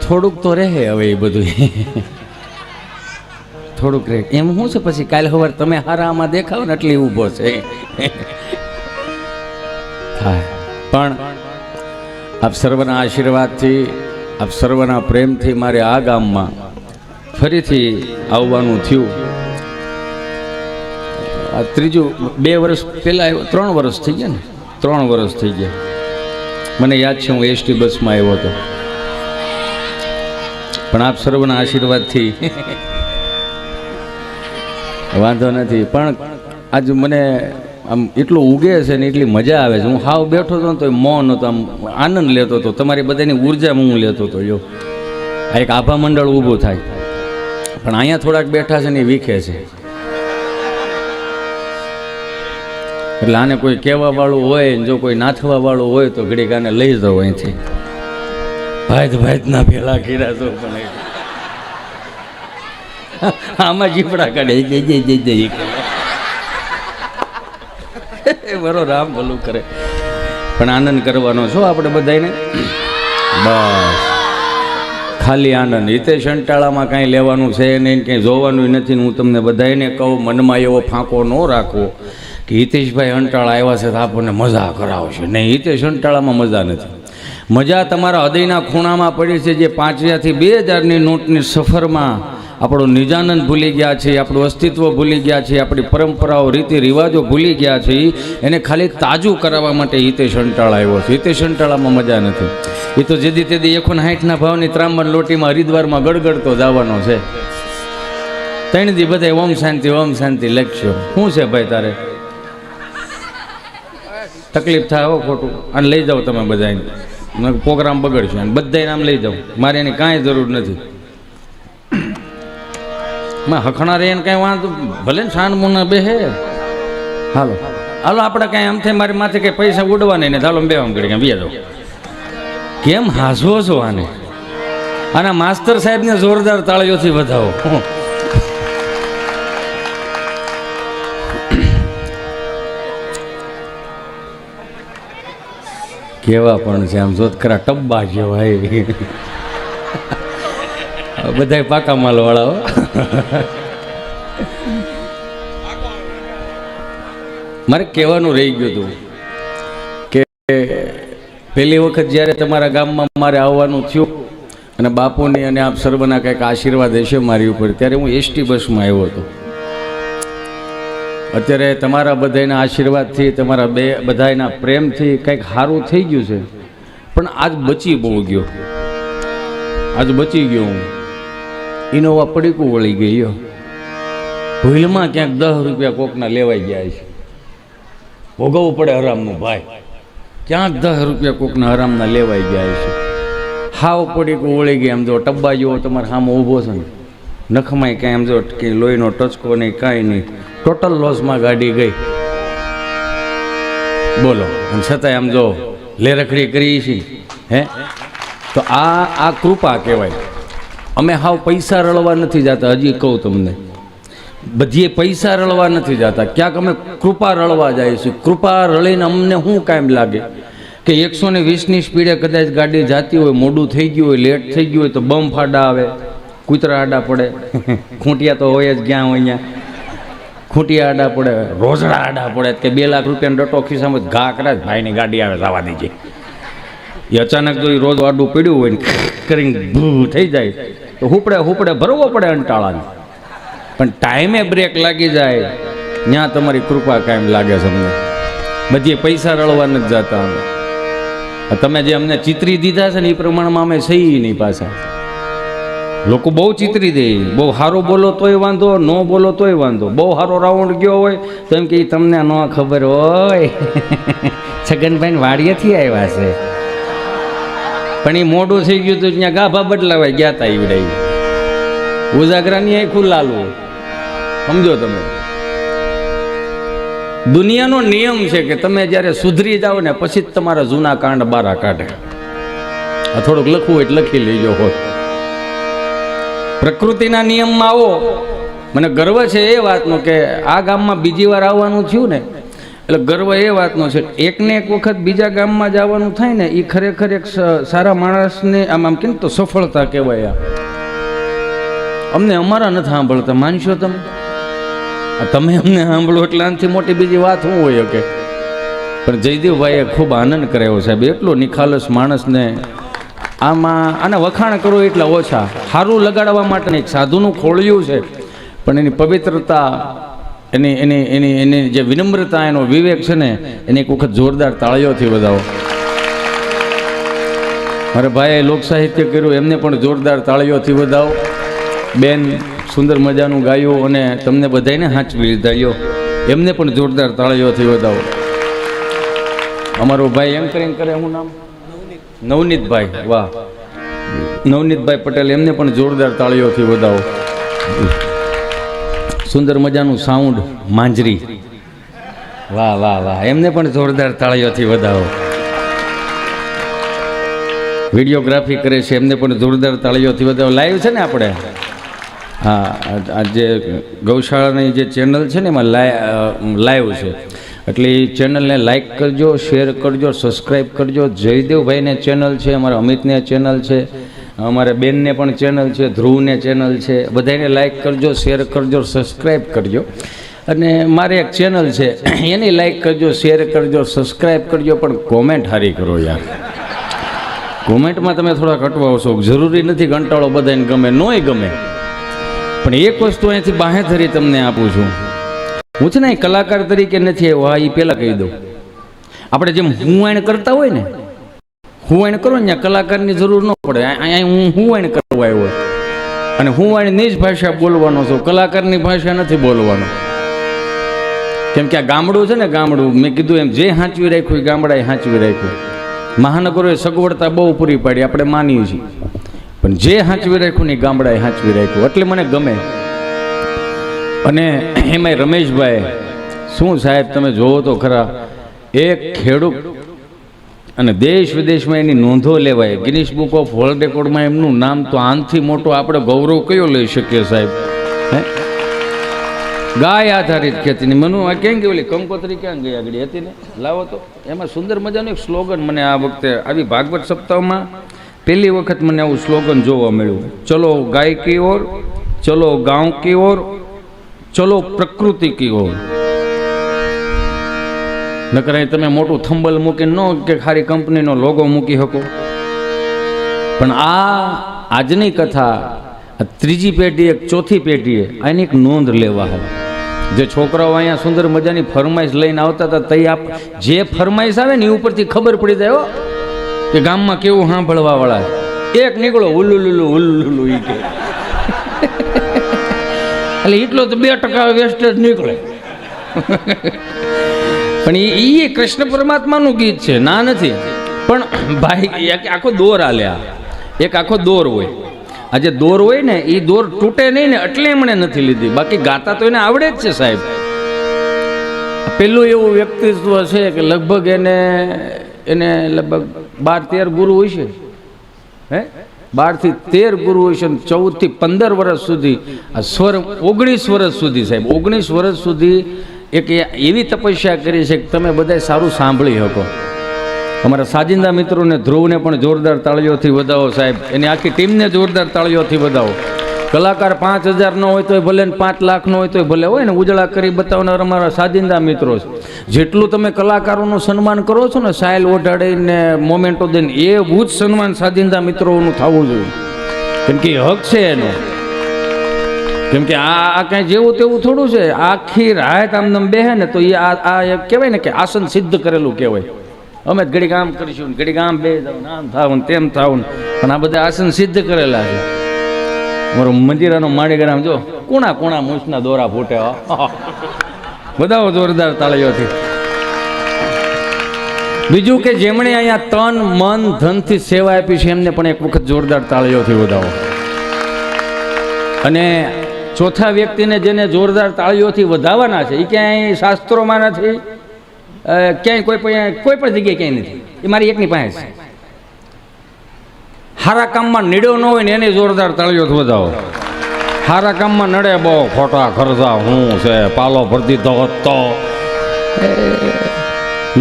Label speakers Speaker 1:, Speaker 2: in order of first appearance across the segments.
Speaker 1: થોડુંક તો રહે હવે એ બધું થોડુંક રહે એમ શું છે પછી કાલે સવારે તમે હારામાં દેખાવ ને એટલે ઊભો છે થાય પણ આપ સર્વના આશીર્વાદથી આપ સર્વના પ્રેમથી મારે આ ગામમાં ફરીથી આવવાનું થયું. આ ત્રીજું 2 વર્ષ પહેલાં આવ્યો, 3 વર્ષ થઈ ગયા ને, 3 વર્ષ થઈ ગયા. મને યાદ છે હું એસટી બસમાં આવ્યો હતો, પણ આપ સર્વના આશીર્વાદથી વાંધો નથી. પણ આજ મને આમ એટલું ઉગે છે ને એટલી મજા આવે છે. હું હાવ બેઠો હતો ને તો મૌન હતો, આમ આનંદ લેતો હતો, તમારી બધાની ઉર્જા હું લેતો હતો. જો આ એક આભા મંડળ ઊભું થાય, પણ અહીંયા થોડાક બેઠા છે ને એ વીખે છે. એટલે આને કોઈ કહેવા વાળું હોય, જો કોઈ નાથવા વાળું હોય તો ઘડીક આને લઈ જાઓ અહીંથી. ભાઈ ના ભેલા કર્યા તો પણ આમાં જીપડા કાઢે જઈ બરો રામ ભલું કરે. પણ આનંદ કરવાનો છો આપણે બધાને, બસ ખાલી આનંદ. હિતેશ અંટાળામાં કાંઈ લેવાનું છે નહીં, કંઈ જોવાનું નથી. હું તમને બધાને કહું, મનમાં એવો ફાંકો ન રાખવો કે હિતેશભાઈ અંટાળા આવ્યા છે તો આપણને મજા કરાવશે. નહીં, હિતેશ અંટાળામાં મજા નથી. મજા તમારા હૃદયના ખૂણામાં પડી છે, જે 5000 થી 2000ની નોટની સફરમાં આપણો નિજાનંદ ભૂલી ગયા છે, આપણું અસ્તિત્વ ભૂલી ગયા છે, આપણી પરંપરાઓ રીતિ રિવાજો ભૂલી ગયા છે. એને ખાલી તાજું કરાવવા માટે હિતેશ અંટાળા આવ્યો છે. હિતેશ અંટાળામાં મજા નથી. એ તો જેદી તેદી 160ના ભાવની ત્રાંબન લોટીમાં હરિદ્વારમાં ગડગડતો જવાનો છે. 3 દી બધા ઓમ શાંતિ લખશો. શું છે ભાઈ તારે તકલીફ થાય? હો ખોટું અને લઈ જાઓ તમે બધાને, પ્રોગ્રામ બગડશે અને બધાને આમ લઈ જાઓ. મારે એની કાંઈ જરૂર નથી. હખણા રે એને કાંઈ વાંધો, ભલે ને સાન મુના બેહે. હાલો આપણે કાંઈ આમ થાય મારી માથે કંઈ પૈસા ઉડવા નહીં ને, ચાલો બે આમ કરી વ્યા જાઓ. કેમ હાસવો છો આને? આના માસ્તર સાહેબને જોરદાર તાળીઓથી વધાવો. કેવા પણ છે આમ જોત ખરા, ટબ્બા જેવા બધા પાકા માલ વાળા. મારે કહેવાનું રહી ગયું હતું કે પહેલી વખત જ્યારે તમારા ગામમાં મારે આવવાનું થયું અને બાપુની અને આપ સર્વના કંઈક આશીર્વાદ હશે મારી ઉપર, ત્યારે હું એસટી બસમાં આવ્યો હતો. અત્યારે તમારા બધાના આશીર્વાદથી, તમારા બધાના પ્રેમથી કંઈક સારું થઈ ગયું છે. પણ આજ બચી બહુ ગયો, આજ બચી ગયો હું. ઇનોવા પડીકું વળી ગઈ, ભૂલમાં ક્યાંક 10 રૂપિયા કોકના લેવાઈ ગયા છે. ભોગવવું પડે હરામનું ભાઈ, ક્યાંક 10 રૂપિયા કોકના હરામના લેવાઈ ગયા છે. હાવ પડીકું વળી ગઈ. આમ જો ટબ્બા જેવો તમારે સામે ઊભો છે ને, નખમાંય કાંઈ આમ જો કે લોહીનો ટચકો નહીં, કાંઈ નહીં. ટોટલ લોસમાં ગાડી ગઈ, બોલો. અને છતાંય આમ જો લેરખડી કરી છે. હે તો આ કૃપા કહેવાય. અમે હાવ પૈસા રળવા નથી જતા. હજી કહું તમને, બધીએ પૈસા રળવા નથી જતા, ક્યાંક અમે કૃપા રળવા જાય છે. કૃપા રળીને અમને શું કામ લાગે કે 120ની સ્પીડે કદાચ ગાડી જતી હોય, મોડું થઈ ગયું હોય, લેટ થઈ ગયું હોય તો બમ ફાડા આવે, કૂતરા આડા પડે, ખૂંટિયા તો હોય જ ક્યાં હોય અહીંયા, ખૂંટિયા આડા પડે, રોજડા આડા પડે કે 2 લાખ રૂપિયાનો ડટો ખિસ્સામાં ઘા કરે, ભાઈની ગાડી આવે જવા દીજે. એ અચાનક જો રોજ આડું પડ્યું હોય ને કરીને ભૂ થઈ જાય તો હુપડે ભરવો પડે અંટાળાને. પણ ટાઈમે બ્રેક લાગી જાય ત્યાં તમારી કૃપા કાયમ લાગે છે અમને. બધી પૈસા રળવા નથી જતા અમે. તમે જે અમને ચિતરી દીધા છે ને એ પ્રમાણમાં અમે સહી નહીં પાછા. લોકો બહુ ચિતરી દે, બહુ સારું બોલો તોય વાંધો, ન બોલો તોય વાંધો. બહુ સારો રાઉન્ડ ગયો હોય તો એમ કે તમને ન ખબર હોય છગનભાઈ વાડીએથી આવ્યા છે, પણ એ મોડું થઈ ગયું તો ત્યાં ગાભા બદલાવા ગયા હતા. ઈવડાઈ ઉજાગરાની આખું લાલવું, સમજો તમે. દુનિયાનો નિયમ છે કે તમે જ્યારે સુધરી જાઓ ને પછી જ તમારા જૂના કાંડ બારા કાઢે. આ થોડુંક લખવું હોય એટલે લખી લેજો. હોત પ્રકૃતિના નિયમમાં આવો. મને ગર્વ છે એ વાતનો કે આ ગામમાં બીજી વાર આવવાનું થયું ને, એટલે ગર્વ એ વાતનો છે, એકને એક વખત બીજા ગામમાં જવાનું થાય ને એ ખરેખર એક સારા માણસને આમ કેમ તો સફળતા કહેવાય. અમને અમારા નથી સાંભળતા, માનશો તમે? તમે અમને સાંભળો એટલે આનાથી મોટી બીજી વાત શું હોય કે? પણ જયદેવભાઈએ ખૂબ આનંદ કરાવ્યો સાહેબ. એટલો નિખાલસ માણસને આના વખાણ કરો એટલા ઓછા. સારું લગાડવા માટે એક સાધુનું ખોળ્યું છે, પણ એની પવિત્રતા, એની જે વિનમ્રતા, એનો વિવેક છે ને, એને એક વખત જોરદાર તાળીઓથી વધાવો. મારા ભાઈએ લોક સાહિત્ય કર્યું, એમને પણ જોરદાર તાળીઓથી વધાવો. બેન સુંદર મજાનું ગાયું અને તમને બધાને હાંચવી લીધા, યો એમને પણ જોરદાર તાળીઓથી વધાવો. અમારો ભાઈ એન્કરિંગ કરે, શું નામ? નવનીતભાઈ. વાહ, નવનીતભાઈ પટેલ, એમને પણ જોરદાર તાળીઓથી વધાવો. સુંદર મજાનું સાઉન્ડ માંજરી, વાહ વાહ વાહ, એમને પણ જોરદાર તાળીઓથી વધાવો. વિડીયોગ્રાફી કરે છે, એમને પણ જોરદાર તાળીઓથી વધાવો. લાઈવ છે ને આપણે? હા, આ જે ગૌશાળાની જે ચેનલ છે ને એમાં લાઈવ છે, એટલે એ ચેનલને લાઈક કરજો, શેર કરજો, સબસ્ક્રાઈબ કરજો. જયદેવભાઈને ચેનલ છે, અમારા અમિતને ચેનલ છે, અમારે બેનને પણ ચેનલ છે, ધ્રુવને ચેનલ છે. બધાને લાઈક કરજો, શેર કરજો, સબસ્ક્રાઈબ કરજો. અને મારે એક ચેનલ છે, એની લાઈક કરજો, શેર કરજો, સબસ્ક્રાઈબ કરજો, પણ કોમેન્ટ સારી કરો યાર. કોમેન્ટમાં તમે થોડા કટવાઓ છો, જરૂરી નથી કંટાળો બધાને ગમે, નોય ગમે. પણ એક વસ્તુ અહીંથી બાહેધરી તમને આપું છું. હું છે ને એ કલાકાર તરીકે નથી આવ્યો, હા એ પહેલાં કહી દઉં. આપણે જેમ હુંવાણ કરતા હોય ને, હુંવાણ કરો ને, કલાકારની જરૂર ન પડે. અહીંયા હું હુંવાણ કરવા આવ્યો અને હુંવાણની જ ભાષા બોલવાનો છું, કલાકારની ભાષા નથી બોલવાનો. કેમ કે આ ગામડું છે ને, ગામડું મેં કીધું એમ, જે હાંચવી રાખ્યું એ ગામડાએ હાંચવી રાખ્યું. મહાનગરોએ સગવડતા બહુ પૂરી પાડી, આપણે માનીએ છીએ, પણ જે હાંચવી રાખ્યું ને એ ગામડાએ હાંચવી રાખ્યું, એટલે મને ગમે. અને એમાંય રમેશભાઈ, શું સાહેબ તમે જોવો તો ખરા, એક ખેડૂત અને દેશ વિદેશમાં એની નોંધો લેવાય, ગિનિસ બુક ઓફ વર્લ્ડ રેકોર્ડમાં એમનું નામ, તો આનથી મોટો આપણે ગૌરવ કયો લઈ શકીએ સાહેબ? હે, ગાય આધારિત ખેતીની. મને આ ક્યાં ગઈ ઓલી કંકોત્રી, ક્યાં ગઈ આગળ હતી ને, લાવો તો. એમાં સુંદર મજાનું એક સ્લોગન મને આ વખતે આવી ભાગવત સપ્તાહમાં પહેલી વખત મને આવું સ્લોગન જોવા મળ્યું. ચલો ગાય કી ઓર, ચલો ગાંવ કી ઓર, ચલો પ્રકૃતિ કી ઓર. નકર તમે મોટું થંબલ મૂકીને ન કે ખાલી કંપનીનો લોગો મૂકી શકો. પણ આજની કથા ત્રીજી પેઢી, એક ચોથી પેઢીએ આની એક નોંધ લેવા હવે. જે છોકરાઓ અહીંયા સુંદર મજાની ફરમાઈશ લઈને આવતા હતા, તઈ જે ફરમાઈશ આવે ને એ ઉપરથી ખબર પડી જાય કે ગામમાં કેવું સાંભળવા વાળા. એક નીકળો ઉલ્લુલુલુ ઉલ્લુલુલુ ઈ કે, એટલે એટલો તો 2% વેસ્ટેજ નીકળે. પણ એ કૃષ્ણ પરમાત્માનું ગીત છે, ના નથી. પણ ભાઈ આખો દોર આલ્યા, એક આખો દોર હોય. આ જે દોર હોય ને એ દોર તૂટે નહીં ને, એટલે એમણે નથી લીધી. બાકી ગાતા તો એને આવડે જ છે સાહેબ. પેલું એવું વ્યક્તિત્વ છે કે લગભગ એને લગભગ 12-13 ગુરુ હોય છે. હે, 12 થી 13 ગુરુ હોય છે. 14 થી 15 વર્ષ સુધી આ સ્વર, 19 વર્ષ સુધી સાહેબ, 19 વર્ષ સુધી એક એવી તપસ્યા કરી છે કે તમે બધા સારું સાંભળી શકો. અમારા સાજિંદા મિત્રોને, ધ્રુવને પણ જોરદાર તાળીઓથી વધાવો સાહેબ. એની આખી ટીમને જોરદાર તાળીઓથી વધાવો. કલાકાર 5000 નો હોય તોય ભલે, 5 લાખ નો હોય તોય ભલે, હોય ને ઉજળા કરી બતાવનાર અમારા સાજિંદા મિત્રો છે. જેટલું તમે કલાકારોનું સન્માન કરો છો ને, સાયલ ઓઢાડીને, મોમેન્ટો દઈને, એવું જ સન્માન સાજિંદા મિત્રોનું થવું જોઈએ. કેમ કે હક છે એનો. કેમ કે આ કાંઈ જેવું તેવું થોડું છે. આખી રાત આમ બેહે ને તો એ આ કહેવાય ને કે આસન સિદ્ધ કરેલું કહેવાય. અમે ઘડીક આમ કરીશું, ઘડીક આમ બે જાવ, આમ થાવું તેમ થાવું, પણ આ બધા આસન સિદ્ધ કરેલા છે. મારો મંદિરાનો માળીગ્રામ જો, કોણા કોણા મૂછના દોરા ફૂટે. બધાઓ જોરદાર તાળીઓથી. બીજું કે જેમણે અહીંયા તન મન ધનથી સેવા આપી છે, એમને પણ એક વખત જોરદાર તાળીઓથી વધાવો. અને ચોથા વ્યક્તિને જેને જોરદાર તાળીઓથી વધાવવાના છે, એ ક્યાંય શાસ્ત્રોમાં નથી, ક્યાંય કોઈ પણ જગ્યાએ ક્યાંય નથી. એ મારી એકની પાસે છે. હારા કામમાં નીડો ન હોય ને એને જોરદાર તાળીઓથી વધાવો. હારા કામમાં નડે બહુ, ખોટા ખર્ચા હું છે, પાલો ભરતી તો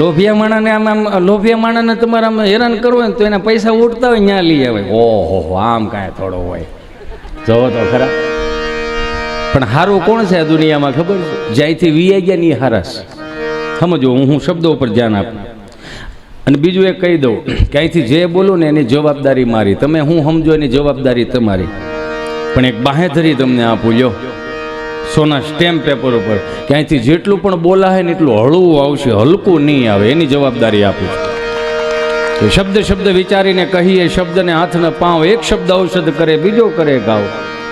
Speaker 1: લોભિયા માણાને આમ લોભિયા માણાને તમારે આમ હેરાન કરવું હોય ને તો એના પૈસા ઉઠતા હોય ત્યાં લઈ આવે. ઓહો આમ કાંઈ થોડો હોય, જોવો તો ખરા. પણ હારું કોણ છે આ દુનિયામાં ખબર છે? જ્યાંથી વીઆઈ ગયા ની હારસ. સમજો, હું શબ્દો ઉપર ધ્યાન આપું. અને બીજું એક કહી દઉં કે અહીંથી જે બોલું ને એની જવાબદારી મારી. તમે હું સમજો એની જવાબદારી તમારી. પણ એક બાહેધરી તમને આપું લ્યો, સોના સ્ટેમ્પ પેપર ઉપર, કે અહીંથી જેટલું પણ બોલાય ને એટલું હળવું આવશે, હલકું નહીં આવે. એની જવાબદારી આપું છું. શબ્દ શબ્દ વિચારીને કહીએ, શબ્દને હાથને પાવ, એક શબ્દ ઔષધ કરે, બીજો કરે ઘાવ.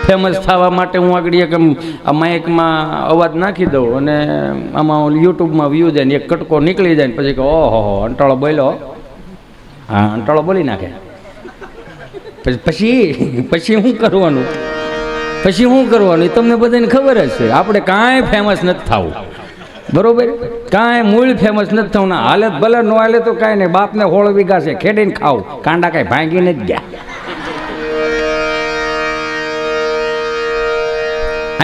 Speaker 1: ફેમસ થવા માટે હું આગળ એક આ માઇકમાં અવાજ નાખી દઉં અને આમાં યુટ્યુબમાં વ્યૂ જાય ને એક કટકો નીકળી જાય ને પછી કે ઓહો અંટાળો બોલ્યો, હા અંટાળો બોલી નાખે. પછી શું કરવાનું? પછી શું કરવાનું? એ તમને બધાને ખબર જ છે. આપણે કાંઈ ફેમસ નથી થવું, બરોબર? કાંઈ મૂળ ફેમસ નથી થવું. ના હાલે ભલે ન હાલે તો કાંઈ નહીં, બાપને 16 વીઘા છે, ખેડીને ખાવ, કાંડા કાંઈ ભાંગીને જ ગયા.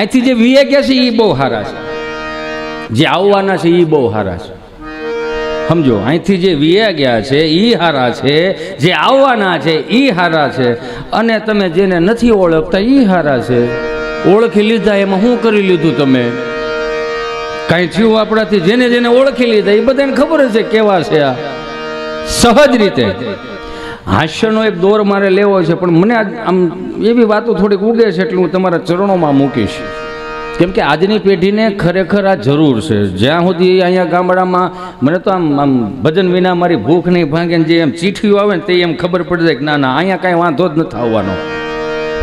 Speaker 1: અહીંથી જે વીએ ગયા છે એ બહુ સારા છે, જે આવવાના છે એ બહુ સારા છે. સમજો, અહીંથી જે વીએ ગયા છે એ સારા છે, જે આવવાના છે એ સારા છે, અને તમે જેને નથી ઓળખતા એ સારા છે. ઓળખી લીધા એમાં શું કરી લીધું તમે? કાંઈ થયું આપણાથી? જેને જેને ઓળખી લીધા એ બધાને ખબર છે કેવા છે આ. સહજ રીતે હાસ્યનો એક દોર મારે લેવો છે, પણ મને આમ એવી વાતો થોડીક ઉગે છે એટલે હું તમારા ચરણોમાં મૂકીશ. કેમ કે આજની પેઢીને ખરેખર આ જરૂર છે. જ્યાં સુધી અહીંયા ગામડામાં મને તો આમ ભજન વિના મારી ભૂખ નહીં ભાંગે, જે એમ ચીઠીઓ આવે ને તે એમ ખબર પડી જાય કે ના ના અહીંયા કાંઈ વાંધો જ નથી આવવાનો.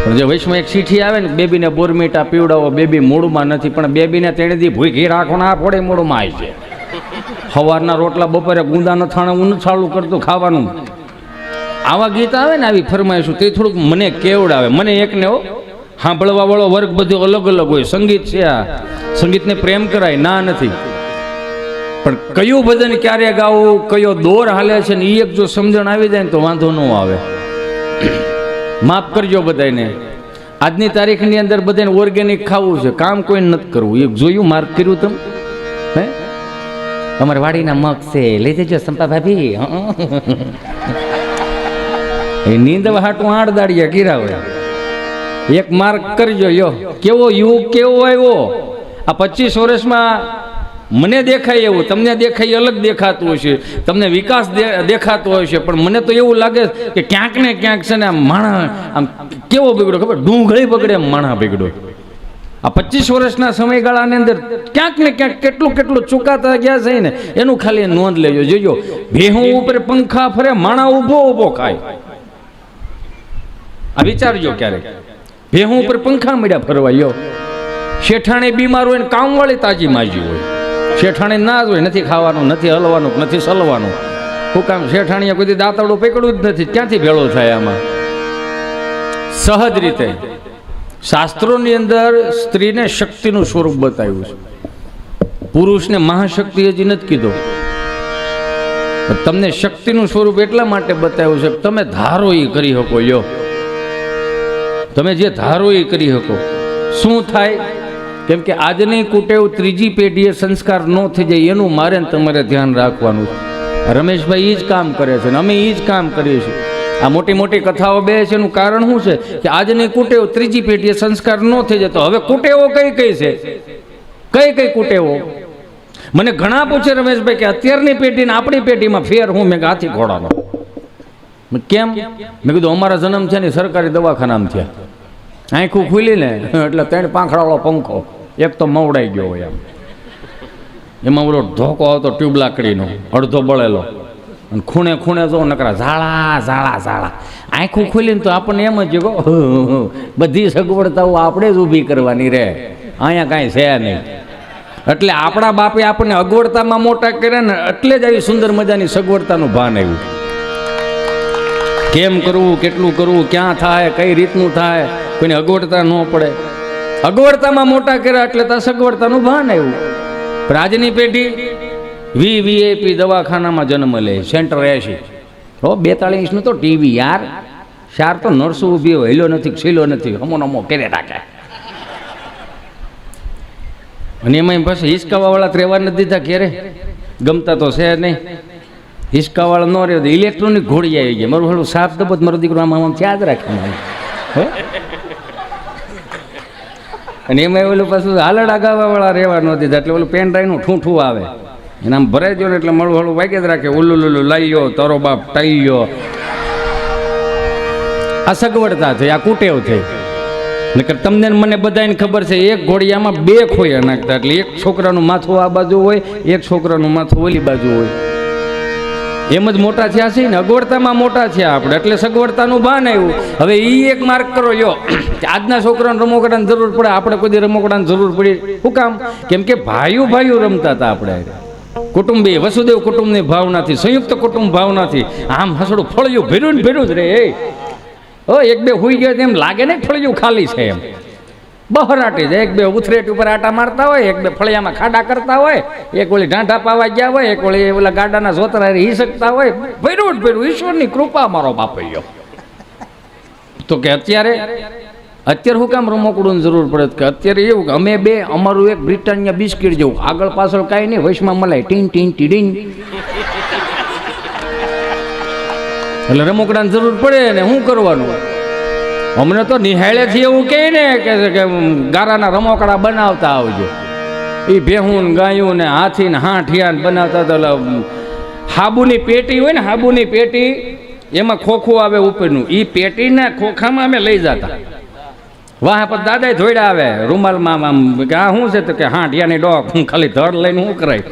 Speaker 1: પણ જે વૈશમાં એક ચીઠી આવે ને, બેબીને બોરમીટા પીવડાવો, બેબી મૂળમાં નથી, પણ બેબીને તેણે દી ભૂખી રાખો ને આ ફોડે મૂળમાં આવી છે. સવારના રોટલા બપોરે ગુંદાનો થાણે હું નથી ચાલુ કરતું ખાવાનું. આવા ગીત આવે ને, આવી ફરમાઈશું, તે થોડુંક મને કેવડાવે. મને એકને સાંભળવા વાળો વર્ગ બધો અલગ અલગ હોય. સંગીત છે, આ સંગીતને પ્રેમ કરાય, ના નથી. પણ કયું ભજન ક્યારે ગાવું, કયો દોર હાલે છે ને એ એક જો સમજણ આવી જાય ને તો વાંધો ન આવે. માફ કરજો બધાને. આજની તારીખની અંદર બધાને ઓર્ગેનિક ખાવું છે, કામ કોઈ નથી કરવું. એક જોયું, માર્ક કર્યું તમે? હે, અમારા વાડીના મગ છે, લઈ જજો સંપા ભાભી. એ નીંદવા હાટું 8 દાડિયા કીરા હોય. એક માર્ક કરજો. યો કેવો યુગ કેવો આવ્યો. આ 25 વર્ષમાં મને દેખાય એવું, તમને દેખાય અલગ દેખાતું હશે, તમને વિકાસ દેખાતો હશે, પણ મને તો એવું લાગે કે ક્યાંક ને ક્યાંક છે ને આમ માણા આમ કેવો બગડ્યો ખબર? ડુંગળી બગડે એમ માણા બગડ્યો. આ 25 વર્ષના સમયગાળાની અંદર ક્યાંક ને ક્યાંક કેટલું કેટલું ચૂકાતા ગયા છે ને એનું ખાલી નોંધ લેજો. જોજો, ભેહું ઉપર પંખા ફરે, માણા ઊભો ઊભો ખાય. આ વિચારજો ક્યારેક. ભેહું ઉપર પંખા મળ્યા ફરવા. યો શેઠાણી બીમાર હોય ને કામવાળી તાજી માજી હોય. શેઠાણી ના જ હોય, નથી ખાવાનું, નથી હલવાનું, નથી સલવાનું. શું કામ? શેઠાણીએ કોઈ દાંતરડું પકડ્યું જ નથી. ક્યાંથી ભેળો થાય આમાં? સહજ રીતે શાસ્ત્રોની અંદર સ્ત્રીને શક્તિનું સ્વરૂપ બતાવ્યું છે. પુરુષને મહાશક્તિ હજી નથી કીધો. તમને શક્તિનું સ્વરૂપ એટલા માટે બતાવ્યું છે કે તમે ધારો એ કરી શકો. યો તમે જે ધારો એ કરી શકો. શું થાય? કેમ કે આજની કુટેવ ત્રીજી પેઢીએ સંસ્કાર ન થઈ જાય એનું મારે ને તમારે ધ્યાન રાખવાનું છે. રમેશભાઈ એ જ કામ કરે છે ને અમે એ જ કામ કરીએ છીએ. આ મોટી મોટી કથાઓ બે છે એનું કારણ શું છે કે આજની કુટેવ ત્રીજી પેઢીએ સંસ્કાર ન થઈ જાય. તો હવે કુટેવો કઈ કઈ છે? કઈ કઈ કુટેવો? મને ઘણા પૂછે રમેશભાઈ કે અત્યારની પેઢીને આપણી પેઢીમાં ફેર હું? મેં હાથી ઘોડાનો. કેમ? મેં કીધું અમારા જન્મ છે ને સરકારી દવાખાનામાં થયા. આંખું ખુલીને એટલે 3 પાંખડાવાળો પંખો, એક તો મવડાઈ ગયો હોય એમ, એમાં ઓલો ધોકો આવતો ટ્યુબ લાકડીનો અડધો બળેલો, અને ખૂણે ખૂણે જો નકરા ઝાડા ઝાડા ઝાડા. આંખું ખુલીને તો આપણને એમ જ કહો બધી સગવડતાઓ આપણે જ ઊભી કરવાની રહે, અહીંયા કાંઈ છે નહીં. એટલે આપણા બાપે આપણને અગવડતામાં મોટા કર્યા ને એટલે જ આવી સુંદર મજાની સગવડતાનું ભાન આવ્યું. કેમ કરવું, કેટલું કરવું, ક્યાં થાય, કઈ રીતનું થાય, કોઈને અગવડતા ન પડે. અગવડતામાં મોટા કર્યા એટલે તો સગવડતાનું ભાન આવ્યું. પણ આજની પેઢી વીઆઈપી દવાખાનામાં જન્મ લે, સેન્ટર 80 42 ઇંચનું તો ટીવી યાર, 4 તો નર્સો ઊભી હોય, હેલો નથી, છેલ્લો નથી, હમો નમો કરે રાખે. અને એમાં પછી હિસકાવાવાળા રહેવા નથી દીધા ક્યારે. ગમતા તો છે નહીં. હિસકાવાળા ન રહ્યો તો ઇલેક્ટ્રોનિક ઘોડી આવી ગયા. મારું હળવું સાફ દબત મારો દીકરો આમ યાદ રાખે. અને એમાં ઓલું પાછું હાલડા ગાવાવાળા રહેવા નહોતી એટલે ઓલું પેન ડ્રાઈવનું ઠૂંઠું આવે એને આમ ભરાઈ ગયો ને એટલે મળું હળું વાગ્યા જ રાખે. ઉલ્લું લુલ્લું લઈ ગયો, તારો બાપ ટાઈ ગયો. આ સગવડતા થઈ, આ કુટેવ થઈ. નકર તમને મને બધાને ખબર છે એક ઘોડિયામાં બે ખોયા નાખતા. એટલે એક છોકરાનું માથું આ બાજુ હોય, એક છોકરાનું માથું ઓલી બાજુ હોય. એમ જ મોટા થયા છે ને, અગવડતામાં મોટા થયા આપણે, એટલે સગવડતાનું ભાન આવ્યું. હવે એ એક માર્ક કરો લ્યો. આજના છોકરાને રમકડાની જરૂર પડે, આપણે કોઈ રમકડાની જરૂર પડી શું કામ? કેમ કે ભાઈઓ રમતા હતા આપણે. કુટુંબી વસુદેવ કુટુંબની ભાવનાથી, સંયુક્ત કુટુંબ ભાવનાથી આમ હસડું ફળિયું ભેરું ને ભેરું જ રે. એક બે હુઈ ગયો એમ લાગે ને ફળિયું ખાલી છે એમ બહરાટી જાય. એક બે ઉથરેટ ઉપર આટા મારતા હોય, એક બે ફળિયામાં ખાડા કરતા હોય, એક ઓલી ઢાંઢા પાવા ગયા હોય, એક ઓલી ઓલા ગાડાના જોતરા હી શકતા હોય. ભેરું જ ભેરું, ઈશ્વરની કૃપા મારો બાપૈયો. તો કે અત્યારે શું કામ રમકડુંની જરૂર પડે? કે અત્યારે એવું કે અમે બે અમારું એક બ્રિટાનિયા બિસ્કીટ જેવું, આગળ પાછળ કાંઈ નહીં, વચમાં મલાય ટીન ટીન ટીડીન. એટલે રમકડાની જરૂર પડે ને શું કરવાનું? અમને તો નિહાળેથી એવું કહે ને કે ગારાના રમકડા બનાવતા આવજો. એ ભેહું ગાયું ને હાથી ને હાંઠિયા બનાવતા હતા. હાબુની પેટી હોય ને, હાબુની પેટી એમાં ખોખું આવે ઉપરનું, એ પેટીના ખોખામાં અમે લઈ જતા. વાહ પર દાદા ધોઈડા આવે રૂમાલમાં આમ કે આ શું છે? તો કે હાંઠિયાની ડોક. હું ખાલી ધડ લઈને શું કરાય?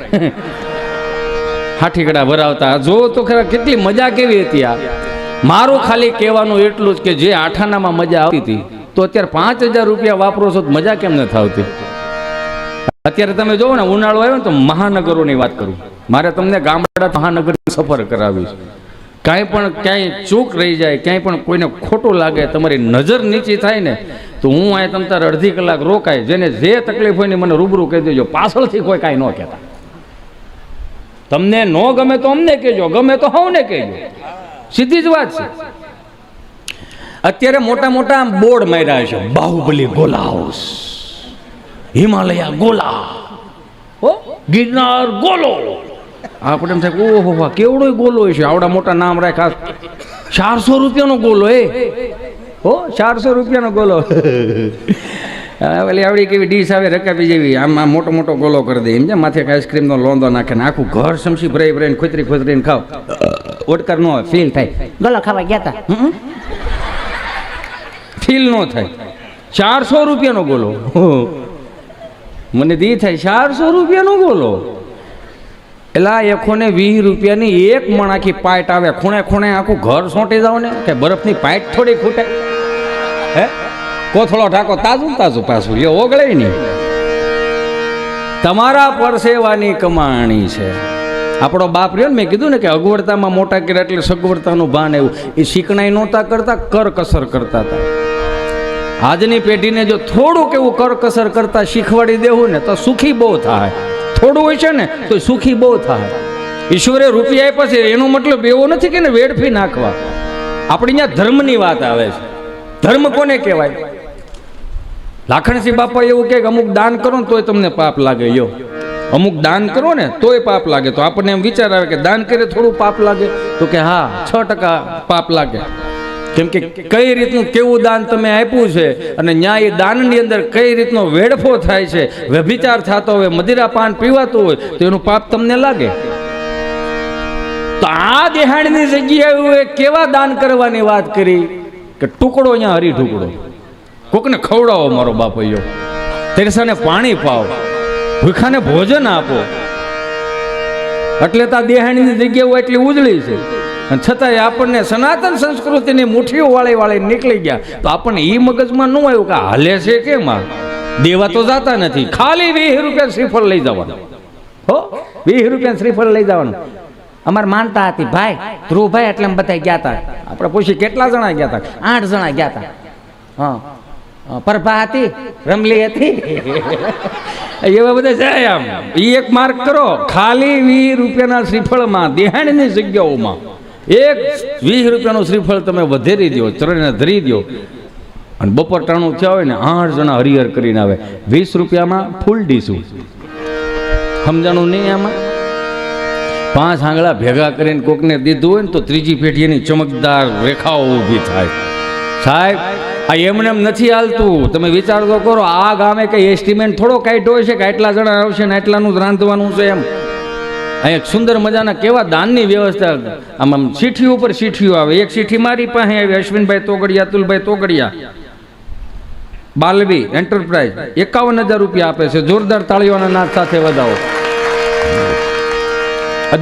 Speaker 1: હાથીકડા ભરાવતા. જો તો ખરા કેટલી મજા કેવી હતી. આ મારું ખાલી કહેવાનું એટલું જ કે જે આઠાનામાં મજા આવતી હતી, તો અત્યારે 5000 રૂપિયા વાપરો છો તો મજા કેમ નથી આવતી? અત્યારે તમે જોવો ને, ઉનાળો આવ્યો ને તો મહાનગરોની વાત કરું. મારે તમને ગામડા મહાનગરની સફર કરાવી છે. કાંઈ પણ ક્યાંય ચૂક રહી જાય, ક્યાંય પણ કોઈને ખોટું લાગે, તમારી નજર નીચી થાય ને, તો હું અહીં તમ તારે અડધી કલાક રોકાય. જેને જે તકલીફ હોય ને મને રૂબરૂ કહી દેજો, પાછળથી કોઈ કાંઈ ન કહેતા. તમને ન ગમે તો અમને કહેજો, ગમે તો હવને કહેજો. સીધી જ વાત છે. અત્યારે મોટા મોટા બોર્ડ માર્યા છે, બાહુબલી ગોલા હાઉસ, હિમાલયા ગોલા, ગિરનાર ગોલો. આપણે એમ થાય ઓહો કેવડો ગોલો છે, આવડા મોટા નામ રાખ્યા. 400 રૂપિયાનો ગોલો. 400 રૂપિયાનો ગોલો. આવડી કેવી ડીશ આવે રકાબી જેવી, આમ મોટો મોટો ગોલો કરી દે. એમ છે માથે આઈસ્ક્રીમનો લોંદો નાખે ને આખું ઘર સમસી ભરાઈ ભરાઈને ખોતરીને ખાવ. ઓડકાર ન હોય, ફીલ થાય. ગોલા ખાવા ગયા હતા, ફીલ ન થાય. 400 રૂપિયાનો ગોલો. મને દી થાય 400 રૂપિયાનો ગોલો. એલા 120 રૂપિયાની એક મણ આખી પાઇટ આવે. ખૂણે ખૂણે આખું ઘર સોંટી જાવ ને, કે બરફની પાઇટ થોડી ખૂટે? હે કોથળો ઢાકો તાજું પાછું લ્યો, ઓગળે નહીં. તમારા પરસેવાની કમાણી છે. આપણો બાપ રહ્યો ને, મેં કીધું ને કે અગવડતામાં મોટા કર્યા એટલે સગવડતાનું ભાન આવ્યું. એ શીખણાઈ નહોતા કરતા, કરકસર કરતા હતા. આજની પેઢીને જો થોડુંક એવું કરકસર કરતા શીખવાડી દેવું ને તો સુખી બહુ થાય. થોડું હોય છે ને તો સુખી બહુ થાય. ઈશ્વરે રૂપિયા આપ્યા છે એનો મતલબ એવો નથી કે ને વેડફી નાખવા. આપણી ત્યાં ધર્મની વાત આવે છે. ધર્મ કોને કહેવાય? લાખણસિંહ બાપા એવું કે અમુક દાન કરો ને તોય તમને પાપ લાગે. યો અમુક દાન કરો ને તોય પાપ લાગે. તો આપણને એમ વિચાર આવે કે દાન કરે થોડું પાપ લાગે? તો કે હા, 6% પાપ લાગે. કેમ કે કઈ રીતનું કેવું દાન તમે આપ્યું છે, અને ન્યાય દાનની અંદર કઈ રીતનો વેડફો થાય છે, વ્યભિચાર થતો હોય, મદિરા પાન પીવાતું હોય, તો એનું પાપ તમને લાગે. તો આ દેહાણની જગ્યાએ કેવા દાન કરવાની વાત કરી કે ટુકડો અહીંયા હરી ઢુકડો. કોકને ખવડાવો મારો બાપૈયો, તેરસાને પાણી પાવો, ભૂખાને ભોજન આપો. એટલે તો આ દેહાણીની જગ્યાઓ એટલી ઉજળી છે. અને છતાંય આપણને સનાતન સંસ્કૃતિની મુઠ્ઠીઓ વાળી નીકળી ગયા. તો આપણને એ મગજમાં ન આવ્યું કે હાલે છે કેમ? દેવા તો જતા નથી, ખાલી 20 રૂપિયા શ્રીફળ લઈ જવાનું. 20 રૂપિયા શ્રીફળ લઈ જવાનું. અમારે માનતા હતી ભાઈ ધ્રુવભાઈ, એટલે બધા ગયા હતા. આપણે પૂછી કેટલા જણા ગયા હતા? 8 જણા ગયા હતા. હા, પ્રભા હતી, રમલી હતી, એવા બધા જાય. આમ એક માર્ક કરો, ખાલી 20 રૂપિયાના શ્રીફળમાં દેહાણીની જગ્યાઓમાં એક 20 રૂપિયાનું શ્રીફળ તમે વધેરી દો, ચરણને ધરી દો, અને બપોર ટાણું થયા હોય ને 8 જણા હરિહર કરીને આવે. 20 રૂપિયામાં ફૂલ ડીશું. સમજાણું નહીં આમાં? 5 આંગળા ભેગા કરીને કોકને દીધું હોય ને તો ત્રીજી પેઢીની ચમકદાર રેખાઓ ઊભી થાય. સાહેબ આ એમને એમ નથી હાલતું. તમે વિચાર તો કરો, આ ગામે કઈ એસ્ટિમેટ થોડો કાઢ્યો હોય છે કે આટલા જણા આવશે ને આટલાનું જ રાંધવાનું છે એમ. અહીં એક સુંદર મજાના કેવા દાનની વ્યવસ્થા. આમ ચીઠી ઉપર ચીઠીઓ આવે. એક ચીઠી મારી પાસે આવી, અશ્વિનભાઈ તોગડિયા, અતુલભાઈ તોગડિયા, બાલવી એન્ટરપ્રાઇઝ, 51,000 રૂપિયા આપે છે. જોરદાર તાળીઓના નાદ સાથે વધાવો.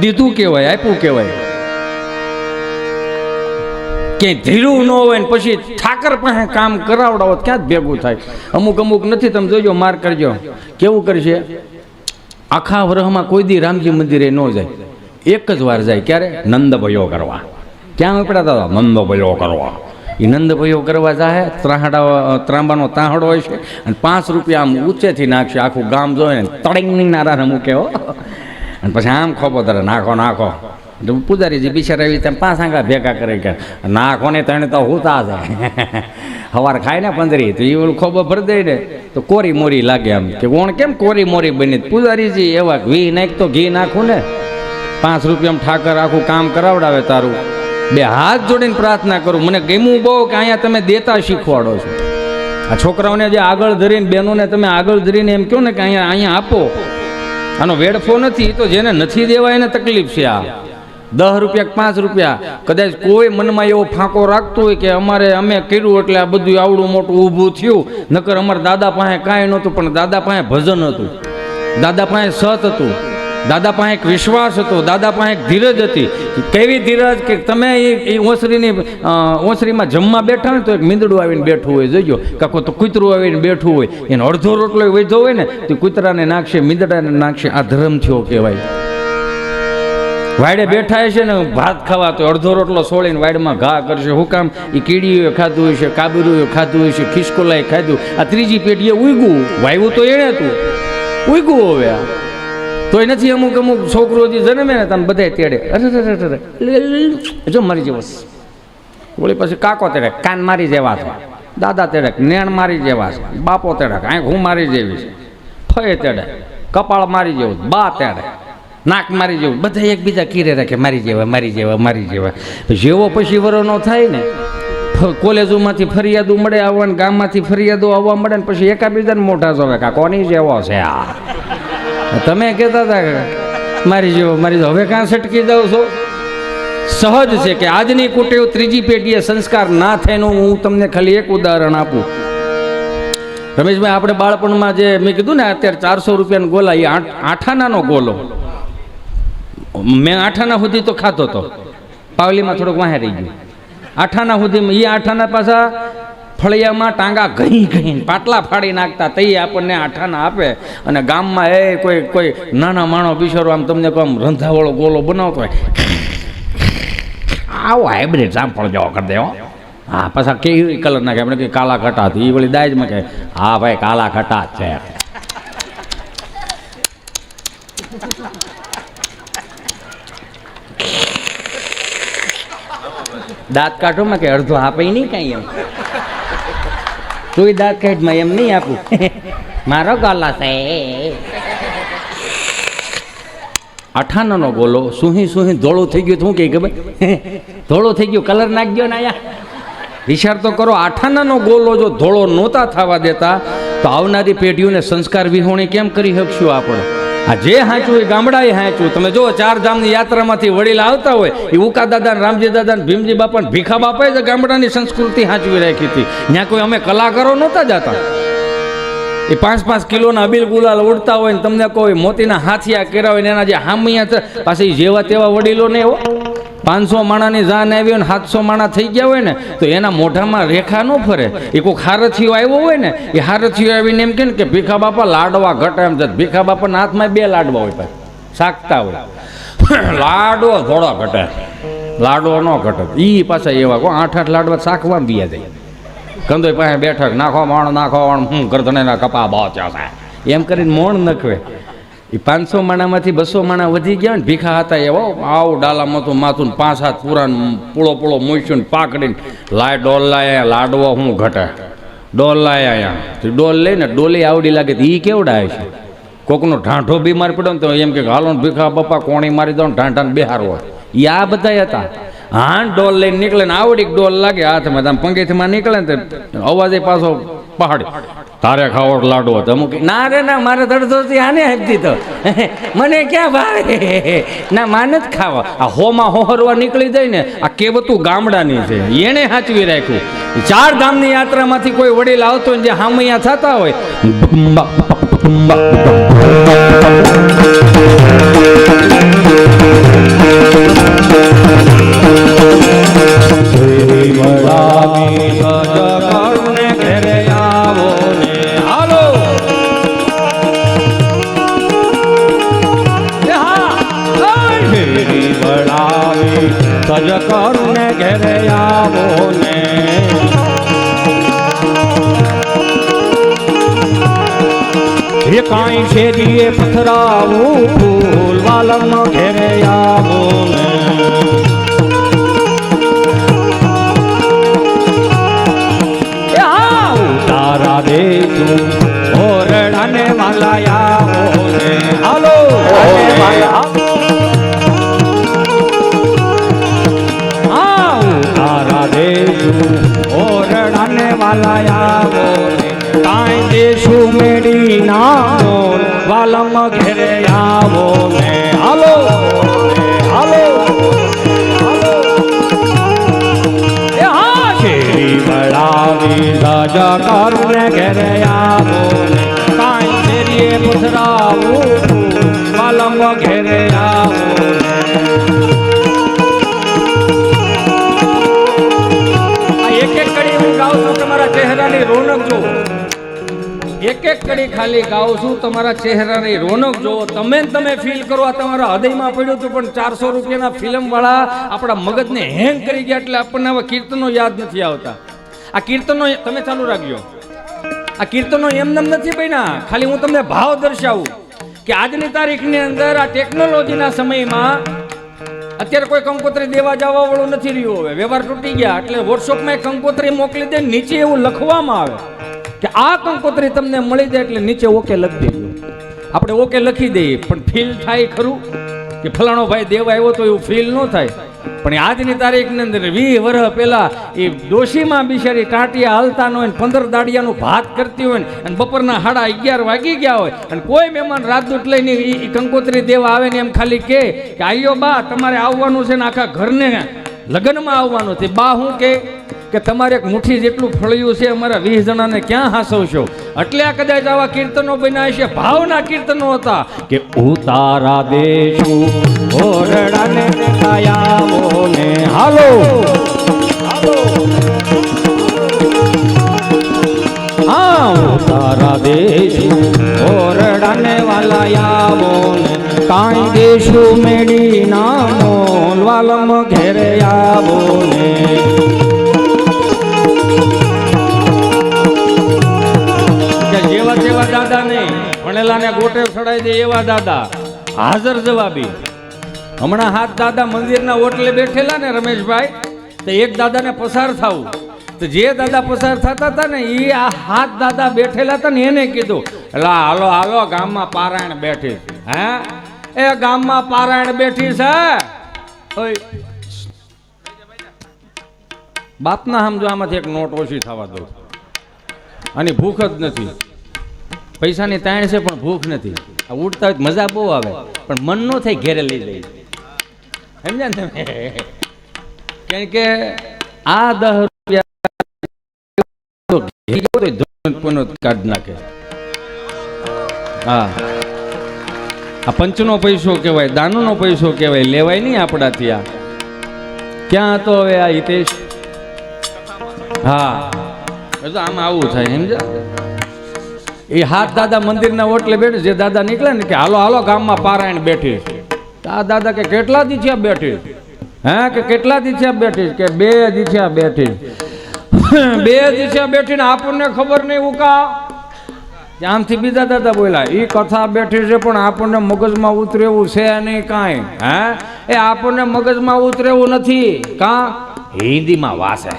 Speaker 1: દીધું કહેવાય, આપ્યું કહેવાય. ક્યાંય ધીરું ન હોય ને પછી ઠાકર પાસે કામ કરાવડાવો ક્યાં જ ભેગું થાય. અમુક નથી, તમે જોજો, માર કરજો. કેવું કરશે? આખા વરહમાં કોઈ દી રામજી મંદિરે ન જાય, એક જ વાર જાય. ક્યારે? નંદભયો કરવા. ક્યાં ઉપડ્યા હતા? નંદભયો કરવા. એ નંદભયો કરવા જાય. ત્રાંબાનો તાહડો હોય છે અને 5 રૂપિયા આમ ઊંચેથી નાખશે. આખું ગામ જોઈને તળીંગની નારા મૂકે હો. અને પછી આમ ખોબો ધરે, નાખો. પૂજારીજી બિચારા એવી તેમ 5 આંગળા ભેગા કરે કે નાખો ને તને તો હુતા છે. સવાર ખાય ને 15 તો એ ઓલું ખોબો ભરી દે ને તો કોરી મોરી લાગે. આમ કે કોણ કેમ કોરી મોરી બની? પૂજારીજી એવા ઘી નાખ તો ઘી નાખું ને. 5 રૂપિયામાં ઠાકર આખું કામ કરાવડાવે તારું. 2 હાથ જોડીને પ્રાર્થના કરું. મને ગમ્યું બહુ કે અહીંયા તમે દેતા શીખવાડો છો. આ છોકરાઓને જે આગળ ધરીને, બહેનોને તમે આગળ ધરીને એમ કહો ને કે અહીંયા આપો. આનો વેડફો નથી. તો જેને નથી દેવા એને તકલીફ છે. આ 10 રૂપિયા 5 રૂપિયા કદાચ કોઈ મનમાં એવો ફાંકો રાખતો હોય કે અમે કર્યું એટલે આ બધું આવડું મોટું ઊભું થયું. નકર અમારા દાદા પાસે કાંઈ નહોતું, પણ દાદા પાસે ભજન હતું, દાદા પાસે સત હતું, દાદા પાસે એક વિશ્વાસ હતો, દાદા પાસે એક ધીરજ હતી. કેવી ધીરજ કે તમે એ ઓસરીમાં જમવા બેઠા હોય તો એક મીંદડું આવીને બેઠું હોય, જોજો. કાકો તો કૂતરું આવીને બેઠું હોય, એને અડધો રોટલો વધ્યો હોય ને તો કૂતરાને નાખશે, મીંદડાને નાખશે. આ ધર્મ થયો કહેવાય. વાડે બેઠા છે ને ભાત ખાવા તો અડધો રોટલો છોડીને વાડમાં ઘા કરશે. હું કામ? એ કીડીઓએ ખાધું હોય છે, કાબીરોએ ખાધું હોય છે, ખિસકોલાએ ખાધું. આ ત્રીજી પેઢીએ ઉગ્યું. વાવ્યું તો એણે હતું, ઉગ્યું. હવે તોય નથી. અમુક છોકરો જે જન્મે ને તમે બધા તેડે, અરે જો મારી જેવો. ઓલી પછી કાકો તેડે, કાન મારી જેવા છે. દાદા તેડે, નેણ મારી જેવા છે. બાપો તેડે, આંખ હું મારી જેવી છે. ફય તેડે, કપાળ મારી જેવું. બા તેડે, નાક મારી જેવું. બધા એકબીજા કીરે રાખે, મારી જેવા. જેવો પછી વરોનો થાય ને, કોલેજોમાંથી ફરિયાદો મળે આવવા ને ગામમાંથી ફરિયાદો આવવા મળે ને પછી એકાબીજાને મોઢા જોવે કા કોની જેવો છે આ. તમે કહેતા હતા મારી જેવો. હવે કાં સટકી જાવ છો? સહજ છે કે આજની કુટેવ ત્રીજી પેઢીએ સંસ્કાર ના થયેનું હું તમને ખાલી એક ઉદાહરણ આપું. રમેશભાઈ, આપણે બાળપણમાં જે મેં કીધું ને અત્યારે 400 રૂપિયાનો ગોલા, એ 8 આનાનો ગોલો. મેં 8 આના સુધી તો ખાતો હતો. પાવલીમાં થોડોક વાહે રહી ગયું. 8 આના સુધી એ 8 આના પાછા ફળિયામાં ટાંગા ઘઈ પાટલા ફાડી નાખતા. તઈ આપણને 8 આના આપે. અને ગામમાં કોઈ નાના માણો બિચારો આમ તમને કહો રંધાવાળો ગોલો બનાવતો હોય, આવો હાઇબ્રિડ જામફળ જેવો કરી દેવો. હા, પાછા કેવી કલર નાખે. આપણે કે કાલા ખટા હતી. એ વળી દાજમાં કહે હા ભાઈ કાલા ખટા જ છે. દાંત કાઢો માં કે અડધો આપે નહીં કાંઈ. એમ તું દાંત કાઢમાં એમ નહીં આપું. મારો ગાલા છે. 8 આનાનો ગોલો સુહી ધોળું થઈ ગયું. શું કે ખબર? ધોળું થઈ ગયું, કલર નાખી ગયો ને આયા. વિચાર તો કરો, 8 આનાનો ગોલો જો ધોળો નહોતા થવા દેતા તો આવનારી પેઢીઓને સંસ્કાર વિહોણી કેમ કરી શકશું આપણે? આ જે હાંચું એ ગામડાએ હાંચું. તમે જો 4 ધામની યાત્રામાંથી વડીલા આવતા હોય, એ ઉકા દાદા, રામજી દાદા, ભીમજી બાપા, ભીખા બાપાએ જ ગામડાની સંસ્કૃતિ હાંચવી રાખી હતી. ત્યાં કોઈ અમે કલાકારો નહોતા જતા. એ 5-5 કિલોના અબીલ ગુલાલ ઉડતા હોય ને તમને કોઈ મોતીના હાથિયા કર્યા હોય ને એના જે હામિયા પાછી જેવા તેવા વડીલો ને એવો 500 માણાની જાન આવી હોય ને 700 માણા થઈ ગયા હોય ને તો એના મોઢામાં રેખા ન ફરે. એ કોઈ હારથીઓ આવ્યો હોય ને, એ હારથીઓ આવીને એમ કે ભીખા બાપા લાડવા ઘટે એમ. ભીખા બાપાના હાથમાં 2 લાડવા હોય, શાકતા હોય. લાડવો થોડો ઘટે, લાડવો ન ઘટે. એ પાછા એવા 8-8 લાડવા શાકમાં બીયા જાય. કંદોય પાસે બેઠક નાખો માણ હું ગરદનેના કપા બહુ છે એમ કરીને મોણ નખવે. એ 500 માણામાંથી 200 માણા વધી ગયા ને ભીખા હતા એવો આવું ડાલામાં માથું 5 હાથ પૂરા પૂળો મોઈશું ને પાકડીને લાય ડોલ લાયા. લાડવો હું ઘટે, ડોલ લાયા અહીંયા. ડોલ લઈને ડોલી આવડી લાગે તો એ કેવડા છે. કોકનો ઢાંઢો બીમાર પડ્યો ને તો એમ કે હાલો ને ભીખા બાપા કોણી મારી દો ને ઢાંઢાને બેહારવો. એ આ બધા હતા. હા ડોલ લઈને નીકળે ને આવડી ડોલ લાગે હાથમાં, આમ પંગેથીમાં નીકળે ને તો અવાજે પાછો પહાડી તારે ખાવો લાડવો હતો. અમુક ના રે ના મારે ધડધોથી આને આપી દીધો, મને ક્યાં ભાવે, ના માને જ ખાવા. આ હોમાં હોહરવા નીકળી જાય ને આ કહેવતું ગામડાની છે, એને સાચવી રાખ્યું. 4 ગામની યાત્રામાંથી કોઈ વડીલ આવતો હોય જે હામૈયા થતા હોય
Speaker 2: સજ કરુને ઘેરે આવો ને એ કાંઈ શેરીએ પથરાવું ફૂલ વાલમ ઘેરે આવો ને તારા દેશું ઓરડાને વાલા આવો ને હાલો ઓરડાને વાલા આવો ને કાંઈ દેશું મેળી ના વાલમ ઘેરે આવો ને હાલો હાલો એ હા શેરી બળાવી રાજા કરને ઘેરે આવો ને કાંઈ શેરીએ પથરાવું વાલમ ઘેરે આવો તમારા ચહેરાની રોનક જુઓ. એક કડી ખાલી ગાઉં છું, તમારા ચહેરાની રોનક જુઓ. તમે ફીલ કરો આ તમારા હૃદયમાં પડ્યું હતું, પણ 400 રૂપિયાના ફિલ્મ વાળા આપણા મગજને હેંગ કરી ગયા એટલે આપણને આવા કીર્તનો યાદ નથી આવતા. આ કીર્તનો તમે ચાલુ રાખજો. આ કીર્તનો એમનેમ નથી બન્યા, ખાલી હું તમને ભાવ દર્શાવું કે આજની તારીખની અંદર આ ટેકનોલોજીના સમયમાં અત્યારે કોઈ કંકોત્રી દેવા જવા વાળું નથી રહ્યું. હવે વ્યવહાર તૂટી ગયા એટલે વોટ્સઅપમાં કંકોત્રી મોકલી દે, નીચે એવું લખવામાં આવે કે આ કંકોત્રી તમને મળી જાય એટલે નીચે ઓકે લખી દેજો. આપણે ઓકે લખી દઈએ પણ ફીલ થાય ખરું કે ફલાણો ભાઈ દેવા આવ્યો તો એવું ફીલ ન થાય. પણ આજની તારીખની અંદર 20 વર્ષ પહેલા એ ડોશીમાં બિચારી ટાંટિયા હાલતા ન હોય ને 15 દાડિયાનું ભાત કરતી હોય ને અને બપોરના 11:30 વાગી ગયા હોય અને કોઈ મહેમાન રાજદૂત લઈને એ કંકોત્રી દેવા આવે ને એમ ખાલી કે આયો બા તમારે આવવાનું છે ને આખા ઘરને લગ્નમાં આવવાનું છે. બા હું કે તમારે એક મુઠ્ઠી જેટલું ફળિયું છે અમારા 20 જણાને ક્યાં હાંસવશો. એટલે આ કદાચ આવા કીર્તનો બન્યા છે, ભાવના કીર્તનો હતા કે ઉતારા દેશું ઓરડાને આયાવો ને હાલો હા ઉતારા દેશું ઓરડાને વાલા આવો ને કાંઈ દેશું મેળી ના મોલ વાલમ ઘેરે આવો ને જેવા તેવા દાદા નહીં, ભણેલા ને ગોટે ચડાઈ દે એવા દાદા, હાજર જવાબી. હમણાં 7 દાદા મંદિરના ઓટલે બેઠેલા ને રમેશભાઈ, તો એક દાદાને પસાર થવું, તો જે દાદા પસાર થતા હતા ને એ આ 7 દાદા બેઠેલા હતા ને એને કીધું એલા હાલો હાલો ગામમાં પારાયણ બેઠી. હે એ ગામમાં પારાયણ બેઠી છે, બાપના સમજો આમાંથી એક નોટ ઓછી થવા દો. આની ભૂખ જ નથી, પૈસાની તાણ છે પણ ભૂખ નથી. આ ઉડતા હોય મજા બહુ આવે પણ મન નો થાય ઘેરે લઈ જાય, સમજ્યા ને તમે? કારણ કે આ 10 રૂપિયા કાઢ નાખે. હા આ પંચનો પૈસો કહેવાય, દાનનો પૈસો કહેવાય, લેવાય નહીં આપણાથી. આ ક્યાં હતો હવે આ હિતેશ? હા આમાં આવું થાય સમજા. એ 7 દાદા મંદિરના ઓટલે બેઠે, જે દાદા નીકળે ને કે હાલો હાલો ગામમાં પારાયણ બેઠી. આ દાદા કે કેટલા દી થયા બેઠી? હા કે કેટલા દી થયા બેઠી? કે 2 દી થયા બેઠી. 2 દી થયા બેઠી ને આપણને ખબર નહીં ઉકા. આમથી બીજા દાદા બોલ્યા એ કથા બેઠી છે પણ આપણને મગજમાં ઉતરે એવું છે નહીં કાંઈ. હે એ આપણને મગજમાં ઉતરે એવું નથી. કાં હિન્દીમાં વાસે,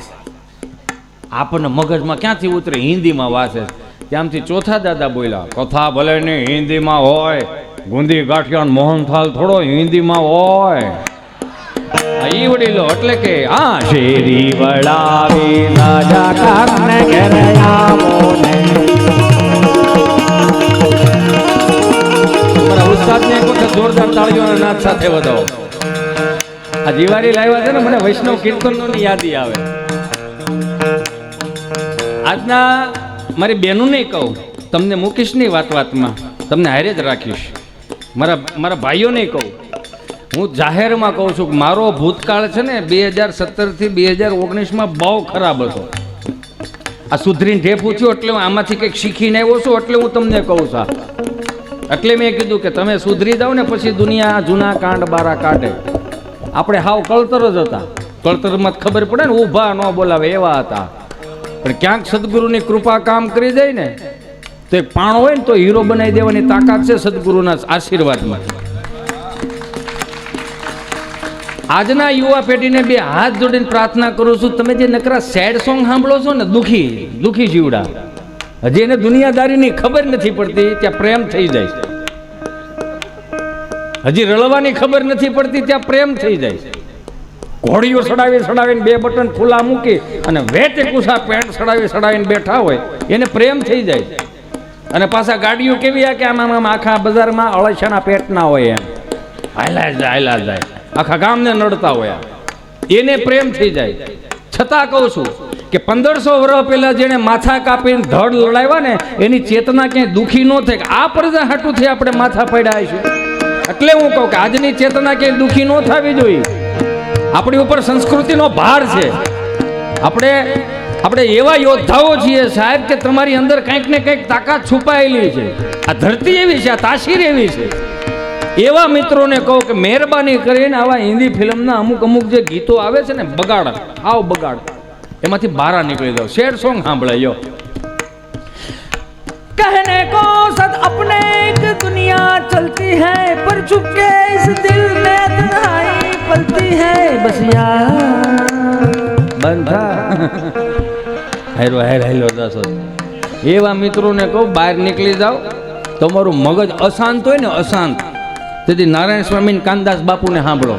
Speaker 2: આપણને મગજમાં ક્યાંથી ઉતરે? હિન્દીમાં વાસે. ત્યાંથી ચોથા દાદા બોલ્યા, કથા ભલે ને હિન્દીમાં હોય, ગુંદી ગાંઠિયા મોહનથાલ થોડો હિન્દીમાં હોય. ઈ વડીલો એટલે કે આ શેરી વડાવી રાજા કારને ઘરે આવો ને. મારા ઉસ્તાદને એક વખત જોરદાર તાળીઓના નાદ સાથે વધાવો. આ જીવારી લાવ્યા છે ને, મને વૈષ્ણવ કીર્તનોની યાદી આવે. આજના મારી બહેનોને કહું, તમને મૂકીશ નહીં વાતમાં, તમને હારે જ રાખીશ. મારા ભાઈઓને કહું, હું જાહેરમાં કહું છું કે મારો ભૂતકાળ છે ને 2017 થી 2019 બહુ ખરાબ હતો. આ સુધરીને ઢેફું થયું એટલે હું આમાંથી કંઈક શીખીને આવ્યો છું, એટલે હું તમને કહું છું. એટલે મેં કીધું કે તમે સુધરી જાઓ ને પછી દુનિયા જૂના કાંડ બારા કાઢે. આપણે હાવ કળતર જ હતા, કળતરમાં જ ખબર પડે ને, ઊભા ન બોલાવે એવા હતા. પણ ક્યાંક સદગુરુની કૃપા કામ કરી જાય ને તો એક પાણો હોય ને તો હીરો બનાવી દેવાની તાકાત છે સદગુરુના આશીર્વાદમાં. આજના યુવા પેઢીને બે હાથ જોડીને પ્રાર્થના કરું છું, તમે જે નકરા સેડ સોંગ સાંભળો છો ને, દુખી જીવડા, હજી એને દુનિયાદારીની ખબર નથી પડતી ત્યાં પ્રેમ થઈ જાય. હજી રળવાની ખબર નથી પડતી ત્યાં પ્રેમ થઈ જાય. ઘોડીઓ સડાવીને બે બટન ખુલ્લા મૂકી અને વેચે કુસા પેન્ટ સડાવીને બેઠા હોય એને પ્રેમ થઈ જાય. અને પાછા ગાડીઓ કેવી કે આમાં આખા બજારમાં અળસિયાના પેટ ના હોય, એમ હાયલા જાય આખા ગામને નડતા હોય, એને પ્રેમ થઈ જાય. છતાં કહું છું કે 1500 વર્ષ પહેલા જેને માથા કાપીને ધડ લડાવ્યા ને એની ચેતના ક્યાંય દુઃખી ન થાય કે આ પ્રજા હાટુથી આપણે માથા પડ્યા છે. એટલે હું કહું કે આજની ચેતના ક્યાંય દુઃખી ન થવી જોઈએ. આપણી ઉપર સંસ્કૃતિનો ભાર છે. આપણે એવા યોદ્ધાઓ છીએ સાહેબ કે તમારી અંદર કંઈક ને કંઈક તાકાત છુપાયેલી છે. આ ધરતી એવી છે, આ તાસીર એવી છે. એવા મિત્રોને કહું કે મહેરબાની કરીને આવા હિન્દી ફિલ્મના અમુક જે ગીતો આવે છે ને, બગાડ એમાંથી બહાર નીકળી જાઓ. શેર સોંગ સાંભળાયો. कहने को सद अपने एक दुनिया चलती है पर चुपके इस दिल में तन्हाई पलती है बस यार બંધા હેલો દસ. એવા મિત્રોને કહું બહાર નીકળી જાઓ. તમારું મગજ અશાંત હોય ને, અશાંત, તેથી નારાયણ સ્વામી કાનદાસ બાપુને સાંભળો.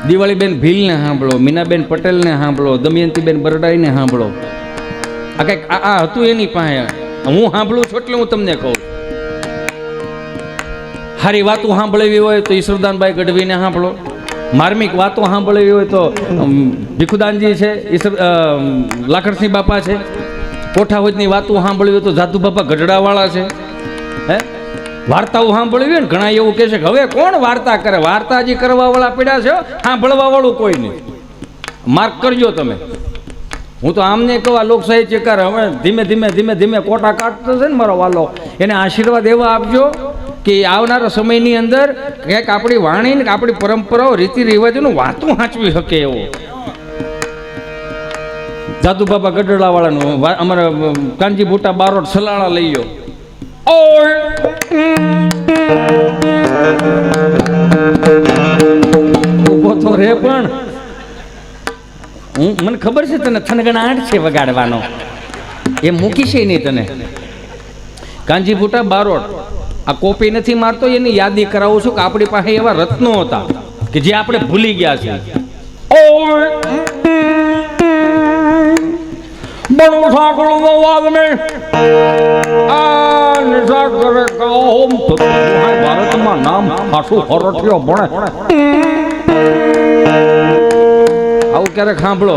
Speaker 2: દિવાળીબેન ભીલને સાંભળો, મીનાબેન પટેલને સાંભળો, દમયંતીબેન બરડાઈને સાંભળો. આ કંઈક આ હતું એની પાસે. હું સાંભળું છું એટલે હું તમને કહું. સારી વાતો સાંભળવી હોય તો ઈશ્વરદાનભાઈ ગઢવીને સાંભળો. માર્મિક વાતો સાંભળવી હોય તો ભીખુદાનજી છે, લાખણસિંહ બાપા છે. કોઠાવજની વાતો સાંભળવી હોય તો જાદુ બાપા ગઢડાવાળા છે. વાર્તાઓ સાંભળવી હોય ને, ઘણા એવું કહે છે કે હવે કોણ વાર્તા કરે, વાર્તા હજી કરવા વાળા પીડા છે, સાંભળવા વાળું કોઈ નહીં. માર્ક કરજો તમે. હું તો આમને કહું, આ લોક સાહિત્યકાર હવે ધીમે ધીમે કોટા કાઢતો છે ને મારો વાલો, એને આશીર્વાદ એવા આપજો કે આવનારા સમયની અંદર કંઈક આપણી વાણી ને આપણી પરંપરાઓ રીતિ રિવાજોનું વાતું સાચવી શકે એવો. જાદુ બાબા ગઢડાવાળાનું અમારા કાનજી બુટા બારોટ સલાળા લઈ ગયો. ઉભો તો રે, પણ મને ખબર છે તને થનગણાટ છે વગાડવાનો, એ મૂકી છે નહીં તને. કાનજી બુટા બારોટ આ કોપી નથી મારતો, એની યાદી કરાવું છું કે આપણી પાસે એવા રત્નો હતા કે જે આપણે ભૂલી ગયા છે. બણું સાંકળું અવાજ મેં ભારતમાં નામ ખાસું હરઠિયો ભણે. આવું ક્યારેક સાંભળો.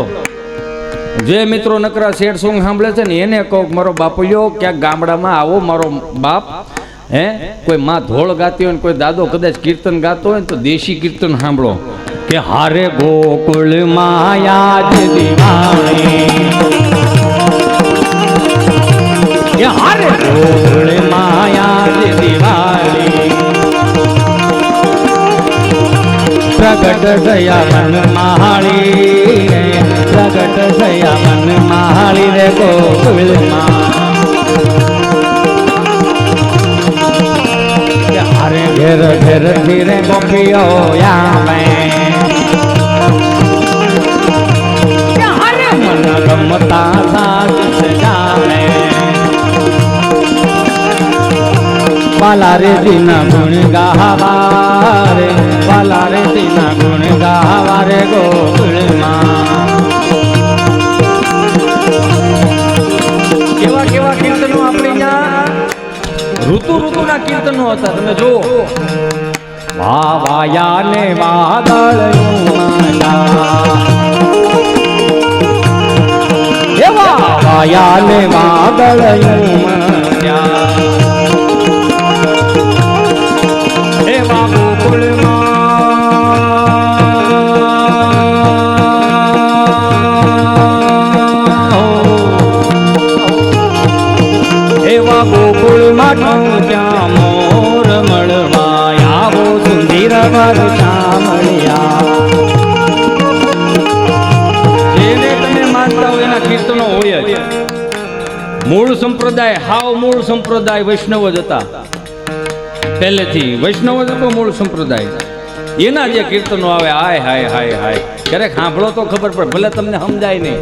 Speaker 2: જે મિત્રો નકરા શેડ સોંગ સાંભળે છે ને એને કહું, મારો બાપુયો ક્યાંક ગામડામાં આવો, મારો બાપ કોઈ માં ધોળ ગાતી હોય ને કોઈ દાદો કદાચ કીર્તન ગાતો હોય ને તો દેશી કીર્તન સાંભળો કે હારે ગોકુળ માયા જ દિવાળી, હારે ગોકુળ માયા જ દિવાળી, પ્રગટ થયા મન માળી, પ્રગટ થયા મન માળી રે ગોકુળ માં. ઘેર ઘેર ધીરે ગોપીઓ આવે, હરે
Speaker 3: રે તેના ગુણ ગાવા રે, વાલા રે તેના ગુણ ગાવા રે ગોકુળમાં.
Speaker 2: કેવા કેવા કીર્તનો આપણે ત્યાં ઋતુના કીર્તનો હતા, તમે જુઓ.
Speaker 3: વાવાયા ને વાદળ વાયા ને વાદળ એવા ગોકુળમાં, એવા ગોકુળમાં ત્યાં મોર મળવા આવો સુંદર વર શામળિયા.
Speaker 2: જેને તમે માનતા હોય એના કીર્તનો હોય જ. મૂળ સંપ્રદાય, હાવ મૂળ સંપ્રદાય વૈષ્ણવ જ હતા પહેલેથી. વૈષ્ણવ જ હતો મૂળ સંપ્રદાય. એના જે કીર્તનો આવે, હાય હાય હાય હાય, ક્યારેક સાંભળો તો ખબર પડે, ભલે તમને સમજાય નહીં.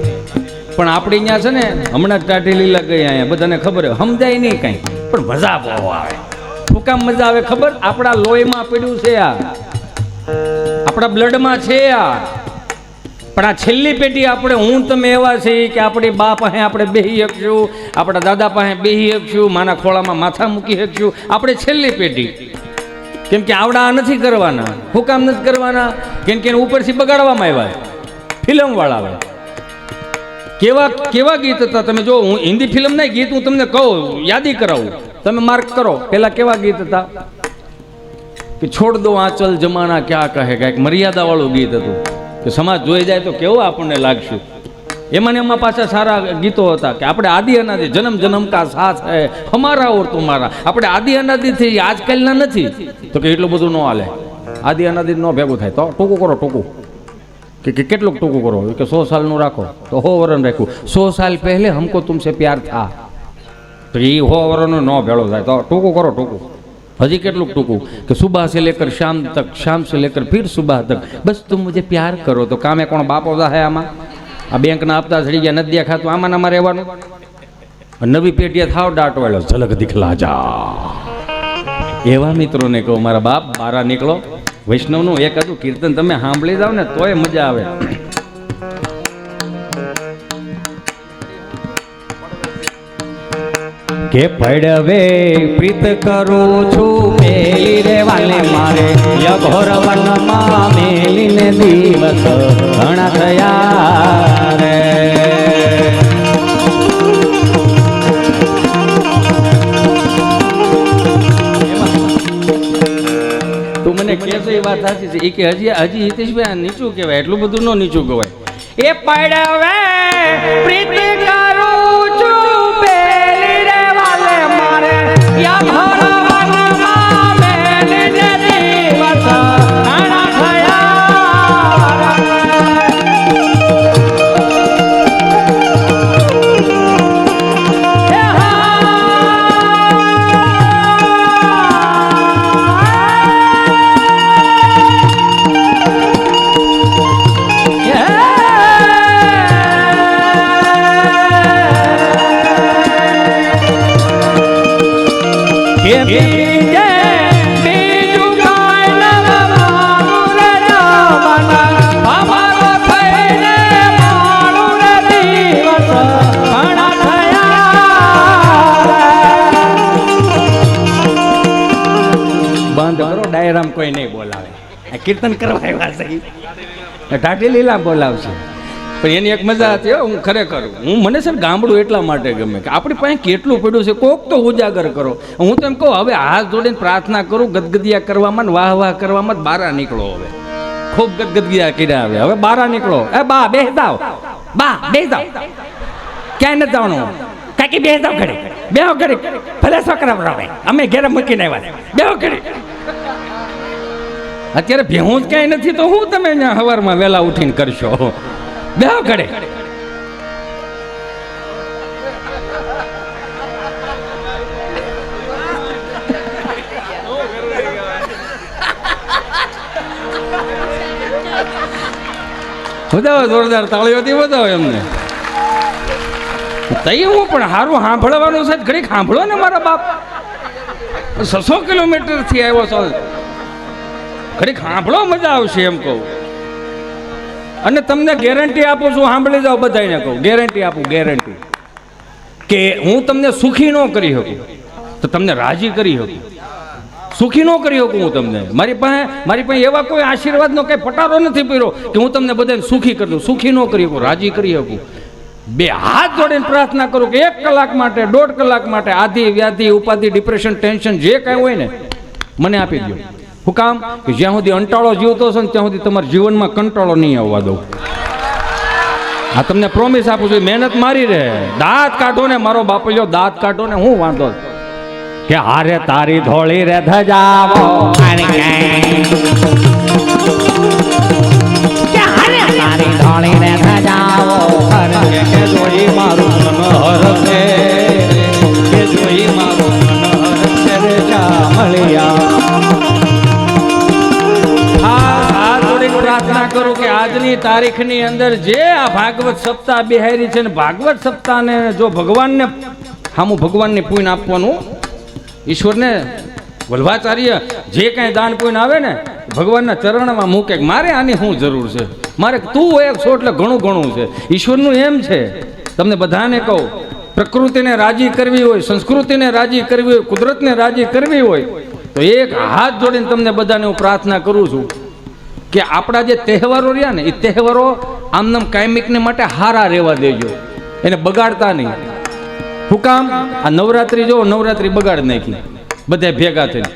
Speaker 2: પણ આપણે અહીંયા છે ને, હમણાં જ ટાઢી લીલા ગઈ, અહીંયા બધાને ખબર હોય, સમજાય નહીં કાંઈ, પણ મજા બહુ આવે. શું કામ મજા આવે ખબર? આપણા લોહીમાં પડ્યું છે આ, આપણા બ્લડમાં છે આ. પણ આ છેલ્લી પેઢી આપણે, હું તમે એવા છે કે આપણી બા પાસે આપણે બેહી શકશું, આપણા દાદા પાસે બેહી શકશું, માના ખોળામાં માથા મૂકી શકશું. આપણે છેલ્લી પેઢી. કેમ કે આવડા નથી કરવાના. શું કામ નથી કરવાના? કેમ કે એને ઉપરથી બગાડવામાં આવ્યા, ફિલ્મવાળા આવે. કેવા કેવા ગીત હતા તમે જો. હું હિન્દી ફિલ્મના ગીત હું તમને કહું, યાદી કરાવું, તમે માર્ક કરો. પેલા કેવા ગીત હતા કે છોડ દો આંચલ જમાના ક્યાં કહે, કાંઈક મર્યાદા વાળું ગીત હતું કે સમાજ જોઈ જાય તો કેવું આપણને લાગશું. એમાં ને એમાં પાછા સારા ગીતો હતા કે આપણે આદિ અનાદિ, જન્મ જન્મ કા સાથ હે હમારા ઓર તુમારા. આપણે આદિ અનાદિ થી, આજકાલના નથી. તો કે એટલું બધું ન હાલે, આદિ અનાદિ ન ભેગું થાય. તો ટૂંકું કરો, ટૂંકું કે કેટલું ટૂંકું કરો કે 100 સાલનું રાખો તો 100 વર્ષ રાખ્યું. 100 સાલ પહેલે હમકો તુમસે પ્યાર થા, તો એ 100 વર્ષનો ન ભેળો થાય. તો ટૂંકું કરો, ટૂંકું. હજી કેટલું ટૂંકું કે સુબહ से लेकर शाम तक, शाम से लेकर फिर सुबह तक, बस तुम मुझे प्यार करो. તો કામે કોણ બાપો હે આમાં? આ બેંકના હપ્તા ચડી ગયા, નથી દેખાતું, આમાં આમાં રહેવાનું. નવી પેઢીએ થાવ દાટ વાળો, ઝલક દિખલા જા. એવા મિત્રોને કહો, મારા બાપ બારા નીકળો. વૈષ્ણવનું એક હતું કીર્તન, તમે સાંભળી જાવ ને તોય મજા આવે.
Speaker 3: કે પડવે પ્રીત કરું છું પેલી રે વાલે મારે, યઘોર વનમાં મેલીને દિવસ ઘણા થયા રે.
Speaker 2: તું મને કહે છે એ વાત સાચી છે. એ કે હજી હિતેશભાઈ નીચું કહેવાય, એટલું બધું ન નીચું કહેવાય. એ પડવે પ્રીત કરું છું પેલી રે વાલે મારે, યઘોર વનમાં મેલીને દિવસ ઘણા થયા. ડાયરામ કોઈ નહીં બોલાવે, કીર્તન કરવા આવ્યા છે, ટાટી લીલા બોલાવશે. પણ એની એક મજા હતી. હું ખરેખર મને છે ને ગામડું એટલા માટે ગમે કે આપણી પાસે કેટલું પડ્યું છે, કોક તો ઉજાગર કરો. હું તો એમ કહું, હવે હાથ જોડીને પ્રાર્થના કરું, ગદગદિયા કરવામાં, વાહ વાહ કરવામાં બહાર નીકળો. હવે ખૂબ ગદગદિયા કર્યા, હવે બહાર નીકળો. એ બા બેસ જાવ, બા બેસ જાવ, ક્યાંય નથી જવાનું, કાકી બેસ જાવ ઘડી, બેહો ઘડી, ભલે છોકરા આવે, અમે ઘેરે મૂકીને આવ્યા, બેહો ઘડી. અત્યારે ભેહું જ ક્યાંય નથી તો હું તમે અહીંયા સવારમાં વહેલા ઉઠીને કરશો, બેહો ઘડે. વધાવો જોરદાર તાળીઓથી વધાવો એમને. તઈ હું પણ સારું સાંભળવાનું છે, ઘડીક સાંભળો ને મારા બાપ. 600 કિલોમીટરથી આવ્યો છો, ખરી સાંભળો, મજા આવશે એમ કહું. અને તમને ગેરંટી આપું છું, સાંભળી જાઓ બધાને કહું, ગેરંટી આપું, ગેરંટી કે હું તમને સુખી ન કરી શકું તો તમને રાજી કરી શકું. સુખી ન કરી શકું હું તમને. મારી પાસે એવા કોઈ આશીર્વાદનો કઈ પટારો નથી પડ્યો કે હું તમને બધાને સુખી કરી દઉં. સુખી ન કરી શકું, રાજી કરી શકું. બે હાથ જોડીને પ્રાર્થના કરું કે 1 કલાક માટે, 1.5 કલાક માટે આધિ વ્યાધિ ઉપાધિ ડિપ્રેશન ટેન્શન જે કાંઈ હોય ને મને આપી દો. શું કામ? કે જ્યાં સુધી અંટાળો જીવતો હશે ને ત્યાં સુધી તમારા જીવનમાં કંટાળો નહીં આવવા દઉં. આ તમને પ્રોમિસ આપું છું. મહેનત મારી રહે, દાંત કાઢો ને મારો બાપલ્યો, દાંત કાઢો ને, હું વાંધો
Speaker 3: કે હારે તારી ધોળી રે ધજાવો, કે હારે તારી ધોળી રે ધજાવો, કે જોઈ મારું મન હરશે, કે જોઈ મારું મન હરશે રે ચામળિયા.
Speaker 2: પ્રાર્થના કરું કે આજની તારીખની અંદર જે આ ભાગવત સપ્તાહ બિહારી છે ને, ભાગવત સપ્તાહને જો ભગવાનને હામું ભગવાનને પુણ્ય આપવાનું, ઈશ્વરને વલ્ભાચાર્ય જે કાંઈ દાન પુણ્ય આવે ને ભગવાનના ચરણમાં મૂકે. મારે આની શું જરૂર છે, મારે તું એક છો એટલે ઘણું ઘણું છે. ઈશ્વરનું એમ છે, તમને બધાને કહું, પ્રકૃતિને રાજી કરવી હોય, સંસ્કૃતિને રાજી કરવી હોય, કુદરતને રાજી કરવી હોય તો એક હાથ જોડીને તમને બધાને હું પ્રાર્થના કરું છું કે આપણા જે તહેવારો રહ્યા ને એ તહેવારો આમનામ કાયમિકને માટે હારા રહેવા દેજો, એને બગાડતા નહીં. શું કામ? આ નવરાત્રી જો, નવરાત્રી બગાડ નાખી બધા ભેગા થઈને.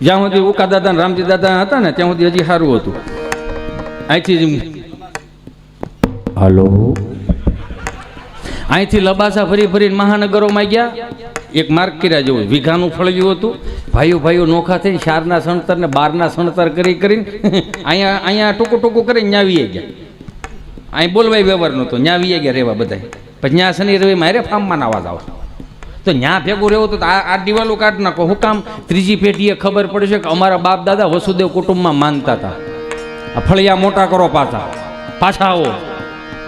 Speaker 2: જ્યાં સુધી ઉકા દાદા ને રામજી દાદા હતા ને ત્યાં સુધી હજી સારું હતું. અહીંથી
Speaker 3: હલો,
Speaker 2: અહીંથી લબાસા ફરી ફરીને મહાનગરોમાં ગયા. એક માર્ગ કર્યા જેવું વીઘાનું ફળિયું હતું. ભાઈઓ નોખા થઈને 4ના સણતર ને 12ના સણતર કરીને અહીંયા ટૂંકું કરીને ન્યાવીએ ગયા. અહીં બોલવાય વ્યવહાર નહોતો, ન્યાવીએ ગયા રહેવા બધા. પછી ન્યા શનિ રવિ મારે ફાર્મમાં નાવા જાવ તો ન્યા ભેગું રહેવું તો આ દિવાલો કાઢ નાખો. હું કામ? ત્રીજી પેઢીએ ખબર પડે છે કે અમારા બાપ દાદા વસુદેવ કુટુંબમાં માનતા હતા. આ ફળિયા મોટા કરો, પાછા આવો.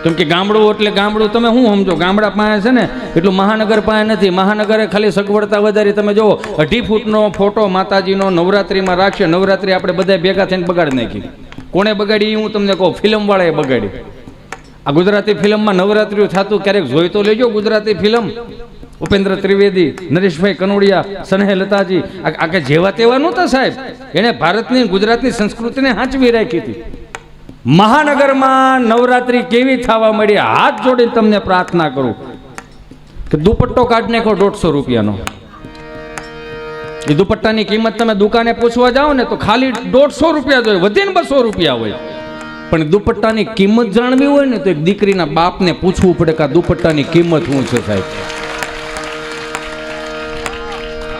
Speaker 2: કેમ કે ગામડું એટલે ગામડું તમે શું સમજો, ગામડા પાસે છે ને એટલું મહાનગર પાસે નથી. મહાનગરે ખાલી સગવડતા વધારી. તમે જુઓ 2.5 ફૂટનો ફોટો માતાજીનો નવરાત્રિમાં રાખશે. નવરાત્રિ આપણે બધા ભેગા થઈને બગાડી નાખી. કોણે બગાડી હું તમને કહું, ફિલ્મવાળાએ બગાડી. આ ગુજરાતી ફિલ્મમાં નવરાત્રિઓ થતું ક્યારેક જોઈ તો લેજો. ગુજરાતી ફિલ્મ ઉપેન્દ્ર ત્રિવેદી, નરેશભાઈ કનોડિયા, સનેહ લતાજી, આ કે જેવા તેવા નહોતા સાહેબ. એણે ભારતની ગુજરાતની સંસ્કૃતિને હાંચવી રાખી હતી. મહાનગરમાં નવરાત્રી કેવી થવા મળી, હાથ જોડીને તમને પ્રાર્થના કરું કે દુપટ્ટો કાઢી નાખો 150 રૂપિયાનો. એ દુપટ્ટાની કિંમત તમે દુકાને પૂછવા જાઓ ને તો ખાલી 150 રૂપિયા જોઈએ, વધીને 200 રૂપિયા હોય. પણ દુપટ્ટાની કિંમત જાણવી હોય ને તો એક દીકરીના બાપને પૂછવું પડે કે આ દુપટ્ટાની કિંમત શું છે સાહેબ.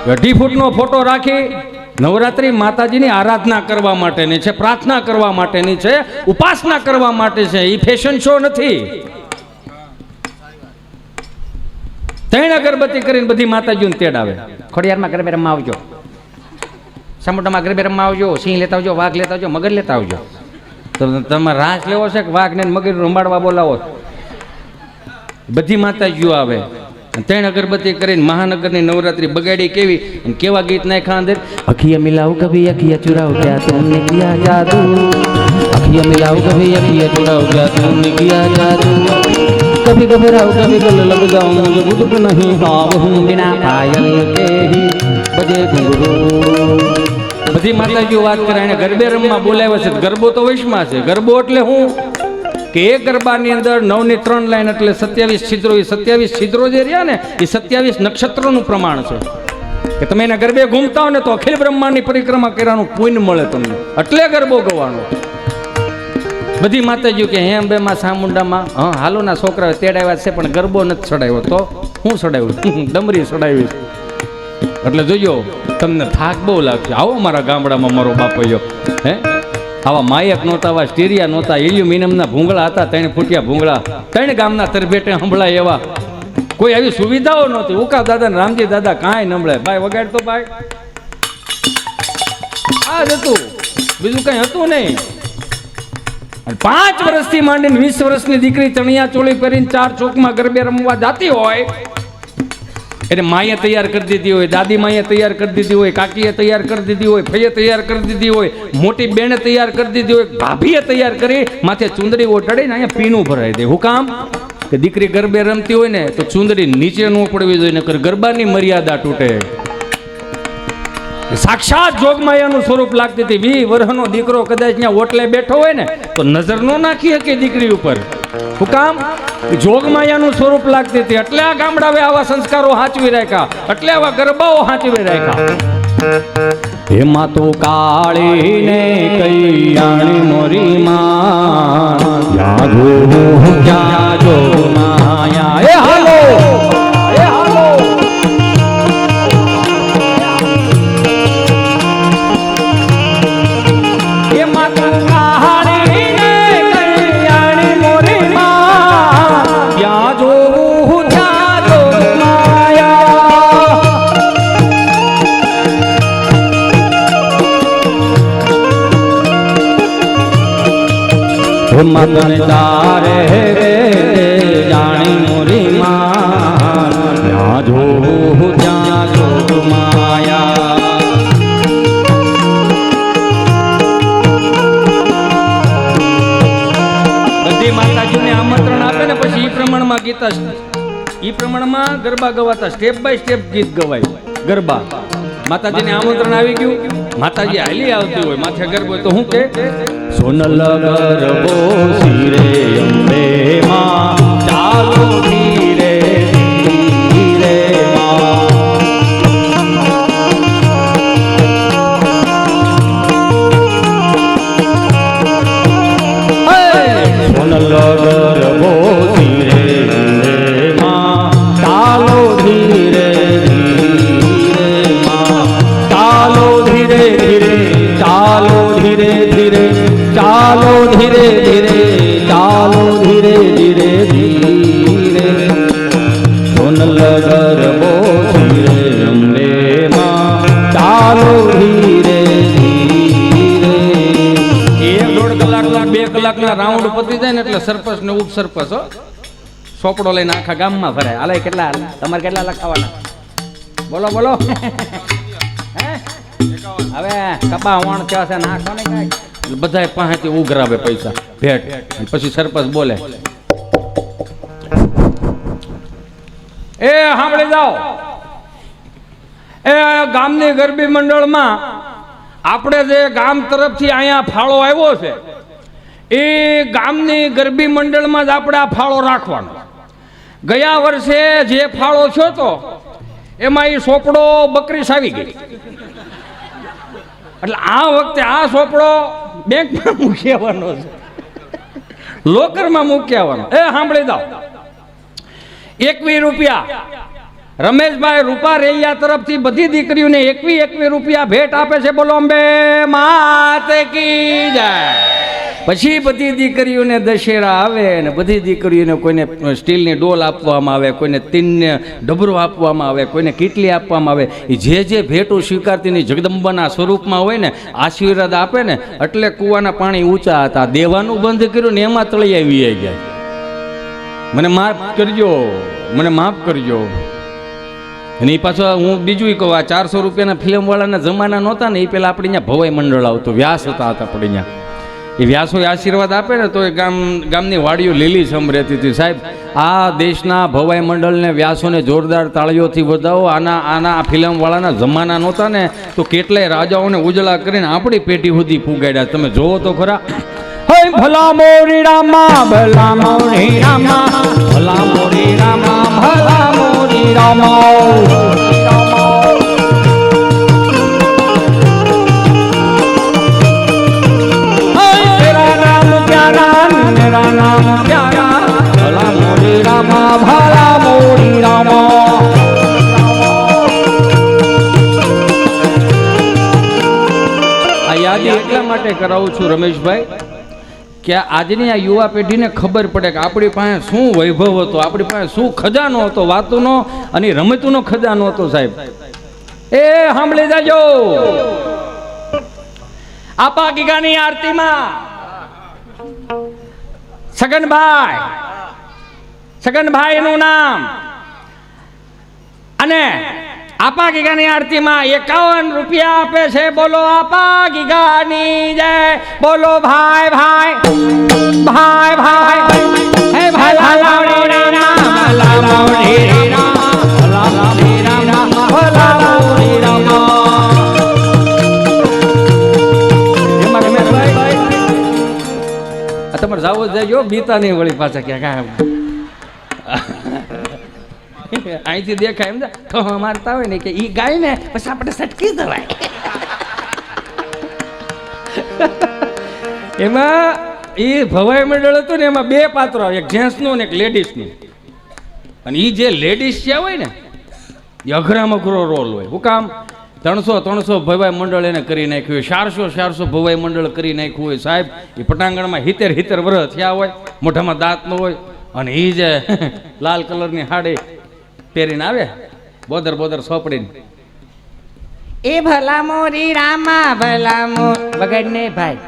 Speaker 2: 2.5 ફૂટનો ફોટો રાખી નવરાત્રી માતાજીની આરાધના કરવા માટેની છે, પ્રાર્થના કરવા માટેની છે, ઉપાસના કરવા માટે છે. એ ફેશન શો નથી. 3 અગરબત્તી કરીને બધી માતાજીઓને તેડાવે. ખોડિયારમાં ગરબે રમવા આવજો, સામુંડામાં ગરબે રમવા આવજો, સિંહ લેતા આવજો, વાઘ લેતા આવજો, મગર લેતા આવજો. તો તમારે રાસ લેવો છે કે વાઘ ને મગર રંબાડવા બોલાવો? બધી માતાજીઓ આવે. 3 અગરબત્તી કરીને મહાનગરની નવરાત્રી બગાડી કેવી અને કેવા ગીત નાખ્યા અંદર.
Speaker 3: अखियाँ मिलाओ कभी अखियाँ चुराओ क्या तुमने किया जादू, अखियाँ मिलाओ कभी अखियाँ चुराओ क्या तुमने किया जादू, कभी घबराओ कभी गले लग जाओ मुझे बुजुर्ग नहीं ख्वाब हूँ बिना पायल के ही बजे घुंघरू.
Speaker 2: બધી માતાજીઓ વાત કરે. એને ગરબે રમવા બોલાવ્યા છે. ગરબો તો વૈશમાં છે. ગરબો એટલે હું કે એ ગરબાની અંદર 9 ની 3 લાઈન એટલે 27 છિદ્રો. એ 27 છિદ્રો જે રહ્યા ને એ 27 નક્ષત્રોનું પ્રમાણ છે કે તમે એના ગરબે ઘૂમતા હો ને તો અખિલ બ્રહ્માંડની પરિક્રમા કરવાનું પુણ્ય મળે તમને. એટલે ગરબો ગવાનો. બધી માતાજીઓ કે હે અંબેમાં, સામુંડામાં, હા હાલો ના છોકરા તેડાવ્યા છે પણ ગરબો નથી ચડાવ્યો. તો હું ચડાવ્યું? ડમરી ચડાવી. એટલે જોજો તમને થાક બહુ લાગશે. આવો મારા ગામડામાં મારો બાપૈયો. હે આવા માયક નહોતા, આવા સ્ટીરિયા નહોતા, એલ્યુમિનિયમના ભૂંગળા હતા, 3 ફૂટિયા ભૂંગળા, 3 ગામના તરભેટે સંભળાય એવા. કોઈ આવી સુવિધાઓ નહોતી. ઉકા દાદા ને રામજી દાદા કાંઈ નંભળાય. ભાઈ વગાડતો ભાઈ, આ જ હતું, બીજું કઈ હતું નહીં. 5 વર્ષથી માંડીને 20 વર્ષની દીકરી ચણિયા ચોળી પહેરીને 4 ચોકમાં ગરબે રમવા જાતી હોય એને માએ તૈયાર કરી દીધી હોય, દાદી માએ તૈયાર કરી દીધી હોય, કાકીએ તૈયાર કરી દીધી હોય, ફઈએ તૈયાર કરી દીધી હોય, મોટી બેને તૈયાર કરી દીધી હોય, ભાભીએ તૈયાર કરી માથે ચુંદડી ઓઢાડીને અહીંયા પીનું ભરાઈ દે. હું કામ કે દીકરી ગરબે રમતી હોય ને તો ચુંદડી નીચે ન પડવી જોઈએ, નકર ગરબાની મર્યાદા તૂટે. સાક્ષાત જોગમાયાનું સ્વરૂપ લાગતી હતી. 20 વર્ષનો દીકરો કદાચ ત્યાં ઓટલે બેઠો હોય ને તો નજર ન નાખી શકે દીકરી ઉપર. શું કામ? જોગમાયાનું સ્વરૂપ લાગતી હતી. એટલે આ ગામડાએ આવા સંસ્કારો સાચવી રાખ્યા, એટલે આવા ગરબાઓ સાચવી રાખ્યા.
Speaker 3: એમાં તો કાળી ને કૈયાણી મોરી માં યાદો ક્યાં જો માયા. એ હાલો મદન તારે રે જાણી મોરી માં ત્યાં જો ત્યાં જો માયા.
Speaker 2: બધી માતાજીને આમંત્રણ આપે ને પછી ઈ પ્રમાણમાં ગીતા, ઈ પ્રમાણમાં ગરબા ગવાતા, સ્ટેપ બાય સ્ટેપ ગીત ગવાય ગરબા. માતાજીને આમંત્રણ આવી ગયું, માતાજી હાલી આવતી હોય, માથે ગરબો તો હું કે
Speaker 3: સોનલ ગરબો શિરે અંબે માં ચાલો ધીરે ધીરે માં. સોનલ ગરબો શિરે અંબે માં ચાલો ધીરે ધીરે માં. ચાલો ધીરે ધીરે, ચાલો ધીરે ધીરે, ચાલો ધીરે ધીરે, ચાલો ધીરે ધીરે ધીરે. સોનલ ગરબો ધીરે અંબે માં ચાલો ધીરે ધીરે.
Speaker 2: 1.5 કલાકના 2 કલાકના રાઉન્ડ પતી જાય ને એટલે સરપંચ ને ઉપસરપંચ સોપડો લઈને આખા ગામમાં ફરે. હાલે કેટલા, તમારે કેટલા લખાવાના? બોલો બોલો. હવે કપા વણ થયા છે નાખો ને કાંઈ, બધા પાસેથી ઉઘરાવે પૈસા ભેટ. પછી સરપંચ બોલે, એ સાંભળી જાઓ, એ ગામની ગરબી મંડળમાં આપણે જે ગામ તરફથી અહીંયા ફાળો આવ્યો છે એ ગામની ગરબી મંડળમાં જ આપણે આ ફાળો રાખવાનો. ગયા વર્ષે જે ફાળો થયો તો એમાં એ સોપડો બકરીસ આવી ગઈ, એટલે આ વખતે આ સોપડો બેંકમાં મૂકી આવવાનો છે, લોકરમાં મૂકી આવવાનો. એ સાંભળી દો, 21 રૂપિયા રમેશભાઈ રૂપા રેયા તરફથી બધી દીકરીઓને 21 રૂપિયા ભેટ આપે છે. બોલો અંબે માત કી જય. પછી બધી દીકરીઓને દશેરા આવે ને બધી દીકરીઓને કોઈને સ્ટીલની ડોલ આપવામાં આવે, કોઈને તીનને ડબરો આપવામાં આવે, કોઈને કીટલી આપવામાં આવે. એ જે જે ભેટો સ્વીકારતીની જગદંબાના સ્વરૂપમાં હોય ને આશીર્વાદ આપે ને એટલે કૂવાના પાણી ઊંચા હતા. દેવાનું બંધ કર્યું ને એમાં તળી આવી ગયા. મને માફ કરજો, મને માફ કરજો. અને એ પાછો હું બીજું કહું, આ 400 રૂપિયાના ફિલ્મવાળાના જમાના નહોતા ને એ પહેલાં આપણે અહીંયા ભવાઈ મંડળ આવતું, વ્યાસ હતા આપણે અહીંયા. એ વ્યાસોએ આશીર્વાદ આપે ને તો એ ગામની વાડીઓ લીલી છમ રહેતી હતી. સાહેબ, આ દેશના ભવાઈ મંડળને વ્યાસોને જોરદાર તાળીઓથી વધાવો. આના ફિલ્મવાળાના જમાના નહોતા ને તો કેટલાય રાજાઓને ઉજળા કરીને આપણી પેટી સુધી પુગાડ્યા. તમે જોવો તો ખરા.
Speaker 3: ભલા મોરી રામા, ભલા મોરી રામા, ભલા મોરી રામા, ભલા મોરી રામા. તેરા નામ પ્યારા, તેરા નામ પ્યારા, ભલા મોરી રામા, ભલા મોરી રામા.
Speaker 2: આ યાદી એટલા માટે કરાવું છું રમેશભાઈ કે આજની આ યુવા પેઢીને ખબર પડે કે આપણી પાસે શું વૈભવ હતો, આપણી પાસે શું ખજાનો હતો, વાતોનો અને રમતોનો ખજાનો હતો. સાહેબ, એ સાંભળી જાજો. આપા ગીગાની આરતીમાં છગનભાઈ નું નામ, અને અને આપા ગીગાની આરતીમાં 51 રૂપિયા આપે છે. બોલો આપા ગીગાની જય. બોલો ભાઈ ભાઈ ભાઈ ભાઈ હે ભાઈ લાવડી રામ લાવડી રામ લાવડી રામ લાવડી રામ. એમાં તમે ભાઈ આ તમારે જાવો જ જજો, બીતા નહીં વળી પાછા ક્યાં અહીંથી દેખાય એમ ઠો મારતા હોય ને કે ઈ ગાય ને પછી આપણે સટકી જવાય. એમાં એ ભવાઈ મંડળ હતું ને એમાં 2 પાત્રો, એક જેન્ટ્સનું ને એક લેડીઝનું. અને એ જે લેડીઝ છે હોય ને એ અઘરામાં અઘરો રોલ હોય. શું કામ? 300 ભવાઈ મંડળ એને કરી નાખ્યું હોય, 400 ભવાઈ મંડળ કરી નાખ્યું હોય. સાહેબ એ પટાંગણમાં 70 વર્ષ થયા હોય, મોઢામાં દાંત ન હોય, અને એ જે લાલ કલરની હાડી પહેરીને આવે બોદર સોપડીને, એ ભલા મોરી રામા ભલા મોર વગડને ભાઈ.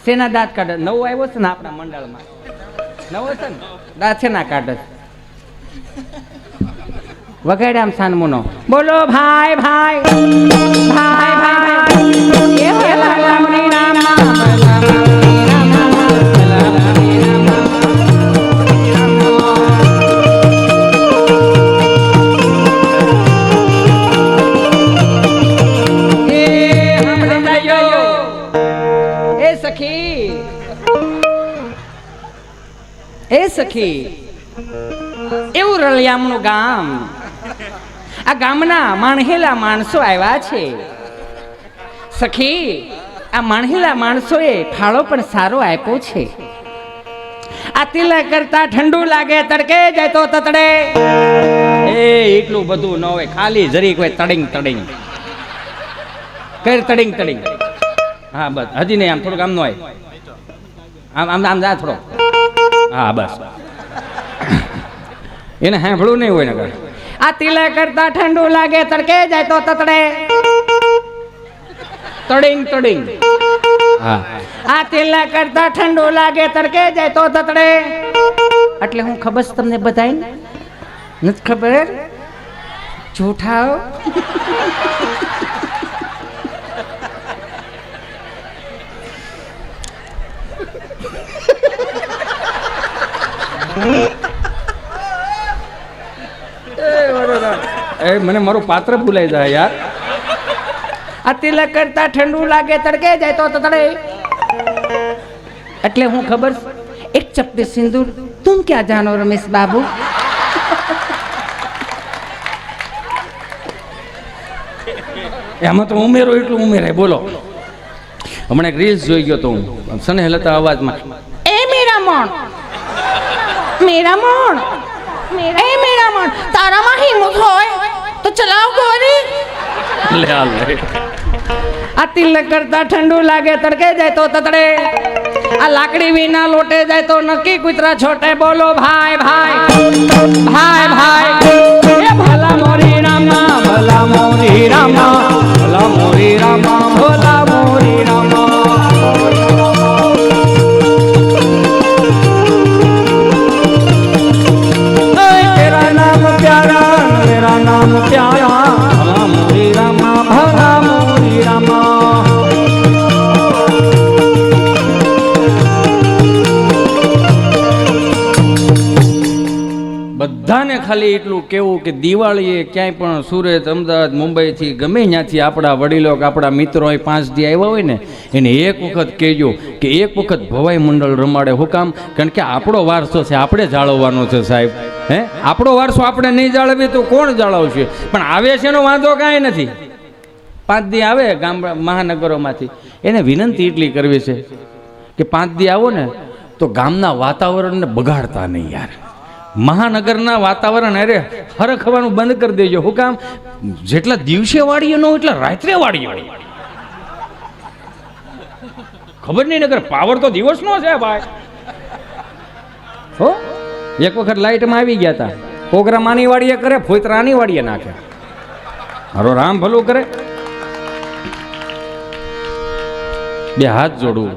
Speaker 2: શેના દાંત કાઢે? નવો આવ્યો છે ને આપણા મંડળમાં, નવો છે ને દાંત શેના કાઢે? વગાડે આમ સાનમુનો. બોલો ભાઈ ભાઈ ભાઈ ભાઈ એ ભલા રામની રામા એ સખી. એવું રળિયામનું ગામ, આ ગામના માણહેલા માણસો આવ્યા છે. સખી, આ માણહેલા માણસોએ ફાળો પણ સારો આપ્યો છે. આ તિલક કરતા ઠંડુ લાગે તડકે જાય તો તતડે. એ એટલું બધું ન હોય, ખાલી જરીક હોય તડિંગ તડિંગ કર તડિંગ તડિંગ. હા બસ, હજી નહીં, આમ થોડુંક આમ ન હોય, આમ આમ આમ જા થોડો. હા બસ, એને સાંભળવું નહીં હોય ને. આ તિલક કરતા ઠંડુ લાગે તડકે જાય તો તતડે. તડિંગ તડિંગ. હા, આ તિલક કરતા ઠંડુ લાગે તડકે જાય તો તતડે. એટલે હું ખબર છે તમને બધાને? નથી ખબર? જૂઠાઓ. મને મારું પાત્ર ભૂલાઈ જાય યાર. આ તિલક કરતા ઠંડુ લાગે તડકે જાય તો તતડે. એટલે હું ખબર, એક ચપટી સિંદૂર તુમ ક્યાં જાનો રમેશ બાબુ. એમાં તો ઉમેરો એટલું ઉમેરાય. બોલો, હમણાં એક રીલ્સ જોઈ ગયો તો હું, સનેહલતા અવાજમાં, એ મેરા મોણ મેરા મોણ એ મેરા મોણ, તારામાં હિંમત હોય તો ચલાવ ગોરી. લે આ લે. આ તિલક કરતા ઠંડુ લાગે તડકે જાય તો તતડે. આ લાકડી વિના લોટે જાય તો નક્કી કૂતરા છોટે. બોલો ભાઈ ભાઈ ભાઈ ભાઈ એ ભલા મોરી રામા ભલા મોરી રામા ભલા મોરી રામા ભલા મોરી રામા. तेरा नाम प्यारा मेरा नाम प्यारा भला मोरी रामा भला मोरी रामा. બધાને ખાલી એટલું કેવું કે દિવાળીએ ક્યાંય પણ સુરત, અમદાવાદ, મુંબઈથી ગમે ત્યાંથી આપણા વડીલો કે આપણા મિત્રો 5 દી આવ્યા હોય ને, એને એક વખત કહેજો કે એક વખત ભવાઈ મંડળ રમાડે. શું કામ? કારણ કે આપણો વારસો છે, આપણે જાળવવાનો છે સાહેબ. હે, આપણો વારસો આપણે નહીં જાળવીએ તો કોણ જાળવશે? પણ આવે છે એનો વાંધો કાંઈ નથી. 5 દી આવે ગામડા મહાનગરોમાંથી, એને વિનંતી એટલી કરવી છે કે 5 દી આવો ને તો ગામના વાતાવરણને બગાડતા નહીં યાર. મહાનગરના વાતાવરણ અરે હરખવાનું બંધ કરી દેજો. શું કામ? જેટલા દિવસે વાળીએ ન એટલા રાત્રે વાળીએ. ખબર નહીં નગર પાવર તો દિવસનો છે ભાઈ. હો એક વખત લાઇટમાં આવી ગયા હતા, પ્રોગ્રામ આની વાડીએ કરે, ફોતરા આની વાડીએ નાખે. હારો રામ ભલું કરે. બે હાથ જોડવું.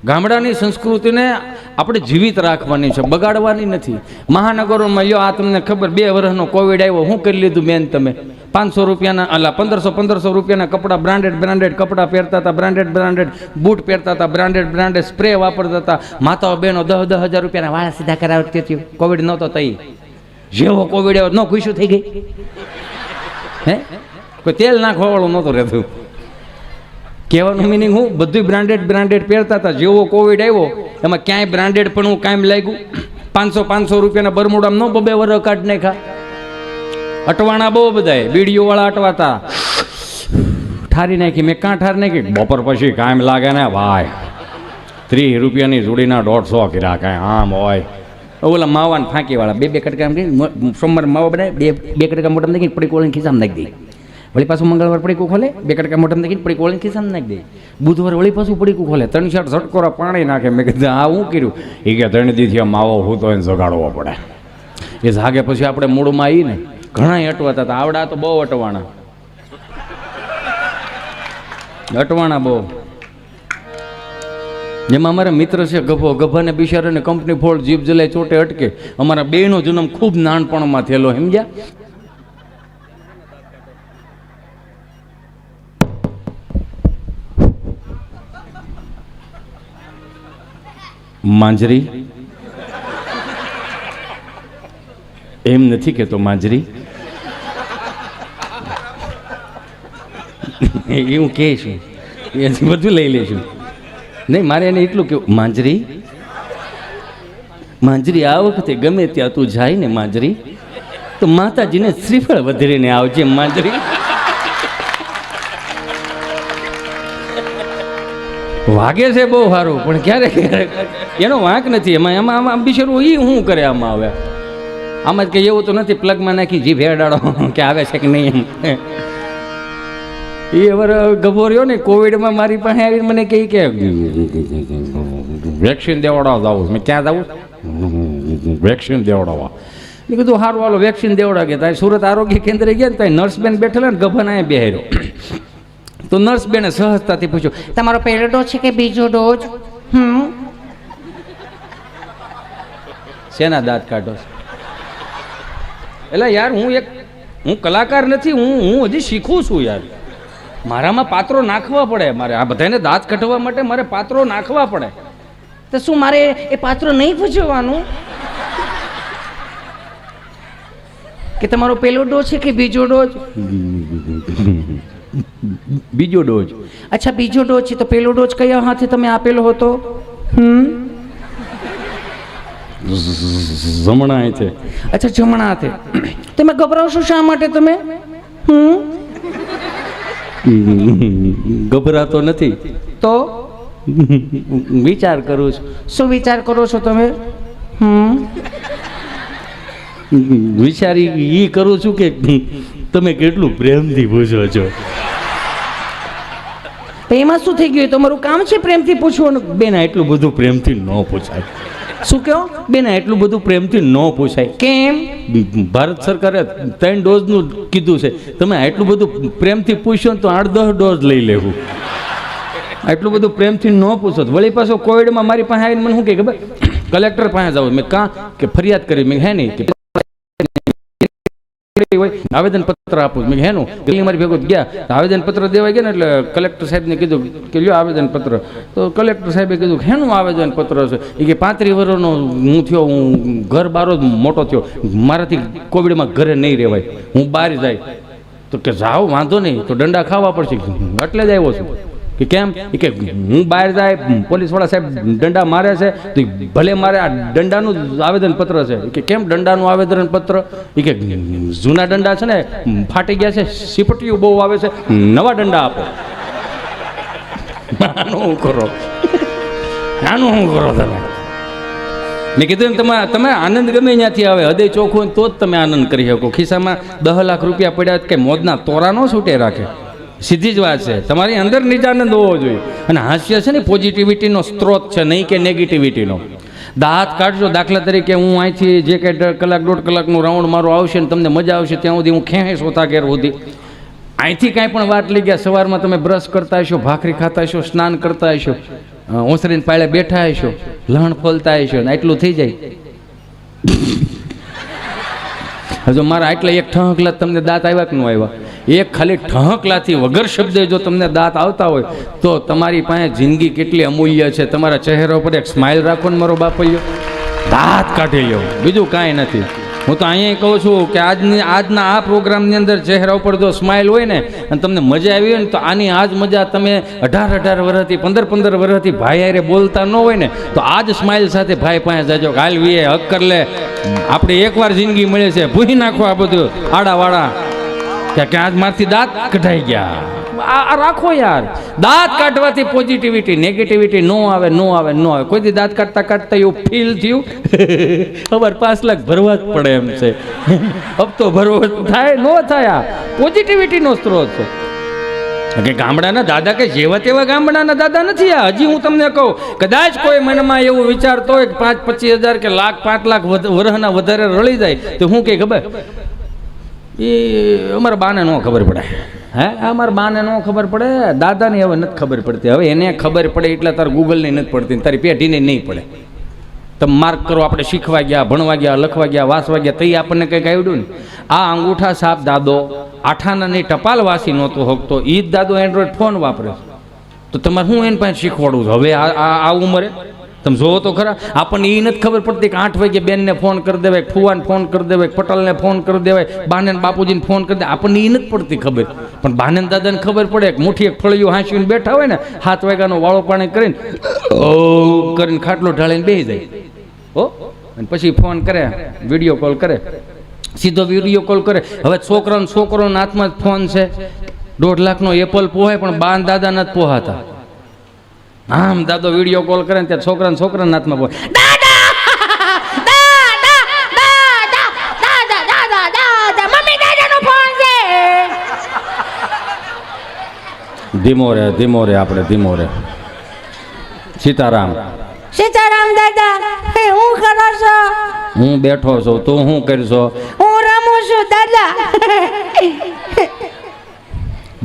Speaker 2: ગામડાની સંસ્કૃતિને આપણે જીવિત રાખવાની છે, બગાડવાની નથી. મહાનગરોમાં લ્યો, આ તમને ખબર 2 વર્ષનો કોવિડ આવ્યો, શું કરી લીધું બેન તમે? 500 રૂપિયાના અલા 1500 રૂપિયાના કપડાં, બ્રાન્ડેડ કપડાં પહેરતા હતા, બ્રાન્ડેડ બૂટ પહેરતા હતા, બ્રાન્ડેડ સ્પ્રે વાપરતા હતા. માતાઓ બહેનો 10,000 રૂપિયાના વાળ સીધા કરાવતી હતી. કોવિડ નહોતો તઈ, જેવો કોવિડ આવ્યો ન ખુશી થઈ ગઈ. હે કોઈ તેલ નાખવા વાળું નહોતું રહેતું. કહેવાનું મિનિંગ હું, બધું બ્રાન્ડેડ પહેરતા હતા. જેવો કોવિડ આવ્યો એમાં ક્યાંય બ્રાન્ડેડ પણ હું કાયમ લાગ્યું. 500 રૂપિયાના બરમુડામાં ન 2 વર્ષ કાઢ નાખ્યા. અટવાણા બહુ બધાય, બીડીઓ વાળા અટવાતા, ઠારી નાખી. મેં કાં ઠાર નાખી? બપોર પછી કાયમ લાગે ને ભાઈ. 30 રૂપિયાની જોડીના 150 કર્યા કાંઈ આમ હોય. ઓલા માવાને ફાંકી વાળા 2 કટકા સોમવાર માવા બનાવે, 2 કટકા મોટા નાખી પડી કોળીને ખિસ્સામાં નાખી દે. વળી પાછું મંગળવાર પડીકું ખોલે, 2 કટકા મોટા નાખીને પડી કોળીને ખિસ્સામાં નાખી દે. બુધવાર વળી પાછું પડીકું ખોલે, 3-4 ઝટકોરા પાણી નાખે. મેં કીધું આ શું કર્યું? એ કે 3 દીથી માવો હું તો એને જગાડવો પડે. એ જાગે પછી આપણે મૂળમાં આવીને ઘણા અટવાતા હતા. આવડા તો બહુ અટવાણા બહુ. જેમાં અમારા મિત્ર છે ગભાને બિચારાને કંપની ફોડ જીભ જલાઈ ચોટે અટકે. અમારા બેનો જન્મ ખૂબ નાનપણમાં થયેલો, સમજ્યા? માંજરી એમ નથી કેતો, માંજરી એવું કે છું, એથી બધું લઈ લઈશું. નહીં, મારે એને એટલું કેવું, માંજરી આ વખતે ગમે ત્યાં તું જાય ને માંજરી, તો માતાજીને શ્રીફળ વધીને આવજે માંજરી. વાગે છે બહુ સારું, પણ ક્યારેક એનો વાંક નથી. એમાં બિચારું એ શું કરે? આમાં આવે આમાં જ કંઈ એવું તો નથી પ્લગમાં નાખી જીભ હેડાડો કે આવે છે કે નહીં એમ. એ હવે ગભો રહ્યો ને કોવિડમાં મારી પાસે આવીને મને કહે કે વેક્સિન દેવડાવવા જવું. મેં ક્યાં જવું? વેક્સિન દેવડાવવા. મેં કીધું સારું હાલો વેક્સિન દેવડા ગયા. ત્યાં સુરત આરોગ્ય કેન્દ્રે ગયા ને ત્યાં નર્સબેન બેઠેલા ને ગભાના અહીંયા બેહાર્યો. તો નર્સ બેને સહજતાથી પૂછ્યું, તમારો પહેલો ડોઝ છે કે બીજો ડોઝ? શેના દાંત કાઢો? એટલે યાર હું કલાકાર નથી, હું હજી શીખું છું યાર. મારામાં પાત્રો નાખવા પડે. મારે આ બધાને દાંત કઢવા માટે મારે પાત્રો નાખવા પડે. તો શું મારે એ પાત્રો નહીં પૂછવાનું કે તમારો પહેલો ડોઝ છે કે બીજો ડોઝ? બીજો ડોઝ. અચ્છા બીજો ડોઝ છે, તો પહેલો ડોઝ કયા હાથે તમે આપેલો હતો? જમણા હાથે. અચ્છા જમણા હાથે. તમે ગભરાવશો શા માટે? તમે ગભરાતો નથી તો વિચાર કરું છું. શું વિચાર કરો છો તમે? વિચારી એ કરું છું કે તમે કેટલું પ્રેમથી પૂછો છો. એમાં શું થઈ ગયું? તમારું કામ છે પ્રેમથી પૂછવાનું. બેન એટલું બધું પ્રેમથી ન પૂછાય. શું કહો? બેન એટલું બધું પ્રેમથી ન પૂછાય. કેમ? ભારત સરકારે 3 ડોઝનું કીધું છે. તમે એટલું બધું પ્રેમથી પૂછો તો 8-10 ડોઝ લઈ લેવું. એટલું બધું પ્રેમથી ન પૂછો. વળી પાછો કોવિડમાં મારી પાસે આવીને મને શું કહે ખબર? કલેક્ટર પાસે જાવ. મેં કાં કે ફરિયાદ કરી? મેં હે નહીં કે આવેદન પત્ર આપું. મેં હેનું ગલી મારી ભેગો ગયા, આવેદન પત્ર દેવા ગયા ને એટલે કલેક્ટર સાહેબને કીધું કે લ્યો આવેદન પત્ર. તો કલેક્ટર સાહેબે કીધું હેનું આવેદન પત્ર છે? એ કે 35 વર્ષનો હું થયો, હું ઘર બારો જ મોટો થયો, મારાથી કોવિડમાં ઘરે નહીં રહેવાય, હું બહાર જાય. તો કે જાઓ વાંધો નહીં, તો દંડા ખાવા પડશે. એટલે જ આવ્યો છું. કે કેમ? એ કે હું બહાર જાય, પોલીસવાળા સાહેબ દંડા મારે છે તો ભલે મારે આ દંડાનું આવેદન પત્ર છે. કે કેમ દંડાનું આવેદન પત્ર? એ કે જૂના દંડા છે ને ફાટી ગયા છે, સીપટીયું બહુ આવે છે, નવા દંડા આપો. નાનું શું કરો તમે? મેં કીધું તમે આનંદ ગમે ત્યાંથી આવે, હૃદય ચોખ્ખું હોય તો જ તમે આનંદ કરી શકો. ખિસ્સામાં 10 લાખ રૂપિયા પડ્યા કે મોજના તોરા ન છૂટે રાખે.
Speaker 1: સીધી જ વાત છે. તમારી અંદર નિજાનંદ હોવો જોઈએ. અને હાસ્ય છે ને પોઝિટિવિટીનો સ્ત્રોત છે, નહીં કે નેગેટિવિટીનો. દાંત કાઢજો. દાખલા તરીકે હું અહીંથી જે કંઈ કલાક દોઢ કલાકનું રાઉન્ડ મારો આવશે ને તમને મજા આવશે ત્યાં સુધી હું ખેંચ હોતા ઘેર સુધી અહીંથી કાંઈ પણ વાત લઈ ગયા. સવારમાં તમે બ્રશ કરતા હશો, ભાખરી ખાતા હશો, સ્નાન કરતા હશો, ઓસરીને પાળે બેઠા હશો, લહણ ફોલતા હશો ને એટલું થઈ જાય. જો મારા આટલા એક ઠહકલા તમને દાંત આવ્યા કે ન આવ્યા? એક ખાલી ઠહકલાથી વગર શબ્દે જો તમને દાંત આવતા હોય તો તમારી પાસે જિંદગી કેટલી અમૂલ્ય છે. તમારા ચહેરા ઉપર એક સ્માઇલ રાખો ને મારો બાપલ્યો, દાંત કાઢી લ્યો, બીજું કાંઈ નથી. હું તો અહીંયા કહું છું કે આજના આ પ્રોગ્રામની અંદર ચહેરા ઉપર જો સ્માઇલ હોય ને અને તમને મજા આવી હોય ને તો આની આજ મજા તમે 18 વર્ષથી 15 વર્ષથી ભાઈ હારે બોલતા ન હોય ને તો આજ સ્માઇલ સાથે ભાઈ પાસે જાજો. હાલ વીએ હક કર લે, આપણે એકવાર જિંદગી મળે છે, ભૂહી નાખો આ બધું આડાવાળા કે આજ મારથી દાંત કઢાઈ ગયા. આ રાખો યાર. દાંત કાઢવાથી પોઝિટિવિટી નેગેટિવિટી નો આવે. કોઈ દી દાંત કાઢતા કાઢતા એવું ફીલ થયું ખબર 5 લાખ ભરવા જ પડે એમ છે. હપ્તો ભરવો થાય નો થાય. આ પોઝિટિવિટીનો સ્ત્રોત છે. કે ગામડાના દાદા કે જેવા તેવા ગામડાના દાદા નથી. આ હજી હું તમને કહું, કદાચ કોઈ મનમાં એવું વિચારતો હોય કે 5-25 હજાર કે લાખ 5 લાખ વર્ષના વધારે રળી જાય તો હું કે ખબર એ અમારા બાને ન ખબર પડે. હે અમારા બાને ન ખબર પડે, દાદાને હવે નથી ખબર પડતી. હવે એને ખબર પડે એટલે તારે ગૂગલને નથી પડતી, તારી પેઢીને નહીં પડે. તમે માર્ક કરો, આપણે શીખવા ગયા, ભણવા ગયા, લખવા ગયા, વાંચવા ગયા, તઈ આપણને કંઈક આવડ્યું ને. આ અંગૂઠા સાપ દાદો 8 આનાની ટપાલ વાસી નહોતો હોકતો, એ જ દાદો એન્ડ્રોઈડ ફોન વાપરે. તો તમારે હું એને પાસે શીખવાડું છું હવે આ ઉંમરે? તમે જોવો તો ખરા. આપણને એ નથી ખબર પડતી કે 8 વાગે બેનને ફોન કરી દેવાય, ફુવાને ફોન કરી દેવાય, પટેલને ફોન કરી દેવાય, બાને બાપુજીને ફોન કરી દે. આપણને એ નથી પડતી ખબર. પણ બાને દાદાને ખબર પડે કે મુઠ્ઠી એક ફળિયું હાંસીને બેઠા હોય ને, 7 વાગ્યાનો વાળો પાણી કરીને કરીને ખાટલો ઢાળીને બેસી જાય. અને પછી ફોન કરે, વિડીયો કોલ કરે, સીધો વિડીયો કોલ કરે. હવે છોકરોના હાથમાં જ ફોન છે. 1.5 લાખનો એપલ પોહાય પણ બાન દાદા નથી પોહાતા. આમ દાદો વિડીયો કોલ કરે ને ત્યાં છોકરાના હાથમાં પોહાય. ધીમો રે આપણે ધીમો રે. સીતારામ
Speaker 4: દાદા, હું કરો છો?
Speaker 1: હું બેઠો છું. તું શું કરશો?
Speaker 4: હું રમું છું દાદા.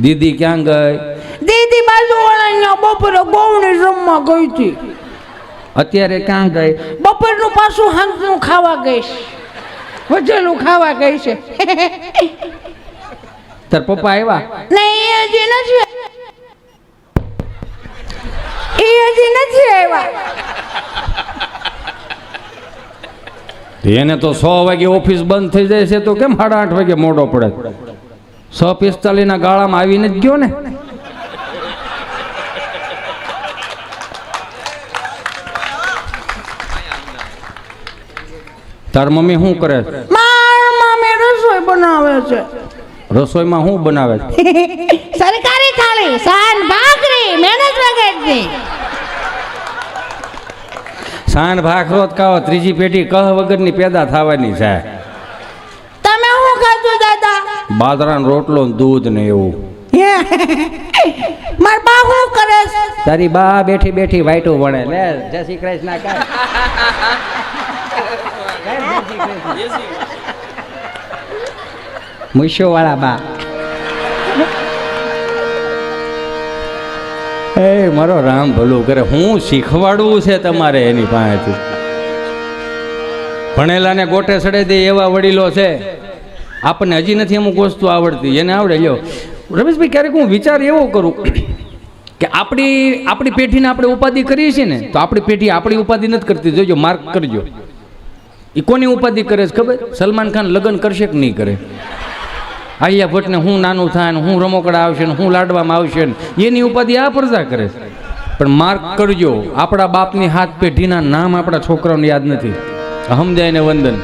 Speaker 1: દીદી ક્યાં ગઈ?
Speaker 4: દીદી બાજુ વાળા બપોરે ગોવણી રમવા ગઈ હતી.
Speaker 1: અત્યારે ક્યાં ગઈ?
Speaker 4: બપોરનું પાછું હાંજનું ખાવા ગઈ છે, વધેલું ખાવા ગઈ છે.
Speaker 1: તાર પપ્પા આવ્યા?
Speaker 4: નહીં, એ હજી નથી આવ્યા.
Speaker 1: એને તો 100 વાગે ઓફિસ બંધ થઈ જાય છે તો કેમ 8:30 વાગે મોડો પડે? 6:45 ના ગાળામાં આવીને જ ગયો ને. તાર મમ્મી શું કરે?
Speaker 4: મારી મમ્મી રસોઈ બનાવે છે.
Speaker 1: રસોઈમાં શું બનાવે છે?
Speaker 4: સરકારી થાળી, સાન ભાખરી, મહેનત વગરની.
Speaker 1: સાન ભાખરો જ ખાઓ, ત્રીજી પેઢી કહ વગરની પેદા થવાની છે.
Speaker 4: તમે શું ખાધું દાદા?
Speaker 1: બાજરાનો રોટલો ને દૂધ ને એવું.
Speaker 4: માર બા શું કરે છે?
Speaker 1: તારી બા બેઠી બેઠી વાઈટું ભણે. લે જય શ્રી કૃષ્ણ કાય. મુશ્યો વાળા બા. એ મારો રામ ભલું કરે. હું શીખવાડવું છે તમારે એની પાસેથી? ભણેલાને ગોટે સડે દે એવા વડીલો છે. આપણને હજી નથી અમુક વસ્તુ આવડતી, એને આવડે. લ્યો રમેશભાઈ, ક્યારેક હું વિચાર એવો કરું કે આપણી પેઢીને આપણે ઉપાધિ કરીએ છીએ ને, તો આપણી પેઢી આપણી ઉપાધિ નથી કરતી. જોજો, માર્ક કરજો. એ કોની ઉપાધિ કરે છે ખબર? સલમાન ખાન લગ્ન કરશે કે નહીં કરે? આલિયા ભટ્ટને હું નાનું થાય ને હું રમોકડા આવશે ને હું લાડવામાં આવશે ને એની ઉપાધિ આ પ્રજા કરે છે. પણ માર્ક કરજો, આપણા બાપની 7 પેઢીના નામ આપણા છોકરાઓને યાદ નથી. સમજાય ને વંદન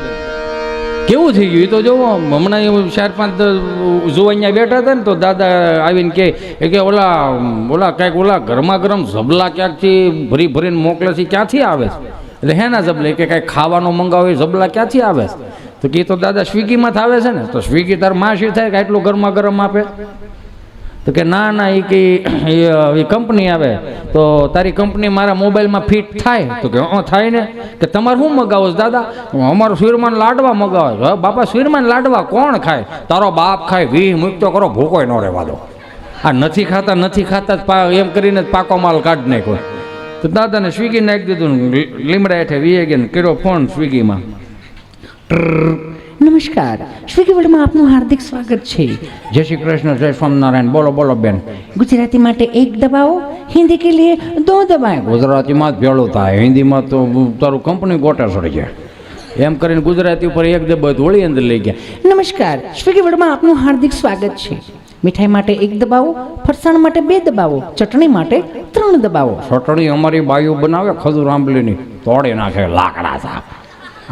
Speaker 1: કેવું થઈ ગયું એ તો જોવો. હમણાં 4-5 જોવા બેઠા હતા ને તો દાદા આવીને કે ઓલા કાંઈક ઓલા ગરમા ગરમ ઝબલા ક્યાંકથી ભરીને મોકલે છે, ક્યાંથી આવે છે? એટલે હેના ઝબલે કે કાંઈક ખાવાનો મંગાવે ઝબલા ક્યાંથી આવે છે? તો કે તો દાદા સ્વિગીમાં આવે છે ને. તો સ્વિગી તાર માસી થાય કે આટલું ગરમા ગરમ આપે?
Speaker 2: તો કે ના ના એ કંપની આવે તો તારી કંપની મારા મોબાઈલમાં ફિટ થાય તો કે થાય ને કે તમારે શું મગાવો છો દાદા અમારું શિરમાન લાડવા મગાવો છો બાપા શિરમાન લાડવા કોણ ખાય તારો બાપ ખાય 20 મૂકતો કરો ભૂકોય ન રહેવા દો આ નથી ખાતા એમ કરીને જ પાકો માલ કાઢ નાખ્યો તો દાદાને સ્વિગી નાખી દીધું લીમડા હેઠે વીએ ગયા કર્યો ફોન સ્વિગીમાં
Speaker 4: નમસ્કાર સ્વિગી વર્લ્ડમાં આપનું હાર્દિક સ્વાગત છે.
Speaker 2: જય શ્રી કૃષ્ણ જય સ્વામિનારાયણ બોલો બોલો બેન
Speaker 4: ગુજરાતી માટે એક દબાવો, હિન્દી કે લીએ દો દબાएं.
Speaker 2: ગુજરાતીમાં જ ભેળું થાય હિન્દીમાં તો તારું કંપની ગોટા સડી જાય એમ કરીને ગુજરાતી ઉપર એક દબાવ વળી અંદર લઈ ગયા.
Speaker 4: નમસ્કાર સ્વિગી વર્લ્ડમાં આપનું હાર્દિક સ્વાગત છે. મીઠાઈ માટે એક દબાવો, ફરસાણ માટે 2 દબાવો, ચટણી માટે 3 દબાવો.
Speaker 2: ચટણી અમારી બાઈઓ બનાવે ખજૂર આંબલીની તોડી નાખે લાકડા સાફ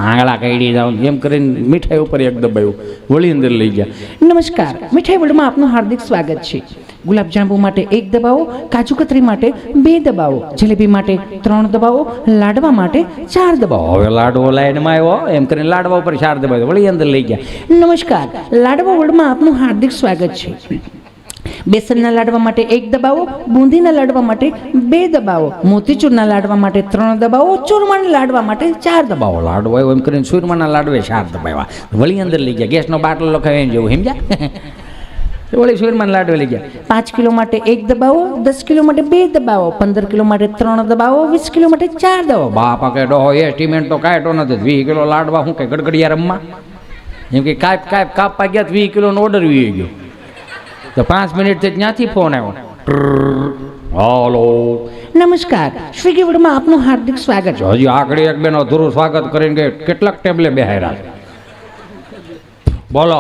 Speaker 2: આંગળા કઈડી જાવ એમ કરીને મીઠાઈ ઉપર એક દબાયું વળી અંદર લઈ ગયા.
Speaker 4: નમસ્કાર મીઠાઈ વર્લ્ડમાં આપનું હાર્દિક સ્વાગત છે. ગુલાબજાંબુ માટે 1 દબાવો, કાજુ કતરી માટે 2 દબાવો, જલેબી માટે 3 દબાવો, લાડવા માટે 4 દબાવો.
Speaker 2: હવે લાડવો લાઈનમાં આવ્યો એમ કરીને લાડવા ઉપર 4 દબાવ્યો વળી અંદર લઈ ગયા.
Speaker 4: નમસ્કાર લાડવા વર્લ્ડમાં આપનું હાર્દિક સ્વાગત છે. બેસનના લાડવા માટે 1 દબાવો, બુંદીના લાડવા માટે 2 દબાવો, મોતીચૂરના લાડવા માટે 3 દબાવો, ચૂરમાના લાડવા માટે 4 દબાવો.
Speaker 2: લાડવો આવ્યો એમ કરીને સુરમાના લાડવે 4 દબાવ્યા વળી અંદર લઈ ગયા. ગેસનો બાટલો લખાવે એમ જેવું સમજ્યા વળી સુરમાના લાડવે લઈ ગયા.
Speaker 4: 5 કિલો માટે 1 દબાવો, 10 કિલો માટે 2 દબાવો, 15 કિલો માટે 3 દબાવો, 20 કિલો માટે 4 દબાવો.
Speaker 2: બાપા કે ડોહો એસ્ટિમેટ તો કાંઈ નથી 20 કિલો લાડવા શું કે ગડગડિયા રમવા એમ કે કાપવા ગયા 20 કિલોનો ઓર્ડર વી ગયો તો 5 મિનિટથી ત્યાંથી ફોન આવ્યો. હાલો
Speaker 4: નમસ્કાર સ્વિગી વર્લ્ડમાં આપનું હાર્દિક સ્વાગત છે.
Speaker 2: હજી આગળ એક બેન અધૂરું સ્વાગત કરીને કે કેટલાક ટેબલે બેહાર્યા છે બોલો.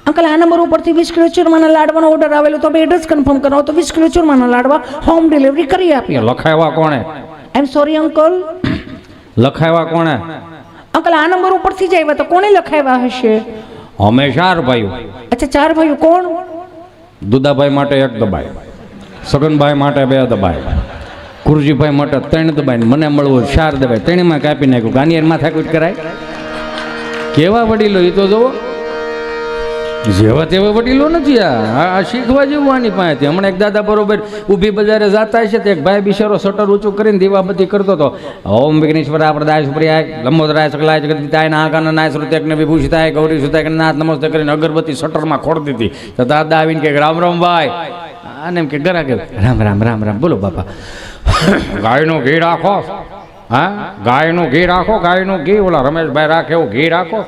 Speaker 4: અંકલ આ નંબર ઉપરથી 20 કિલો ચૂરમાના લાડવાનો ઓર્ડર આવેલો તો આપણે એડ્રેસ કન્ફર્મ કરાવો તો 20 કિલો ચૂરમાના લાડવા હોમ ડિલિવરી કરી આપીએ.
Speaker 2: લખાવ્યા કોણે?
Speaker 4: આઈ એમ સોરી અંકલ.
Speaker 2: લખાવ્યા કોણે?
Speaker 4: અંકલ આ નંબર ઉપરથી જ આવ્યા તો કોણે લખાવ્યા હશે?
Speaker 2: અમે 4 ભાઈઓ.
Speaker 4: અચ્છા 4 ભાઈઓ કોણ?
Speaker 2: દુદાભાઈ માટે 1 દબાય, સગનભાઈ માટે 2 દબાય, કુરજીભાઈ માટે 3 દબાય, મને મળવું 4 દબાય. 3માં કાપી નાખ્યું. ગાનિયરમાં થાકુટ કરાય. કેવા વડીલો એ તો જોવો જેવા તેવા વડીલો નથી. આ શીખવા જેવું આની પાસેથી. હમણાં એક દાદા બરોબર ઊભી બજારે જતા હશે તો એક ભાઈ બિચારો શટર ઊંચું કરીને દીવાબત્તી કરતો હતો. ઓમ વિઘ્નેશ્વર આપદાય સુપ્રિયાય લંબોદરાય સકલાય જગદીતાય નાગાના નાય શ્રુત્યજ્ઞ વિભૂષિતાય ગૌરી સુતાય નાથ નમસ્તે કરીને અગરબત્તી શટરમાં ખોડી દીધી. તો દાદા આવીને કે રામ રામ ભાઈ આને એમ કે ગરા કે રામ રામ રામ રામ બોલો બાપા ગાયનું ઘી રાખો. હા ગાયનું ઘી રાખો, ગાયનું ઘી. ઓલા રમેશભાઈ રાખે એવું ઘી રાખો.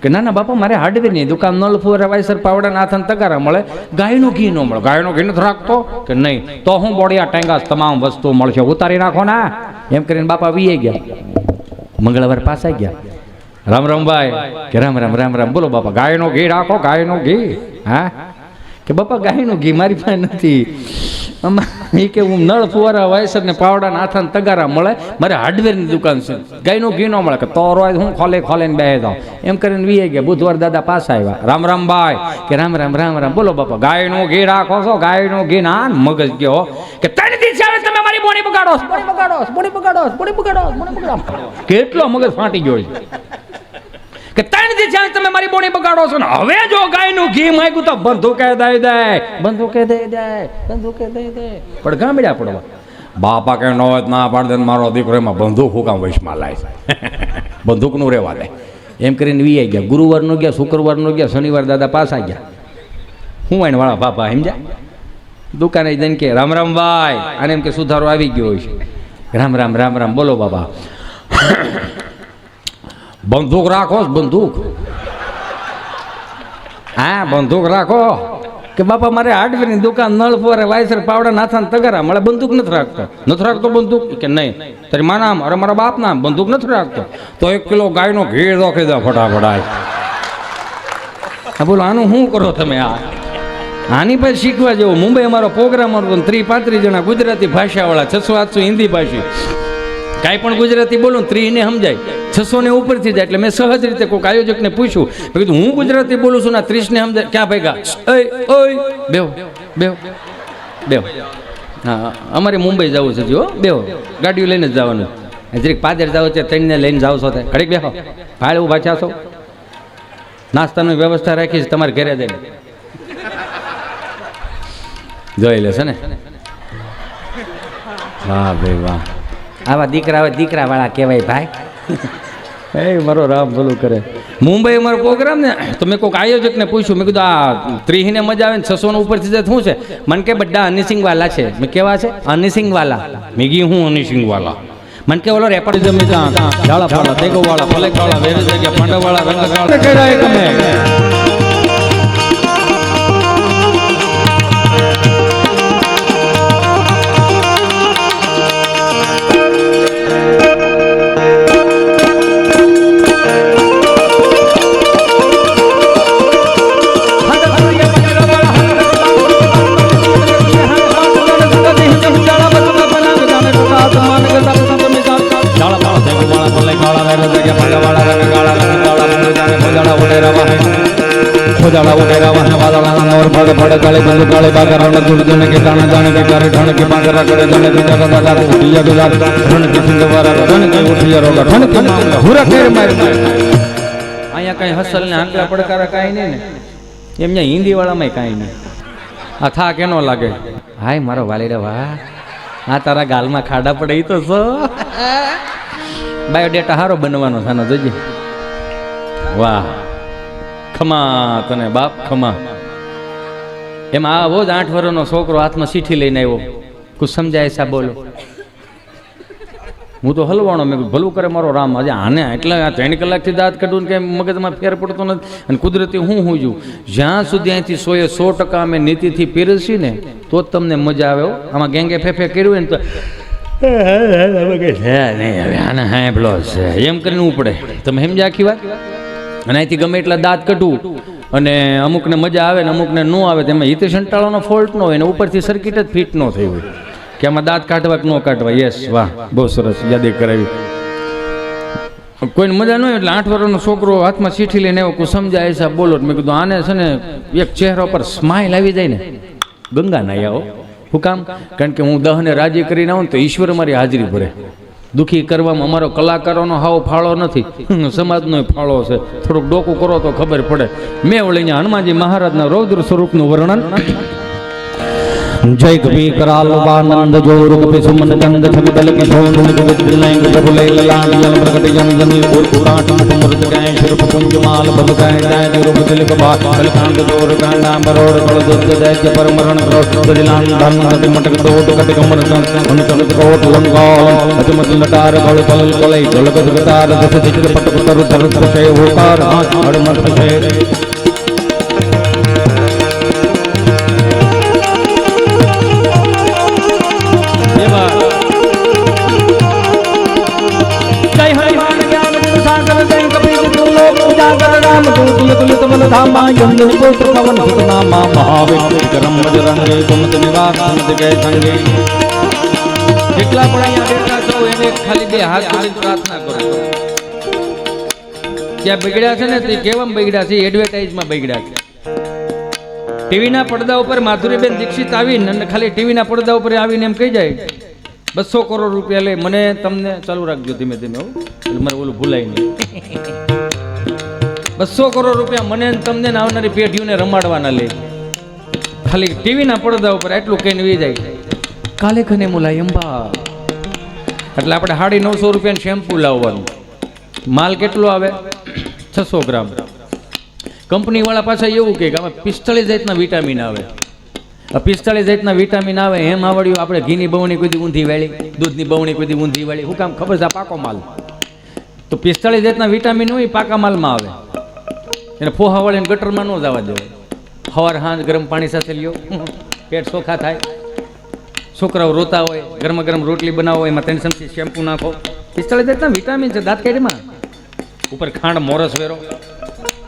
Speaker 2: કે ના ના બાપા મારે હાર્ડવેરની દુકાન નલફુર વાયસર પાવડા નાથન તગારા મળે, ગાયનું ઘી ન મળે. ગાયનું ઘી નથી રાખતો કે નહીં તો હું બોડિયા ટેંગાસ તમામ વસ્તુ મળશે ઉતારી નાખો ના એમ કરીને બાપા વીએ ગયા. મંગળવાર પાછા ગયા. રામ રામભાઈ કે રામ રામ રામ રામ બોલો બાપા ગાયનું ઘી રાખો, ગાયનું ઘી. હા કે બાપા ગાયનું ઘી મારી પાસે નથી. એ કે હું નળ ફુવારા વાયસર ને પાવડા નાથન તગારા મળે, મારે હાર્ડવેરની દુકાન છે, ગાયનું ઘી ન મળે. કે તો રોય હું ખોલે ને બેહી જાઉં એમ કરીને વીએ ગયા. બુધવાર દાદા પાછા આવ્યા. રામ રામ ભાઈ કે રામ રામ રામ રામ બોલો બાપા ગાયનું ઘી રાખો છો, ગાયનું ઘી. ના મગજ ગયો કે 3 દિવસ આવે તમે મારી બોડી બગાડો, બોડી બગાડો, બોડી બગાડો, બોડી બગાડો, બોડી બગાડો. કેટલો મગજ ફાટી ગયો છે કે 3 દિવસ આવે તમે મારી બોડી બગાડો છો ને હવે જો ગાયનું ઘી માંગ્યું તો બંદૂકે દઈ દે, બંદૂકે દઈ દે, બંદૂકે દઈ દે. પણ ગામડ્યા પડવા બાપા કે નો ના પાડે મારો દીકરો એમાં બંદૂક હુકામ વૈશમાં લાય બંદૂકનું રહેવા દે એમ કરીને વી ગયા. ગુરુવારનું ગયા, શુક્રવારનું ગયા, શનિવાર દાદા પાછા ગયા. હું આઈને વાળા બાપા સમજ્યા દુકાને જઈને કે રામ રામ ભાઈ અને એમ કે સુધારો આવી ગયો હોય છે. રામ રામ રામ રામ બોલો બાપા બંદૂક રાખો, બંદૂક. હા બંદૂક રાખો. કે બાપા મારે હાર્ડવેરની દુકાન નળ ફોરે વાયસર પાવડા નાથાન તગારા મળે, બંદૂક નથી રાખતો. નથી રાખતો બંદૂક કે નહીં તારી મા નામ અરે મારા બાપ નામ બંદૂક નથી રાખતો. તો 1 કિલો ગાયનો ઘી રોકી દો ફટાફટ. હા બોલો આનું શું કરો તમે? આની પછી શીખવા જેવું. મુંબઈ અમારો પ્રોગ્રામ હતો 30-35 જણા ગુજરાતી ભાષાવાળા, 600-800 હિન્દી ભાષી. કાંઈ પણ ગુજરાતી બોલો 30 ને સમજાય, 600 ને ઉપરથી જાય. એટલે મેં સહજ રીતે કોઈક આયોજકને પૂછ્યું, મેં કીધું હું ગુજરાતી બોલું છું ને 30 ને સમજાય ક્યાં ભેગા? ઓય બેહો બેહો બેહો. હા અમારે મુંબઈ જવું છે જો બેહો, ગાડીઓ લઈને જ જવાનું. જરીક પાદર જાવ છે 3 ને લઈને જાવ છો તે ઘડીક બેહો. ભાડે ઊભા છો, નાસ્તાની વ્યવસ્થા રાખી છે તમારે ઘરે જઈને.
Speaker 1: જોઈ લેશે ને. વાહ ભાઈ વાહ, આવા દીકરા વાળા કહેવાય ભાઈ. એ મારો રામ ભલું કરે. મુંબઈ અમારો પ્રોગ્રામ ને તો મેં કોઈક આયોજકને પૂછ્યું, મેં કીધું આ 3 ને મજા આવે ને 600 ઉપરથી જાય શું છે? મને કે બધા હનીસિંગ વાલા છે. મેં કેવા છે? હનીસિંગ વાલા. મેં કીધું હું હનીસિંગ વાલા. મને કે ઓલો રેપર જમી ડાળા ફાળા તેગો વાળા ફલેક વાળા વેરે જગ્યા પાંડા વાળા રંગ વાળા કેરાય તમે. खोजाला वगैरह वहाँ वाला और भड़ भड़ काले बंद काले बागर रण जुड़ जुड़ के दाना जाने के करे ढण के बागर करे जाने के जगह दादा उठिया गुजार रण के सिंगवारा रण के उठिया रोगा रण के मामला हुरा केर मार आया कहीं हसल ने आंकड़ा पड़कारा काई नहीं ने एमने हिंदी वाला में काई नहीं आ था केनो लागे हाय मारो वालीडा वाह आ तारा गाल में खाड़ा पड़े तो सो बायोडेटा हारो बनवानो थानो जोजे वाह खमा तने बाप खमा एम आवो 8 वर्षनो छोकरो हाथमां सीठी लईने आव्यो कुछ समजाय सा बोलो हूँ तो हलवाणो मैं भलू करे मारो राम आज आने एटले 3 कलाकथी दांत काढून के मगजमां फेर पड़तो नथी अने कुदरती हूँ जो ज्यां सुधी અહીંથી 100% અમે નીતિથી પીરસી ને તો જ તમને મજા આવે. આમાં ગેંગે ફેફે કર્યું ને તો નહીં હવે આને હાંભળો છે એમ કરીને ઉપડે. તમે સમજ્યા આખી વાત? અને અહીંથી ગમે એટલા દાંત કાઢવું અને અમુકને મજા આવે ને અમુકને ન આવે, તેમાં હિતેશ અંટાળાનો ફોલ્ટ ન હોય ને ઉપરથી સર્કિટ જ ફિટ ન થઈ હોય કે આમાં દાંત કાઢવા કે ન કાઢવા. યસ વાહ, બહુ સરસ યાદી કરાવી. કોઈને મજા ન હોય એટલે 8 વર્ષનો છોકરો હાથમાં ચીઠી લઈને આવ્યો, કોઈ સમજાય એસા બોલો. મેં કીધું આને છે ને એક ચહેરા પર સ્માઇલ આવી જાય ને ગંગા ના આવો. શું કામ? કારણ કે હું દહને રાજી કરીને આવું ને તો ઈશ્વર મારી હાજરી ભરે. દુઃખી કરવામાં અમારો કલાકારોનો હાવ ફાળો નથી, સમાજનો ફાળો છે. થોડુંક ડોકું કરો તો ખબર પડે. મેં વળીને હનુમાનજી મહારાજના રૌદ્ર સ્વરૂપનું વર્ણન
Speaker 3: जय कवि कराल बानंद जोर कपि सुमन चंद छबिदल की धोन निगत दिलांग प्रभु ले लाल जल प्रगट जन जनी और पुराट मुकुट गाय शिर पुंज माल बब गाय जाय रूप दिल का बात कलकांत जोर कांडा बरोड़ कल दुर्ग दैत्य परमरण क्रोध दिलान धन नदी मटक दोट कट कमर सन उन चंद कोट लंगाल अतिमत लटार कल कल कलई जलगत गतार दस चित्र पट पुतर धरत से होकार हर मत से
Speaker 1: જેટલા પણ અહીંયા બેઠા છો એને ખાલી 2 હાથ જોડીને પ્રાર્થના કરો. ત્યાં બગડ્યા છે ને તે કેવામાં બગડ્યા છે? એડવર્ટાઇઝમાં બગડ્યા છે. ટીવીના પડદા ઉપર માધુરીબેન દીક્ષિત આવીને અને ખાલી ટીવીના પડદા ઉપર આવીને એમ કહી જાય 200 કરોડ રૂપિયા લે મને તમને ચાલુ રાખજો ધીમે ધીમે એટલે મારે ઓલું ભૂલાય નહીં. 200 કરોડ રૂપિયા મને તમને આવનારી પેઢીઓને રમાડવાના લે ખાલી ટીવીના પડદા ઉપર એટલું કહીને વી જાય. કાલે ખને મુલાયમ બા એટલે આપણે 950 રૂપિયાનું શેમ્પુ લાવવાનું. માલ કેટલો આવે? 600 ગ્રામ. કંપની વાળા પાછા એવું કહે કે આમાં 45 જાતના વિટામિન આવે. 45 જાતના વિટામિન આવે એમ આવડ્યું આપણે ઘીની બવણી કોઈ દી ઊંધી વાળી, દૂધની બવણી કોઈ દી ઊંધી વાળી. શું કામ? ખબર છે આ પાકો માલ. તો 45 જાતના વિટામિન હોય પાકા માલમાં આવે. એને ફોહા વાળીને ગટરમાં ન જવા દેવાય. સવાર સાંજ ગરમ પાણી સાથે લ્યો, પેટ ચોખ્ખા થાય. છોકરાઓ રોતા હોય, ગરમા ગરમ રોટલી બનાવો, એમાં 3 ચમચી શેમ્પુ નાખો. 45 જાતના વિટામિન છે. દાંત કાઢીમાં ઉપર ખાંડ મોરસ વેરો,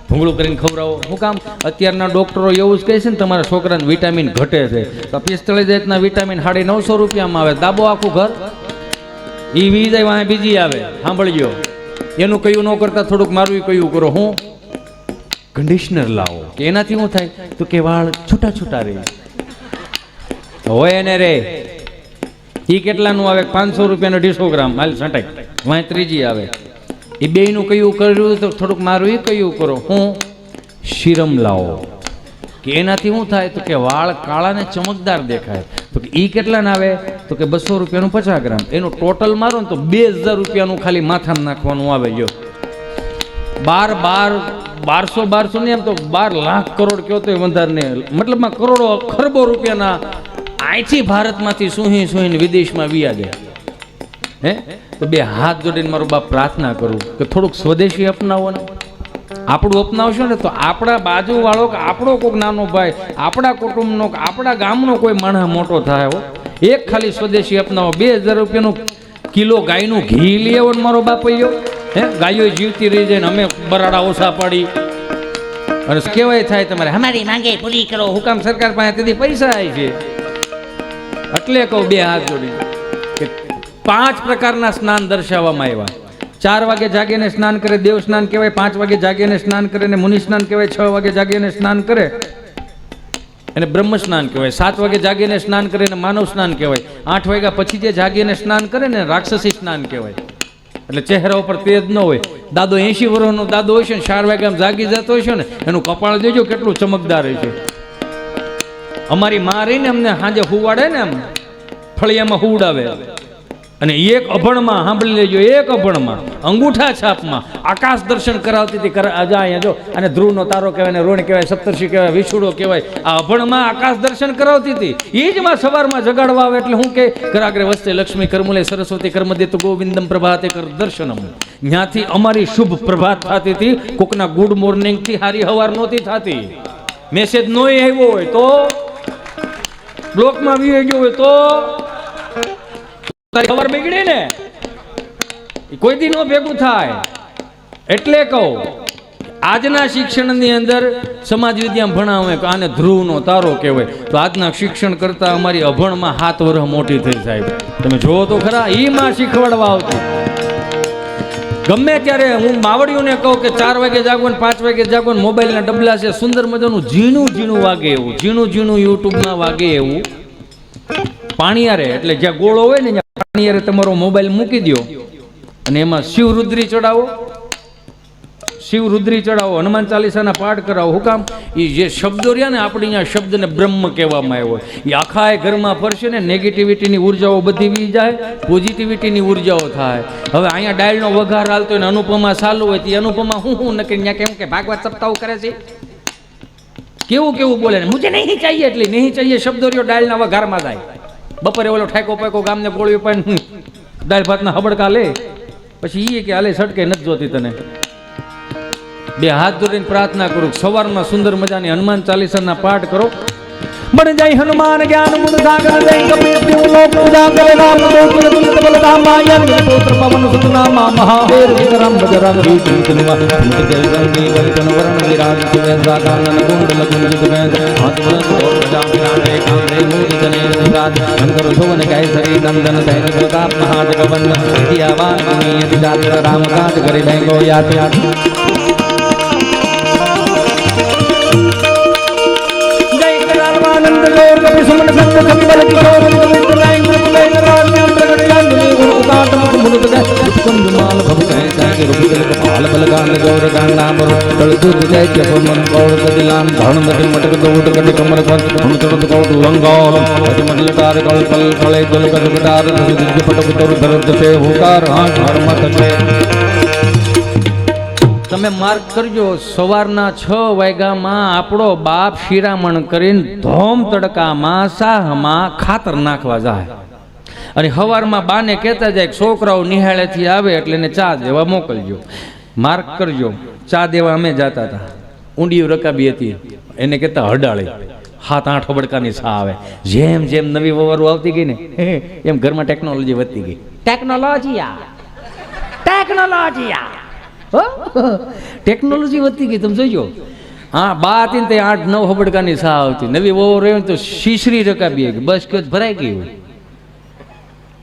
Speaker 1: ભૂંગળું કરીને ખવડાવો. શું કામ? અત્યારના ડોક્ટરો એવું જ કહે છે ને તમારા છોકરાને વિટામિન ઘટે છે. તો 45 જાતના વિટામિન 950 રૂપિયામાં આવે. દાબો આખું ઘર એ વી જાય, વાંહે બીજી આવે. સાંભળજો, એનું કયું ન કરતા થોડુંક મારું કયું કરો. હું કન્ડિશનર લાવો કે એનાથી શું થાય? તો કે વાળ છૂટા છૂટા રહે હોય ને રે. એ કેટલાનું આવે? 500 રૂપિયાનો 150 ગ્રામ માલ છટાય. વાંહે ત્રીજી આવે. એ બેયનું કયું કર્યું તો થોડુંક મારું એ કયું કરો. હું શિરમ લાવો. કે એનાથી શું થાય તો કે વાળ કાળા ને ચમકદાર દેખાય. તો કે ઈ કેટલા ના આવે તો કે 200 રૂપિયાનું 50 ગ્રામ. એનું ટોટલ મારો ને તો 2000 રૂપિયાનું ખાલી માથામાં નાખવાનું આવે. જો 1200 ને એમ તો 12 લાખ કરોડ કયો તો વધારે ને, મતલબમાં કરોડો ખરબો રૂપિયાના અહીંથી ભારતમાંથી સુહીને વિદેશમાં વિયા ગયા. હે તો બે હાથ જોડીને મારો બાપ પ્રાર્થના કરું કે થોડુંક સ્વદેશી અપનાવો ને. આપણું અપનાવશો ને તો આપણા બાજુવાળો કે આપણો કોઈક નાનો ભાઈ, આપણા કુટુંબનો કે આપણા ગામનો કોઈ માણસ મોટો થાય હો. એક ખાલી સ્વદેશી અપનાવો. 2000 રૂપિયાનું કિલો ગાયનું ઘી લઈ આવો ને મારો બાપ ગયો. હે ગાયો જીવતી રહી જાય ને અમે બરાડા ઓછા પાડી અને કેવાય થાય તમારે અમારી માંગે પૂરી કરો. હુકામ સરકાર પાસે તેથી પૈસા આવી છે. એટલે કહું બે હાથ જોડી કે 5 પ્રકારના સ્નાન દર્શાવવામાં આવ્યા. 4 વાગે જાગીને સ્નાન કરે દેવ સ્નાન કહેવાય, 5 વાગે જાગીને સ્નાન કરે ને મુનિ સ્નાન કહેવાય, 6 વાગે જાગીને સ્નાન કરે અને બ્રહ્મ સ્નાન કહેવાય, 7 વાગે જાગીને સ્નાન કરે ને માનવ સ્નાન કહેવાય, 8 વાગ્યા પછી જે જાગીને સ્નાન કરે ને રાક્ષસી સ્નાન કહેવાય. એટલે ચહેરા ઉપર તેજ ન હોય. દાદો 80 વર્ષનો દાદો હોય છે ને 4 વાગ્યા જાગી જતો હોય છે ને એનું કપાળ જોજો કેટલું ચમકદાર હોય છે. અમારી માં રહીને અમને સાંજે હુવાડે ને એમ ફળિયામાં હુવડાવે અને એક અભણમાં સાંભળી લેજો, એક અભણમાં અંગૂઠા છાપમાં આકાશ દર્શન કરાવતી હતી. અહીંયા જો અને ધ્રુવનો તારો કહેવાય ને રોણ કહેવાય, સપ્તર્ષિ કહેવાય, વિછુડો કહેવાય. આ અભણમાં આકાશ દર્શન કરાવતી હતી. એ જ માં સવારમાં જગાડવા આવે એટલે હું કે કરાગ્રે વસ્તે લક્ષ્મી કરમુલે સરસ્વતી કર્મદે તો ગોવિંદમ પ્રભાતે કર દર્શનમ. ત્યાંથી અમારી શુભ પ્રભાત થતી હતી. કોકના ગુડ મોર્નિંગ થી હારી હવાર નહોતી થતી. મેસેજ નો આવ્યો હોય તો બ્લોકમાં વી ગયો હોય તો ખબર બગડી ને, કોઈ દી નો ભેગું થાય. એટલે કહું આજના શિક્ષણની અંદર સમાજ વિદ્યા ભણાવે કે આને ધ્રુવનો તારો કહેવાય, તો આજના શિક્ષણ કરતા અમારી અભણમાં 7 વર્ષ મોટી થઈ સાહેબ. તમે જોવો તો ખરા. ઈ માં શીખવાડવા આવતી. ગમે ત્યારે હું માવડીઓને કહું કે 4 વાગે જાગો ને 5 વાગે જાગો ને મોબાઈલના ડબલા છે સુંદર મજાનું ઝીણું વાગે એવું, ઝીણું યુટ્યુબમાં વાગે એવું. પાણીયારે એટલે જ્યાં ગોળો હોય ને પાણીયારે તમારો મોબાઈલ મૂકી દો અને એમાં શિવરુદ્રી ચડાવો, હનુમાન ચાલીસાના પાઠ કરાવો. હું કામ? એ જે શબ્દો રહ્યા ને આપણી અહીંયા શબ્દને બ્રહ્મ કહેવામાં આવ્યો, એ આખા ઘરમાં ફરશે ને નેગેટિવિટીની ઉર્જાઓ બધી વી જાય, પોઝિટિવિટીની ઉર્જાઓ થાય. હવે અહીંયા ડાયલનો વઘાર હાલતો હોય ને અનુપમા ચાલુ હોય તો અનુપમા હું નક્કી ત્યાં કેમ કે ભાગવત સપ્તાહ કરે છે, કેવું બોલે ને મુજે નહીં ચાહીએ એટલે નહીં ચાહીએ શબ્દો રહ્યો ડાયલના વઘારમાં જાય. બપોરે ઓલો ઠાકો પાકો ગામને ગોળ્યું પણ દાળ ભાતના હબડકા લે પછી એ કે હાલે સટકે નથી જોતી તને. બે હાથ જોડીને પ્રાર્થના કરું સવારમાં સુંદર મજાની હનુમાન ચાલીસાના પાઠ કરો. બન જાય હનુમાન જ્ઞાન ગુણ સાગર જય કપીર તિઉ લોક પૂજા કરે રામ દૂત તુલિત બલધામ માયન પુત્ર પવન સુત નામા મહાવીર વિક્રમ બજરંગ વીરવા મુત જય ગંગી વલ્કન વરણ વિરાજ સુવે સાકાનન ગુંડ લગુન જિતવેદ હાથ વરસ ઓર જામ રામે કાંદે મૂજ જને નિરાજ અંકર શોભન કૈસરી નંદન તૈન પ્રતાપ મહાજગવંદ દિયાવાન મુનિ દિદાત રામ કાજ કરે બેંગો યાત યાત. आनंद लोर कपि सुमन संग कपि बल किशोर कपि लाइन प्रलय राम प्रगट जांगली गुरु उदात मुख मुनुत दे उत्पन्न माल भव कहे जाके रुपि दल कपाल बल गान गौर गान नाम तल दूध जय के मन गौर दिलान धन मति मटक दौड़ कट कमर पर हम चढ़त कौट लंगोल अति मंडल तार कल पल कले जल कर विदार दिव्य पट पुतर धरत से होकार हाथ हर मत छे. તમે માર્ક કરજો સવારના 6 વાગ્યામાં આપણો બાપ શિરામણ કરીને ધોમ તડકામાં સાહમાં ખાતર નાખવા જાય અને સવારમાં બાને કહેતા જાય છોકરાઓ નિહાળેથી આવે એટલે એને ચા દેવા મોકલજો. માર્ક કરજો ચા દેવા અમે જતા હતા. ઊંડિયું રકાબી હતી એને કહેતા હડાળી 7-8 હબડકાની ચા આવે. જેમ જેમ નવી વવારો આવતી ગઈ ને એમ ઘરમાં ટેકનોલોજી વધતી ગઈ. ટેકનોલોજી વધતી ગઈ. તમે જોઈજો હા બા હતી ને તે 8-9 હબડકાની સા આવતી. નવી વહુ રહી તો શીશરી રકાબી ગઈ બસ કચ ભરાઈ ગઈ.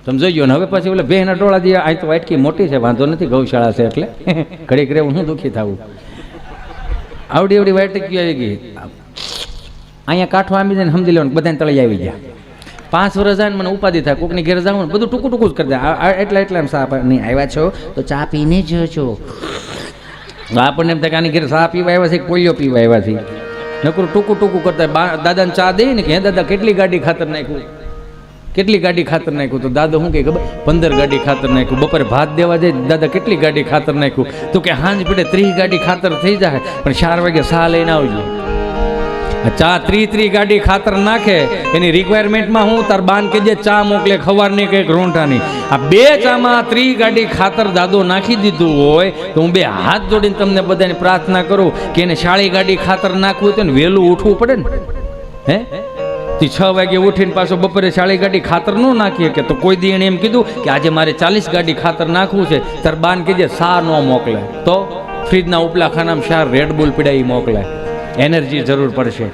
Speaker 1: તમે જોઈજો ને હવે પછી ઓલા બેહના ટોળા દે આ તો વાટકી મોટી છે વાંધો નથી ગૌશાળા છે એટલે ઘડીક રહેવું હું દુઃખી થવું. આવડી વાટકી આવી ગઈ અહીંયા કાંઠો આંબી જાય ને સમજી લેવાનું બધાને તળી આવી ગયા. 5 વર્ષ જાય ને મને ઉપાધિ થાય કોકની ઘેર જાવ ને બધું ટૂંકું જ કરી દે. એટલા સા નહીં આવ્યા છો તો ચા પીને જ છો. આપણને એમ થાય કે આની ઘેર ચા પીવા આવ્યા છે પોલિયો પીવા આવ્યા છે. નકરું ટૂંકું ટૂંકું કરતા દાદાને ચા દે ને કે હે દાદા કેટલી ગાડી ખાતર નાખ્યું, કેટલી ગાડી ખાતર નાખ્યું? તો દાદા શું કે ખબર, 15 ગાડી ખાતર નાખ્યું. બપોરે ભાત દેવા જાય, દાદા કેટલી ગાડી ખાતર નાખ્યું? તો કે હાંજ પડે 30 ગાડી ખાતર થઈ જાય, પણ 4 વાગે સા લઈને આવજો. ચા 30 ગાડી ખાતર નાખે, એની રિક્વાયરમેન્ટમાં હું તાર બાન કે જે ચા મોકલે ખવારની કે રોંઠાની, આ 2 ચામાં 30 ગાડી ખાતર દાદો નાખી દીધું હોય તો હું 2 હાથ જોડીને તમને બધાને પ્રાર્થના કરું કે એને 40 ગાડી ખાતર નાખવું તો વહેલું ઉઠવું પડે ને. હે 6 વાગે ઉઠીને પાછો બપોરે 40 ગાડી ખાતર ન નાખીએ કે તો કોઈ દી એને એમ કીધું કે આજે મારે 40 ગાડી ખાતર નાખવું છે, તાર બાન કે જે સા ન મોકલે તો ફ્રીજના ઉપલા ખાનામાં 4 રેડ બુલ પીડાઈ મોકલે. એનર્જી જરૂર પડશે,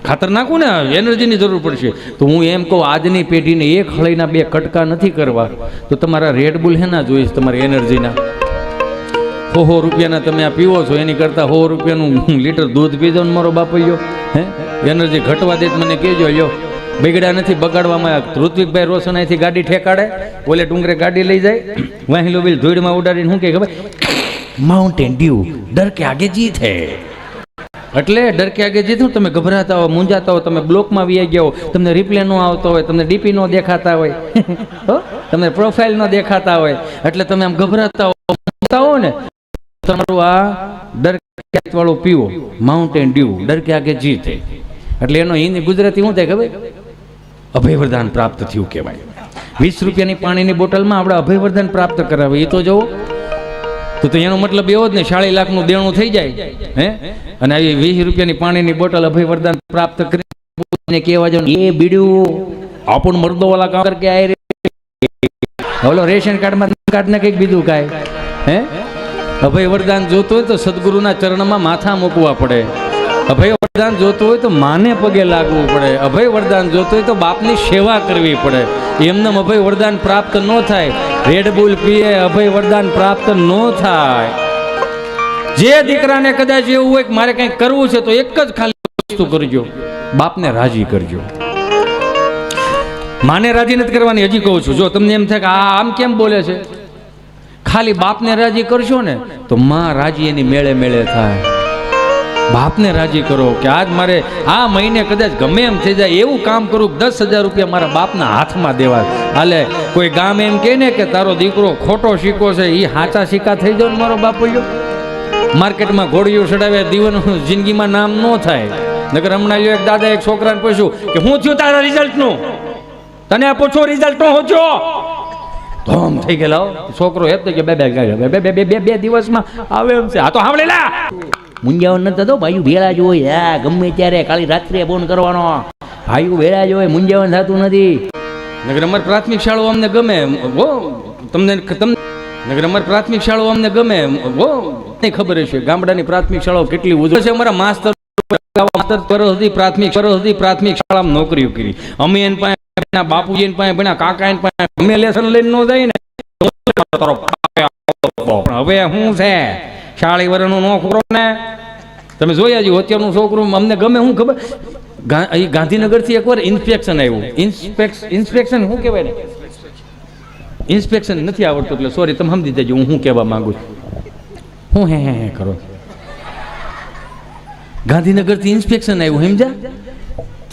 Speaker 1: ખાતર નાખવું ને એનર્જીની જરૂર પડશે. તો હું એમ કહું આજની પેઢીને 1 હળીના 2 કટકા નથી કરવા, તો તમારા રેડ બુલ હેના જોઈશ તમારી એનર્જીના. 100 રૂપિયાના તમે આ પીવો છો એની કરતાં 100 રૂપિયાનું લીટર દૂધ પીજો ને મારો બાપૈયો. હે એનર્જી ઘટવા દે મને કહેજો. લ્યો બગડ્યા નથી બગાડવામાં. ઋત્વિકભાઈ રોશન અહીંથી ગાડી ઠેકાડે, ઓલે ડુંગરે ગાડી લઈ જાય, વાહિલો બિલ ધૂળમાં ઉડાડીને શું કહે ખબર, માઉન્ટેન ડ્યુ ડર કે આગે જીત હે. એટલે ડર કે આગે જીતું. તમે ગભરાતા હો, મૂંઝાતા હો, તમે બ્લોકમાં વી ગયા હો, તમને રિપ્લે ન આવતો હોય, તમને ડીપી ન દેખાતા હોય, તમને પ્રોફાઇલ ન દેખાતા હોય, એટલે તમે આમ ગભરાતા હો ને, તમારું આ ડર વાળું પીવો માઉન્ટેન ડ્યુ ડર કે આગે જીત. એટલે એનો હિન્દી ગુજરાતી શું થાય ખબર, અભયવરદાન પ્રાપ્ત થયું કહેવાય. 20 રૂપિયાની પાણીની બોટલમાં આપણે અભયવરદાન પ્રાપ્ત કરાવે એ તો જોવો. તો એનો મતલબ એવો જ ને 40 લાખનું દેણું થઈ જાય. હે અને આવી 20 રૂપિયાની પાણીની બોટલ અભયવરદાન પ્રાપ્ત કરીને કહેવા જાવ એ બીડ્યું આપણ મર્દો વાળા કામ કર કે આય રે. ઓલો રેશન કાર્ડમાં કાર્ડને કંઈક બીજું કાંઈ. હે અભય વરદાન જોતું હોય તો સદગુરુના ચરણમાં માથા મૂકવા પડે. અભય વરદાન જોતું હોય તો માને પગે લાગવું પડે. અભય વરદાન જોતું હોય તો બાપની સેવા કરવી પડે. એમને અભય વરદાન પ્રાપ્ત ન થાય. રેડ બુલ પીએ અભય વરદાન પ્રાપ્ત ન થાય. જે દીકરાને કદાચ એવું હોય કે મારે કંઈક કરવું છે તો એક જ ખાલી વસ્તુ કરજો, બાપને રાજી કરજો. માને રાજી નથી કરવાની. હજી કહું છું, જો તમને એમ થાય કે આ આમ કેમ બોલે છે, ખાલી બાપને રાજી કરશો ને તો માં રાજી એની મેળે મેળે થાય. બાપને રાજી કરો કે આજ મારે આ મહિને કદાચ ગમે એમ થઈ જાય એવું કામ કરું, 10,000 રૂપિયા મારા બાપના હાથમાં દેવા. હાલે કોઈ ગામ એમ કહે ને કે તારો દીકરો ખોટો શીખો છે, એ સાચા શીખા થઈ જાવ ને મારો બાપૈયો. માર્કેટમાં ઘોડીઓ ચડાવે દીવન જિંદગીમાં નામ ન થાય. નકર હમણાં એક દાદા એક છોકરાને પૂછ્યું કે હું થયું તારા રિઝલ્ટનું, તને પૂછો રિઝલ્ટ નો હોજો. ધોમ થઈ ગયેલા છોકરો હેત કે બે દિવસમાં આવે એમ છે. આ તો સાંભળેલા મુંજાવન નથી થતો ભાઈ, ભેળા જ હોય. ગમે ત્યારે કાળી રાત્રે ફોન કરવાનો, ભાઈ ભેળા જ હોય, મુંજાવન થતું નથી. નગર અમારી પ્રાથમિક શાળાઓ અમને ગમે તમને નગર અમારી પ્રાથમિક શાળાઓ અમને ગમે નહીં ખબર હશે. ગામડાની પ્રાથમિક શાળાઓ કેટલી ઉજવે છે. અમારા માસ્તર પ્રાથમિક શાળામાં નોકરીઓ કરી. અમે એની પાસે બાપુજી પાસે ભણ્યા, કાકા એની પાસે, અમે લેસન લઈને ન જાય ને. હવે શું છે શાળી વર્ષનું નોકરો ને તમે જોયા છો. અત્યારનું છોકરું અમને ગમે શું ખબર, ગાંધીનગરથી એકવાર ઇન્સ્પેક્શન આવ્યું. ઇન્સ્પેક્શન શું કહેવાય ને, ઇન્સ્પેક્શન નથી આવડતું એટલે સોરી તમે સમજી દેજો હું શું કહેવા માંગુ છું. હું હે કરો. ગાંધીનગરથી ઇન્સ્પેક્શન આવ્યું સમજ્યા.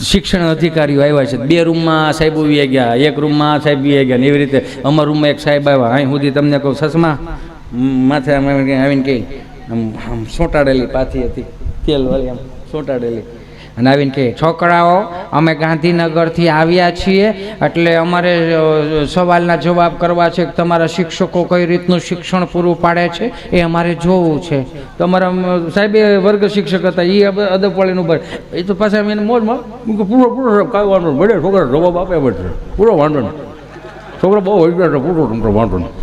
Speaker 1: શિક્ષણ અધિકારીઓ આવ્યા છે. 2 રૂમમાં સાહેબ આવી ગયા, 1 રૂમમાં સાહેબ આવી ગયા ને એવી રીતે અમારા રૂમમાં એક સાહેબ આવ્યા. અહીં સુધી તમને કહું સસમા માથે આવીને કહી આમ સોટાડેલી પાથી હતી તેલ વાળી, આમ સોટાડેલી, અને આવીને કહે છોકરાઓ અમે ગાંધીનગરથી આવ્યા છીએ એટલે અમારે સવાલના જવાબ કરવા છે કે તમારા શિક્ષકો કઈ રીતનું શિક્ષણ પૂરું પાડે છે એ અમારે જોવું છે. તો અમારા સાહેબ વર્ગ શિક્ષક હતા, એ અદબ વાળીનું બર એ તો પાછા એને મોજમાં પૂરો કાંઈ વાંધો નહીં, બડે છોકરા જવાબ આપે બધે પૂરો વાંધો નહીં, છોકરો બહુ હોય પૂરો વાંધો નહીં.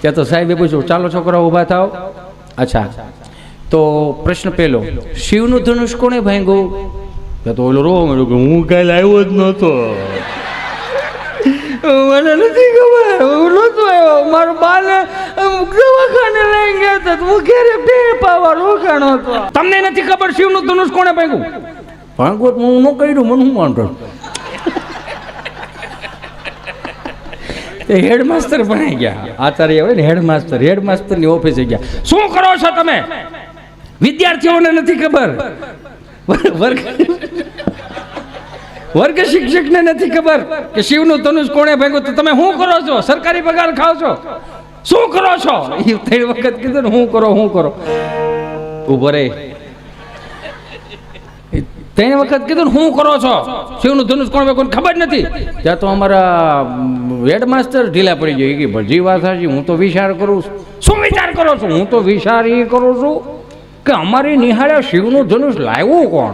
Speaker 1: ત્યાં તો સાહેબે પૂછ્યું ચાલો છોકરા ઊભા થાવ. અચ્છા તો પ્રશ્ન પહેલો, શિવનું ધનુષ કોણે ભાંગ્યું? તો ઓલો રો કે હું કાલે આવ્યો જ નહોતો, મને નથી ખબર, હું નહોતો આવ્યો, મારો બાને દવાખાને લઈ ગયા હતા, હું ઘેરે 2 પાવા રોકાણો હતો. તમને નથી ખબર શિવનું ધનુષ કોણે ભાંગ્યું? ભાંગવત હું ન કર્યું, મને શું વાંધો.
Speaker 2: એ હેડમાસ્ટર ભણાઈ ગયા, આચાર્ય હોય ને હેડમાસ્ટરની ઓફિસે ગયા. શું કરો છો તમે? વિદ્યાર્થીઓને નથી ખબર, વર્ગ શિક્ષકને નથી ખબર કે શિવનું ધનુષ કોણે ભાંગ્યું, તો તમે શું કરો છો? સરકારી પગાર ખાઓ છો? શું કરો છો? એ 3 વખત કીધું ને, હું કરો ઉભો રે. 3 વખત કીધું ને, હું કરો છો? શિવનું ધનુષ કોણ ભાંગ્યું ખબર નથી. ત્યાં તો અમારા હેડમાસ્ટર ઢીલા પડી ગઈ કે ભજી વાત સાચી, હું તો વિચાર કરું છું. શું વિચાર કરો છો? હું તો વિચાર એ કરું છું કે અમારી નિહાળે શિવનું ધનુષ લાવ્યું કોણ.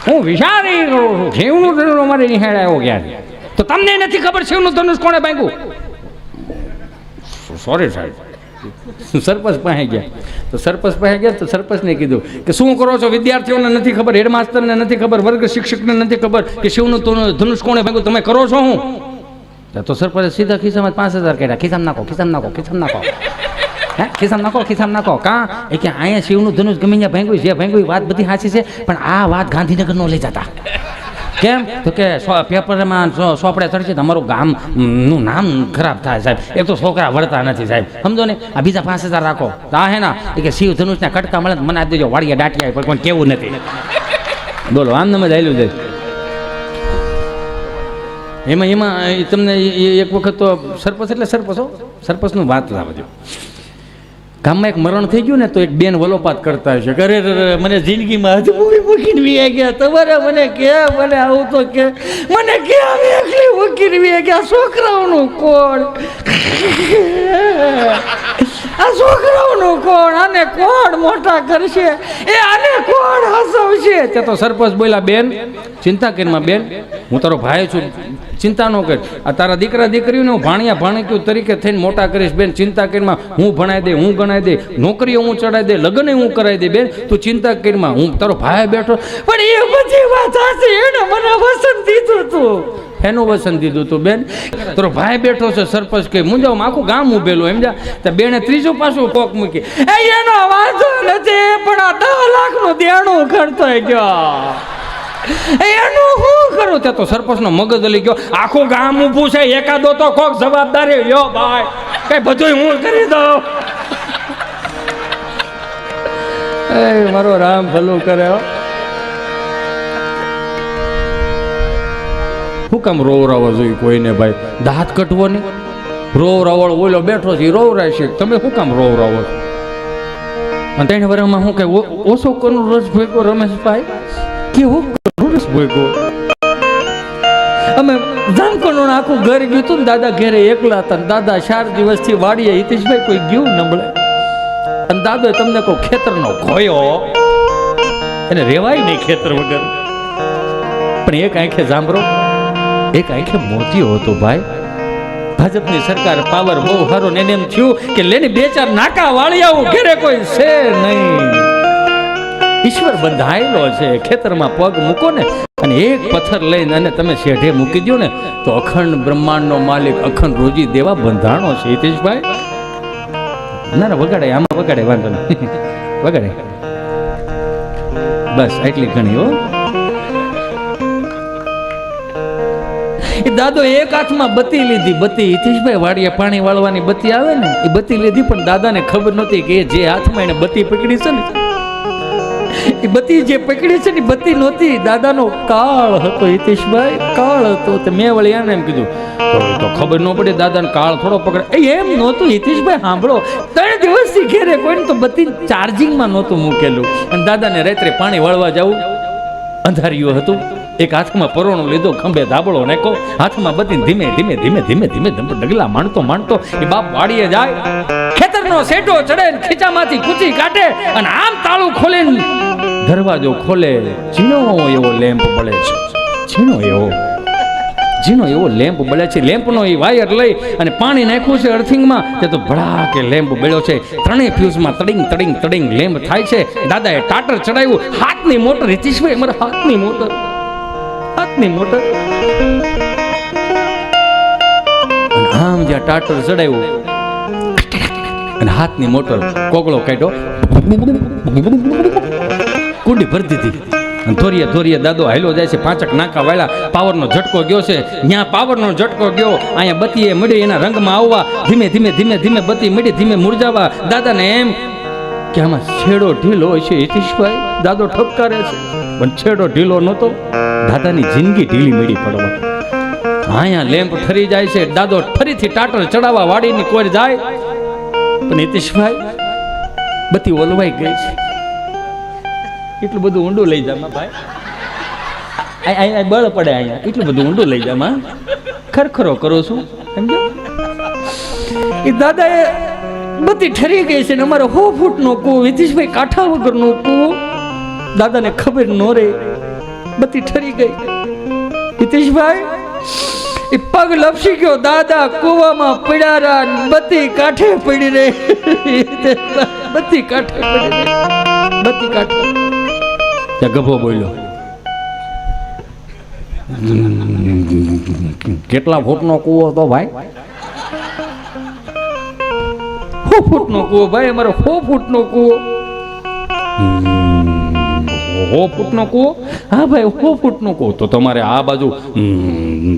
Speaker 2: હું વિચાર એ કરું છું શિવનું ધનુષ અમારી નિહાળે આવ્યો ક્યાં, તો તમને નથી ખબર શિવનું ધનુષ કોણે ભાંગ્યું? સોરી સાહેબ. સરપંચ પાસે ગયા તો સરપંચને કીધું કે શું કરો છો? વિદ્યાર્થીઓને નથી ખબર, હેડમાસ્ટરને નથી ખબર, વર્ગ શિક્ષકને નથી ખબર કે શિવનું ધનુષ કોણે ભાંગ્યું, તમે કરો છો હું? તો સરપંચે સીધા ખિસ્સામાં 5000 કાઢ્યા. ખિસ્સામાં નાખો. કાં એ કે અહીંયા શિવનું ધનુષ ગમે ત્યાં ભાંગ્યું, જે ભાંગ્યું વાત બધી સાચી છે, પણ આ વાત ગાંધીનગર નો લઈ જતા. કેમ? તો કે પેપરમાં સોપડે ચડશે તમારું ગામનું નામ ખરાબ થાય સાહેબ. એ તો છોકરા વળતા નથી સાહેબ, સમજો ને. આ બીજા 5000 રાખો. આ હે ના કે શિવ ધનુષના કટકા મળે મને આપી દેજો, વાડીએ દાટિયા પણ કેવું નથી. બોલો, આમ નમ જ આવેલું છે. એમાં તમને એક વખત તો સરપંચ એટલે સરપંચનું વાત લાવજો. ગામમાં એક મરણ થઈ ગયું ને, તો એક બેન વલોપાત કરતા હશે, અરે મને જિંદગીમાં હજુ મૂકીને વી ગયા, તમારે મને કે મને આવું તો કે મને કે અમે એકલી મૂકીને વી ગયા. છોકરાઓનું કોણ? આ છોકરાઓનું કોણ? આને કોણ મોટા કરશે? એ આને કોણ હસવશે? તે તો સરપંચ બોલ્યા, બેન ચિંતા કરીમાં, બેન હું તારો ભાઈ છું, ચિંતા ન કર. આ તારા દીકરા દીકરીઓને હું ભાણિયા ભાણકીઓ તરીકે થઈને મોટા કરીશ બેન, ચિંતા કરીમાં. હું ભણાવી દે, હું ગણાવી દે, નોકરીઓ હું ચડાવી દે, લગ્ન હું કરાવી દે બેન, તું ચિંતા કરીમાં. હું તારો ભાઈ બેઠો. પણ એ બધી વાત હશે, એને મને વસન દીધું તું. એનું વસન દીધું તું બેન, તારો ભાઈ બેઠો છે. સરપંચ કે મુંજામાં આખું ગામ ઉભેલું, એમ જા. તો બેને ત્રીજું પાછું કોક મૂકી, એનો વાંધો નથી, પણ આ 10 લાખનું દેણું ખર્ચો ગયો, એનું શું કરું? તે તો સરપંચનો મગજ હલી ગયો. આખું ગામ ઊભું છે, એકાદો તો કોક જવાબદારી લ્યો ભાઈ, કઈ બધું હું કરી દઉં. મારો રામ ભલું કરે. શું કામ રોવરાવો જોઈએ કોઈને ભાઈ? દાંત કટવો નહીં. રોવરાવળ ઓલો બેઠો છે, રોવરાય છે, તમે શું કામ રોવરાવો? અને 3 વર્ષમાં હું કઈ ઓછો કરું રસ ભેગો રમેશભાઈ? કેવું રસ ભેગો? અમે જામકંડોળ આખું ઘર ગયું હતું ને, દાદા ઘેરે એકલા હતા. દાદા 4 દિવસથી વાડીએ, હિતેશભાઈ કોઈ ગયું નબળે. અને દાદો તમને કહું, ખેતરનો ખોયો એને રેવાય નહીં ખેતર વગર. પણ એક આંખે જાંબરો, એક આંખે મોતિયો હતો ભાઈ. ભાજપની સરકાર પાવર બહુ સારો ને, એમ થયું કે લેની 2-4 નાકા વાળિયાઓ ઘેરે કોઈ છે નહીં. ઈશ્વર બંધાયેલો છે. ખેતરમાં પગ મૂકો ને અને એક પથ્થર લઈને અને તમે શેઢે મૂકી દો ને, તો અખંડ બ્રહ્માંડનો માલિક અખંડ રોજી દેવા બંધાણો છે. હિતેશભાઈ ના વગાડે, આમાં વગાડે, વાંધો નહીં, વગાડે. બસ એટલી ઘણી હો. એ દાદો એક હાથમાં બત્તી લીધી. બત્તી હિતેશભાઈ વાડીએ પાણી વાળવાની બત્તી આવે ને, એ બત્તી લીધી. પણ દાદાને ખબર નહોતી કે જે હાથમાં એને બત્તી પકડી છે ને, એ બત્તી જે પકડી છે ને બત્તી નહોતી, દાદાનો કાળ હતો. હિતેશભાઈ કાળ હતો. તો મેં વળી આને એમ કીધું, તો ખબર ન પડે દાદાને કાળ થોડો પકડે. એમ નહોતું હિતેશભાઈ, સાંભળો, 3 દિવસથી ઘેરે કોઈને તો બત્તી ચાર્જિંગમાં નહોતું મૂકેલું. અને દાદાને રાત્રે પાણી વાળવા જવું, અંધારિયું હતું. એક હાથમાં પરોણો લીધો, ખંભે ધાબળો નાખો, હાથમાં બત્તી ધીમે ધીમે ધીમે ધીમે ધીમે ડગલા માંડતો એ બાપ વાડીએ જાય, ખેતરનો સેટો ચડે, ખીચામાંથી કૂચી કાઢે અને આમ તાળું ખોલીને દરવાજો ખોલે. ઝીણો એવો લેમ્પ બળે છે, ઝીણો એવો લેમ્પ બળે છે. લેમ્પનો એ વાયર લઈ અને પાણી નાખ્યું છે અર્થિંગમાં, તે તો ભડાકે લેમ્પ બળ્યો છે. 3 ફ્યુઝમાં તડિંગ તડિંગ તડિંગ લેમ્પ થાય છે. દાદાએ ટાટર ચડાવ્યું, હાથની મોટર. હિતેશભાઈ અમારા હાથની મોટર આમ જ્યાં ટાટર ચડાવ્યું અને હાથની મોટર કોગળો કાઢ્યો, કુંડી ભરી દીધી.
Speaker 1: ધોરીએ ધોરીએ દાદો હાલ્યો જાય છે. પાંચક નાકા વાળા પાવરનો ઝટકો ગયો છે. ત્યાં પાવરનો ઝટકો ગયો, અહીંયા બત્તીએ મળી એના રંગમાં આવવા, ધીમે ધીમે ધીમે ધીમે બત્તી મળી ધીમે મૂરજાવા. દાદાને એમ કે આમાં છેડો ઢીલો છે હિતેશભાઈ. દાદો ઠપકારે છે પણ છેડો ઢીલો નહોતો, દાદાની જિંદગી ઢીલી મળી પડવા. અહીંયા લેમ્પ ઠરી જાય છે. દાદો ફરીથી ટાટર ચડાવવા વાડીની કોર જાય પણ હિતેશભાઈ બત્તી ઓલવાઈ ગઈ છે. એટલું બધું ઊંડું લઈ જામાં ભાઈ, અહીંયા બળ પડે, અહીંયા એટલું બધું ઊંડું લઈ જામાં, ખરખરો કરો છું સમજો.
Speaker 2: એ દાદાએ બધી ઠરી ગઈ છે ને અમારો 100 ફૂટનો કૂવો, હિતેશભાઈ કાંઠા વગરનો કૂવો. દાદાને ખબર ન રહે, બધી ઠરી ગઈ. હિતેશભાઈ એ પગ લપસી ગયો, દાદા કૂવામાં પડ્યા, બધી કાંઠે પડી રહી. બધી કાંઠે પડી રહી, બધી કાંઠે.
Speaker 1: ત્યાં ગભો બોલ્યો,
Speaker 2: કેટલા ફૂટનો કૂવો હતો ભાઈ? 100 ફૂટનો કૂવો ભાઈ, અમારો 100 ફૂટનો કૂવો. 100 ફૂટનો કૂવો? હા ભાઈ 100 ફૂટનો કૂવો.
Speaker 1: તો તમારે આ બાજુ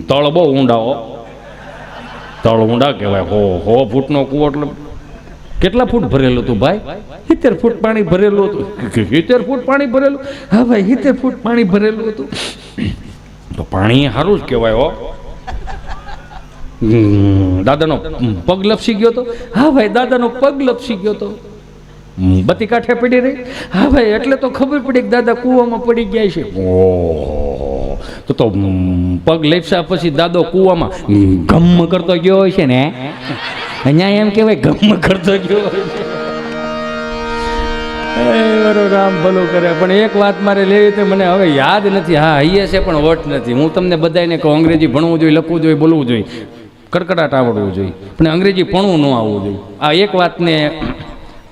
Speaker 1: તળ બહુ ઊંડા હો, તળ ઊંડા કહેવાય. 100 ફૂટનો કૂવો એટલે
Speaker 2: કેટલા ફૂટ ભરેલું હતું ભાઈ? 70 ફૂટ પાણી ભરેલું હતું. 70 ફૂટ પાણી ભરેલું? હા ભાઈ 70 ફૂટ પાણી ભરેલું હતું.
Speaker 1: તો પાણી સારું જ કહેવાય હો. દાદાનો
Speaker 2: પગ લપસી ગયો તો? હા ભાઈ દાદાનો પગ લપસી ગયો તો. બત્તી કાંઠે પડી રહી? હા ભાઈ એટલે તો ખબર પડી કે દાદા કૂવામાં પડી ગયા છે.
Speaker 1: તો પગ લેપસા પછી દાદો કૂવામાં
Speaker 2: ગમ કરતો ગયો હોય છે ને, અહીંયા એમ કહેવાય ગમ કરતો ગયો હોય છે. રામ ભલું કરે. પણ એક વાત મારે લેવી તો મને હવે યાદ નથી. હા હૈયે છે પણ વટ નથી. હું તમને બધાને કહું અંગ્રેજી ભણવું જોઈએ, લખવું જોઈએ, બોલવું જોઈએ, કડકડાટ આવડવું જોઈએ, પણ અંગ્રેજી ભણવું ન આવવું જોઈએ.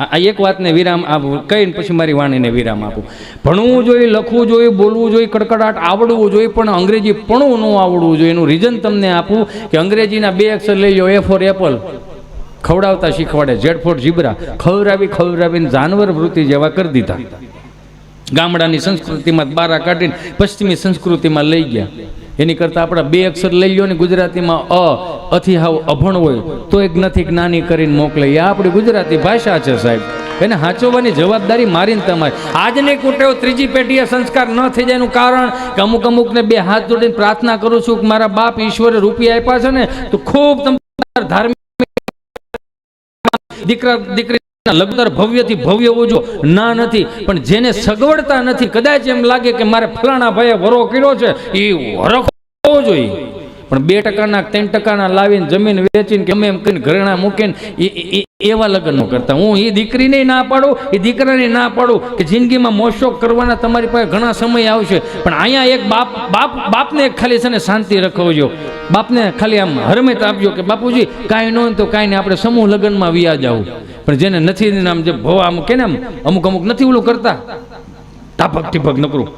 Speaker 2: આ એક વાતને વિરામ આપું કહીને પછી મારી વાણીને વિરામ આપું. ભણવું જોઈએ, લખવું જોઈએ, બોલવું જોઈએ, કડકડાટ આવડવું જોઈએ, પણ અંગ્રેજી ભણવું ન આવડવું જોઈએ. એનું રીઝન તમને આપું કે અંગ્રેજીના 2 અક્ષર લઈ લો. A ફોર એપલ ખવડાવતા શીખવાડે, Z ફોર ઝીબ્રા ખવડાવીને જાનવર વૃત્તિ જેવા કરી દીધા. ગામડાની સંસ્કૃતિમાં બારા કાઢીને પશ્ચિમી સંસ્કૃતિમાં લઈ ગયા. એની કરતાં આપણા 2 અક્ષર લઈ લો ને ગુજરાતીમાં અથી હાવ અભણ હોય તો એક નથી જ્ઞાની કરીને મોકલે. એ આપણી ગુજરાતી ભાષા છે સાહેબ, એને સાચવવાની જવાબદારી મારીને તમારી. આજની કુટેવ ત્રીજી પેઢીએ સંસ્કાર ન થઈ જાય એનું કારણ કે અમુકને 2 હાથ જોડીને પ્રાર્થના કરું છું કે મારા બાપ ઈશ્વરે રૂપિયા આપ્યા છે ને તો ખૂબ ધાર્મિક દીકરી લગતર ભવ્યથી ભવ્ય ઓજો ના નથી, પણ જેને સગવડતા નથી, કદાચ એમ લાગે કે મારે ફલાણા ભાઈએ વરો કર્યો છે એ વરખવો જોઈએ, પણ 2%ના 3%ના લાવીને જમીન વેચીને ગમે એમ કરીને ઘરેણા મૂકીને એવા લગ્ન ન કરતા. હું એ દીકરીને ના પાડું, એ દીકરાને ના પાડું કે જિંદગીમાં મોજશોખ કરવાના તમારી પાસે ઘણા સમય આવશે, પણ અહીંયા એક બાપને ખાલી છે ને શાંતિ રખવજો. બાપને ખાલી આમ હરમેત આપજો કે બાપુજી કાંઈ ન હોય તો કાંઈ નહીં, આપણે સમૂહ લગ્નમાં વ્યા જાવું. પણ જેને નથી આમ જે ભવ આમ કે ને આમ અમુક નથી ઓલું કરતા તાપક ટીપક નકરું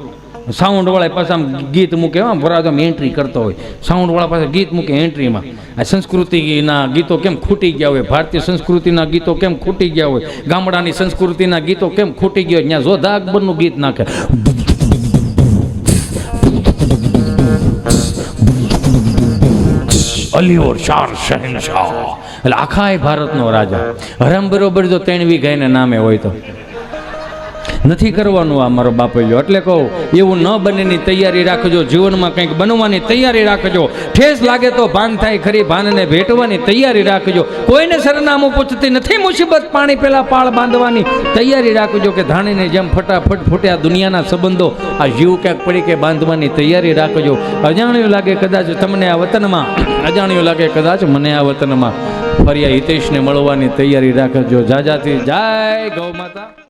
Speaker 2: સાઉન્ડ વાળા પાસે આમ ગીત મૂકે, આમ વરાજો આમ એન્ટ્રી કરતો હોય, સાઉન્ડ વાળા પાસે ગીત મૂકે એન્ટ્રીમાં. આ સંસ્કૃતિના ગીતો કેમ ખૂટી ગયા હોય, ભારતીય સંસ્કૃતિના ગીતો કેમ ખૂટી ગયા હોય, ગામડાની સંસ્કૃતિના ગીતો કેમ ખૂટી ગયા હોય. ત્યાં જોધા અકબરનું ગીત નાખે, અલી ઓર શાન શહેનશાહ, એટલે આખા ભારતનો રાજા. હરામ બરોબર જો 3 વીઘા નામે હોય તો નથી કરવાનું. આ મારો બાપલ્યો એટલે કહું એવું ન બનેની તૈયારી રાખજો, જીવનમાં કંઈક બનવાની તૈયારી રાખજો. ઠેસ લાગે તો ભાન થાય ખરી, ભાનને ભેટવાની તૈયારી રાખજો. કોઈને સરનામું પૂછતી નથી મુસીબત, પાણી પેલા પાળ બાંધવાની તૈયારી રાખજો. કે ધાણીને જેમ ફટાફટ ફૂટ્યા દુનિયાના સંબંધો, આ જીવ ક્યાંક પડી કે બાંધવાની તૈયારી રાખજો. અજાણ્યું લાગે કદાચ તમને આ વતનમાં, અજાણ્યું લાગે કદાચ મને આ વતનમાં, ફરી હિતેશને મળવાની તૈયારી રાખજો. જાજાથી જય ગૌ માતા.